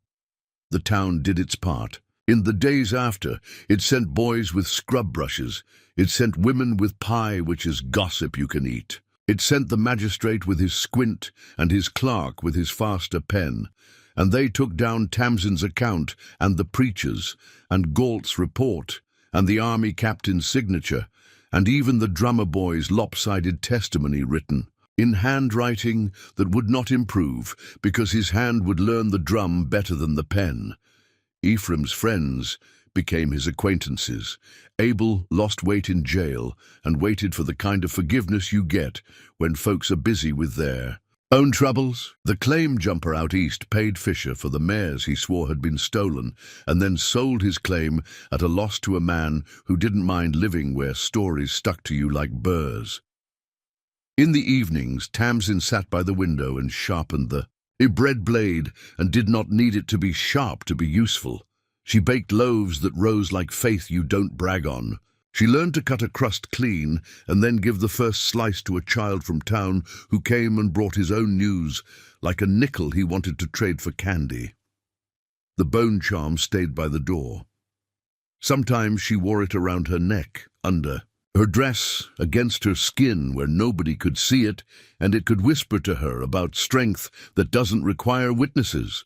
The town did its part. In the days after, it sent boys with scrub brushes. It sent women with pie, which is gossip you can eat. It sent the magistrate with his squint and his clerk with his faster pen. And they took down Tamsin's account and the preacher's and Galt's report and the army captain's signature and even the drummer boy's lopsided testimony written in handwriting that would not improve because his hand would learn the drum better than the pen. Ephraim's friends became his acquaintances. Abel lost weight in jail and waited for the kind of forgiveness you get when folks are busy with their own troubles. The claim jumper out east paid Fisher for the mares he swore had been stolen and then sold his claim at a loss to a man who didn't mind living where stories stuck to you like burrs. In the evenings, Tamsin sat by the window and sharpened a bread blade and did not need it to be sharp to be useful. She baked loaves that rose like faith you don't brag on. She learned to cut a crust clean and then give the first slice to a child from town who came and brought his own news, like a nickel he wanted to trade for candy. The bone charm stayed by the door. Sometimes she wore it around her neck, under her dress, against her skin where nobody could see it, and it could whisper to her about strength that doesn't require witnesses.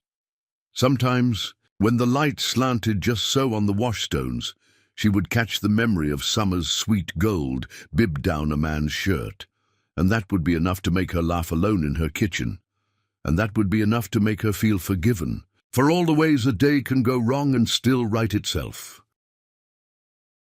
Sometimes, when the light slanted just so on the washstones, she would catch the memory of summer's sweet gold bibbed down a man's shirt, and that would be enough to make her laugh alone in her kitchen, and that would be enough to make her feel forgiven For all the ways a day can go wrong and still right itself.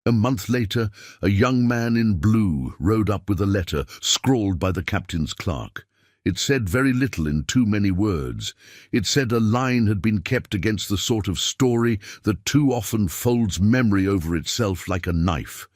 A month later, a young man in blue rode up with a letter scrawled by the captain's clerk. It said very little in too many words. It said a line had been kept against the sort of story that too often folds memory over itself like a knife.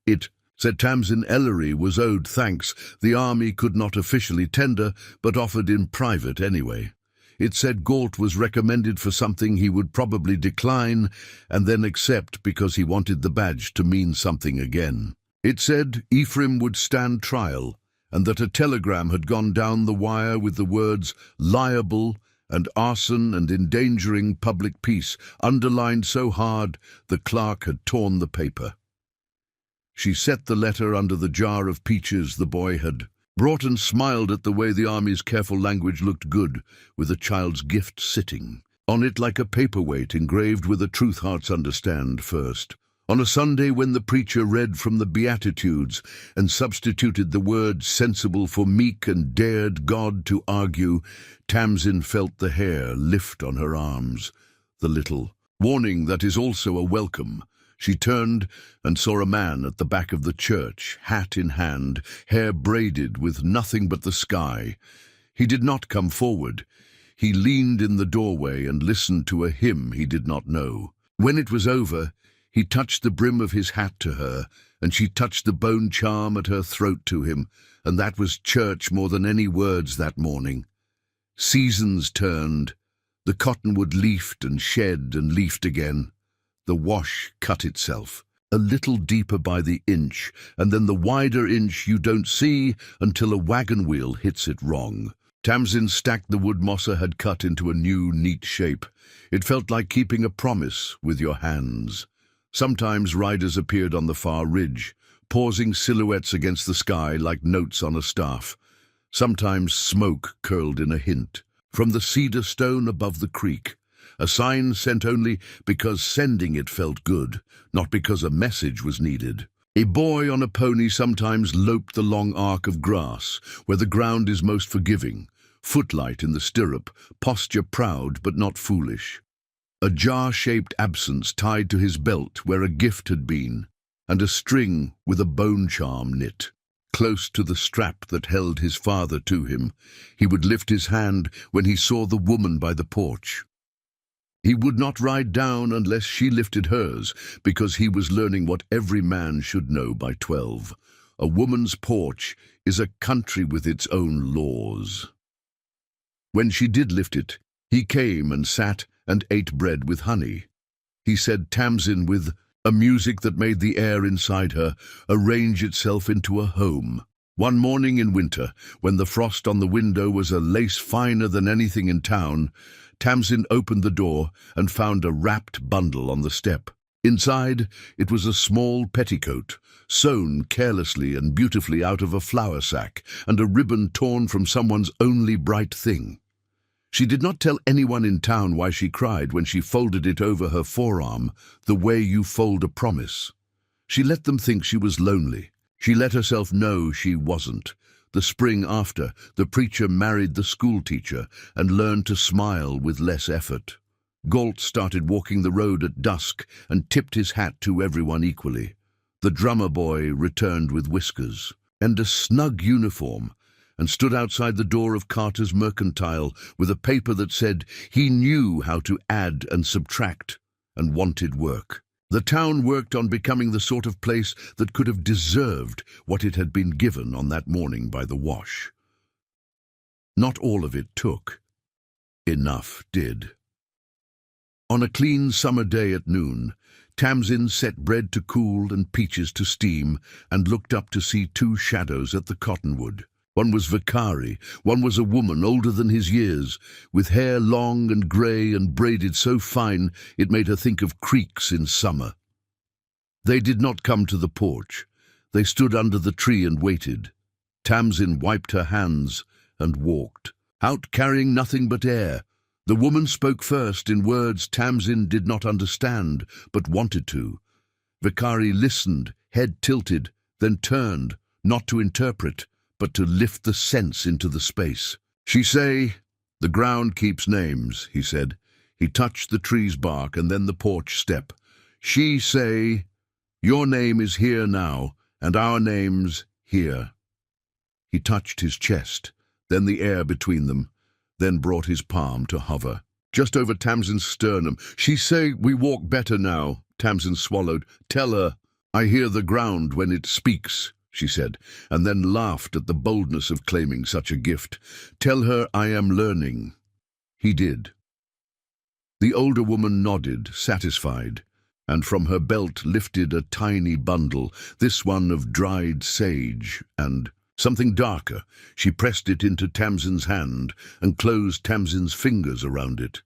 It said Tamsin Ellery was owed thanks the army could not officially tender, but offered in private anyway. It said Galt was recommended for something he would probably decline and then accept because he wanted the badge to mean something again. It said Ephraim would stand trial and that a telegram had gone down the wire with the words liable and arson and endangering public peace underlined so hard the clerk had torn the paper. She set the letter under the jar of peaches the boy had brought and smiled at the way the army's careful language looked good, with a child's gift sitting on it like a paperweight engraved with a truth hearts understand first. On a Sunday when the preacher read from the Beatitudes and substituted the word sensible for meek and dared God to argue, Tamsin felt the hair lift on her arms. The little warning that is also a welcome. She turned and saw a man at the back of the church, hat in hand, hair braided with nothing but the sky. He did not come forward. He leaned in the doorway and listened to a hymn he did not know. When it was over, he touched the brim of his hat to her, and she touched the bone charm at her throat to him, and that was church more than any words that morning. Seasons turned. The cottonwood leafed and shed and leafed again. The wash cut itself, a little deeper by the inch, and then the wider inch you don't see until a wagon wheel hits it wrong. Tamsin stacked the wood Mossa had cut into a new, neat shape. It felt like keeping a promise with your hands. Sometimes riders appeared on the far ridge, pausing silhouettes against the sky like notes on a staff. Sometimes smoke curled in a hint from the cedar stone above the creek. A sign sent only because sending it felt good, not because a message was needed. A boy on a pony sometimes loped the long arc of grass, where the ground is most forgiving, footlight in the stirrup, posture proud but not foolish. A jar-shaped absence tied to his belt where a gift had been, and a string with a bone charm knit. Close to the strap that held his father to him, he would lift his hand when he saw the woman by the porch. He would not ride down unless she lifted hers, because he was learning what every man should know by 12. A woman's porch is a country with its own laws. When she did lift it, he came and sat and ate bread with honey. He said Tamsin with a music that made the air inside her arrange itself into a home. One morning in winter, when the frost on the window was a lace finer than anything in town, Tamsin opened the door and found a wrapped bundle on the step. Inside, it was a small petticoat, sewn carelessly and beautifully out of a flour sack, and a ribbon torn from someone's only bright thing. She did not tell anyone in town why she cried when she folded it over her forearm, the way you fold a promise. She let them think she was lonely. She let herself know she wasn't. The spring after, the preacher married the schoolteacher and learned to smile with less effort. Galt started walking the road at dusk and tipped his hat to everyone equally. The drummer boy returned with whiskers and a snug uniform and stood outside the door of Carter's Mercantile with a paper that said he knew how to add and subtract and wanted work. The town worked on becoming the sort of place that could have deserved what it had been given on that morning by the wash. Not all of it took. Enough did. On a clean summer day at noon, Tamsin set bread to cool and peaches to steam and looked up to see two shadows at the cottonwood. One was Vicari, one was a woman older than his years, with hair long and grey and braided so fine it made her think of creeks in summer. They did not come to the porch. They stood under the tree and waited. Tamsin wiped her hands and walked, out carrying nothing but air. The woman spoke first in words Tamsin did not understand, but wanted to. Vicari listened, head tilted, then turned, not to interpret, but to lift the sense into the space. She say, "The ground keeps names," he said. He touched the tree's bark and then the porch step. She say, "Your name is here now, and our name's here." He touched his chest, then the air between them, then brought his palm to hover just over Tamsin's sternum. "She say we walk better now," Tamsin swallowed. "Tell her, I hear the ground when it speaks," she said, and then laughed at the boldness of claiming such a gift. "Tell her I am learning." He did. The older woman nodded, satisfied, and from her belt lifted a tiny bundle, this one of dried sage and something darker. She pressed it into Tamsin's hand and closed Tamsin's fingers around it.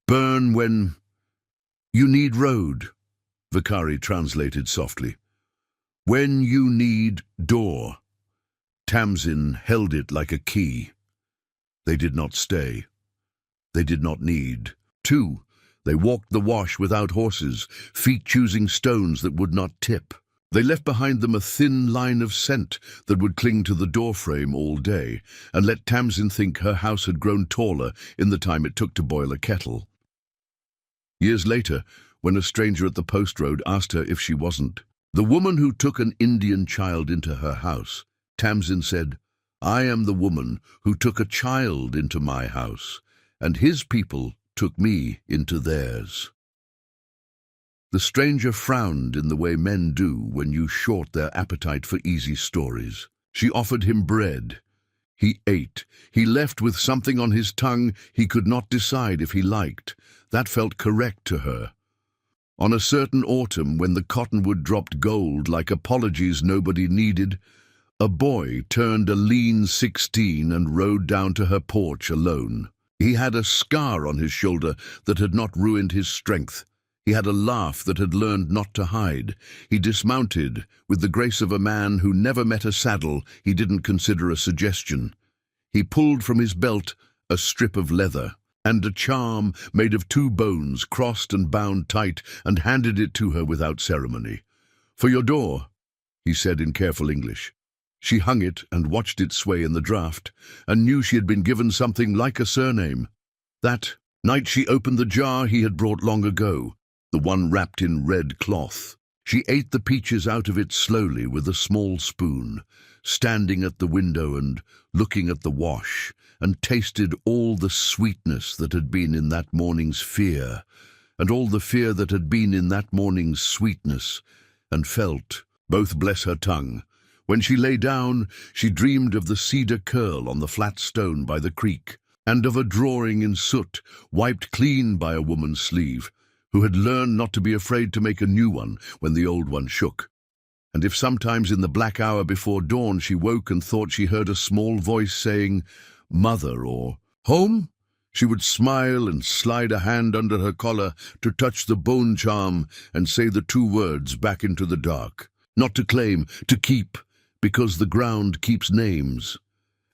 "Burn when you need road," Vakari translated softly. "When you need door." Tamsin held it like a key. They did not stay. They did not need. 2. They walked the wash without horses, feet choosing stones that would not tip. They left behind them a thin line of scent that would cling to the doorframe all day, and let Tamsin think her house had grown taller in the time it took to boil a kettle. Years later, when a stranger at the post road asked her if she wasn't the woman who took an Indian child into her house, Tamsin said, "I am the woman who took a child into my house, and his people took me into theirs." The stranger frowned in the way men do when you short their appetite for easy stories. She offered him bread. He ate. He left with something on his tongue he could not decide if he liked. That felt correct to her. On a certain autumn, when the cottonwood dropped gold like apologies nobody needed, a boy turned a lean 16 and rode down to her porch alone. He had a scar on his shoulder that had not ruined his strength. He had a laugh that had learned not to hide. He dismounted with the grace of a man who never met a saddle he didn't consider a suggestion. He pulled from his belt a strip of leather and a charm made of 2 bones crossed and bound tight, and handed it to her without ceremony. "For your door," he said in careful English. She hung it and watched it sway in the draught, and knew she had been given something like a surname. That night she opened the jar he had brought long ago, the one wrapped in red cloth. She ate the peaches out of it slowly with a small spoon, standing at the window and looking at the wash, and tasted all the sweetness that had been in that morning's fear, and all the fear that had been in that morning's sweetness, and felt, both bless her tongue. When she lay down, she dreamed of the cedar curl on the flat stone by the creek, and of a drawing in soot, wiped clean by a woman's sleeve, who had learned not to be afraid to make a new one when the old one shook. And if sometimes in the black hour before dawn she woke and thought she heard a small voice saying, "Mother," or "Home?" she would smile and slide a hand under her collar to touch the bone charm and say the 2 words back into the dark. Not to claim, to keep, because the ground keeps names.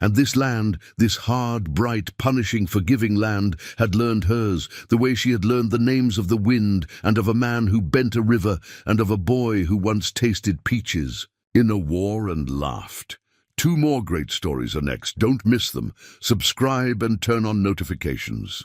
And this land, this hard, bright, punishing, forgiving land, had learned hers, the way she had learned the names of the wind, and of a man who bent a river, and of a boy who once tasted peaches in a war and laughed. 2 more great stories are next. Don't miss them. Subscribe and turn on notifications.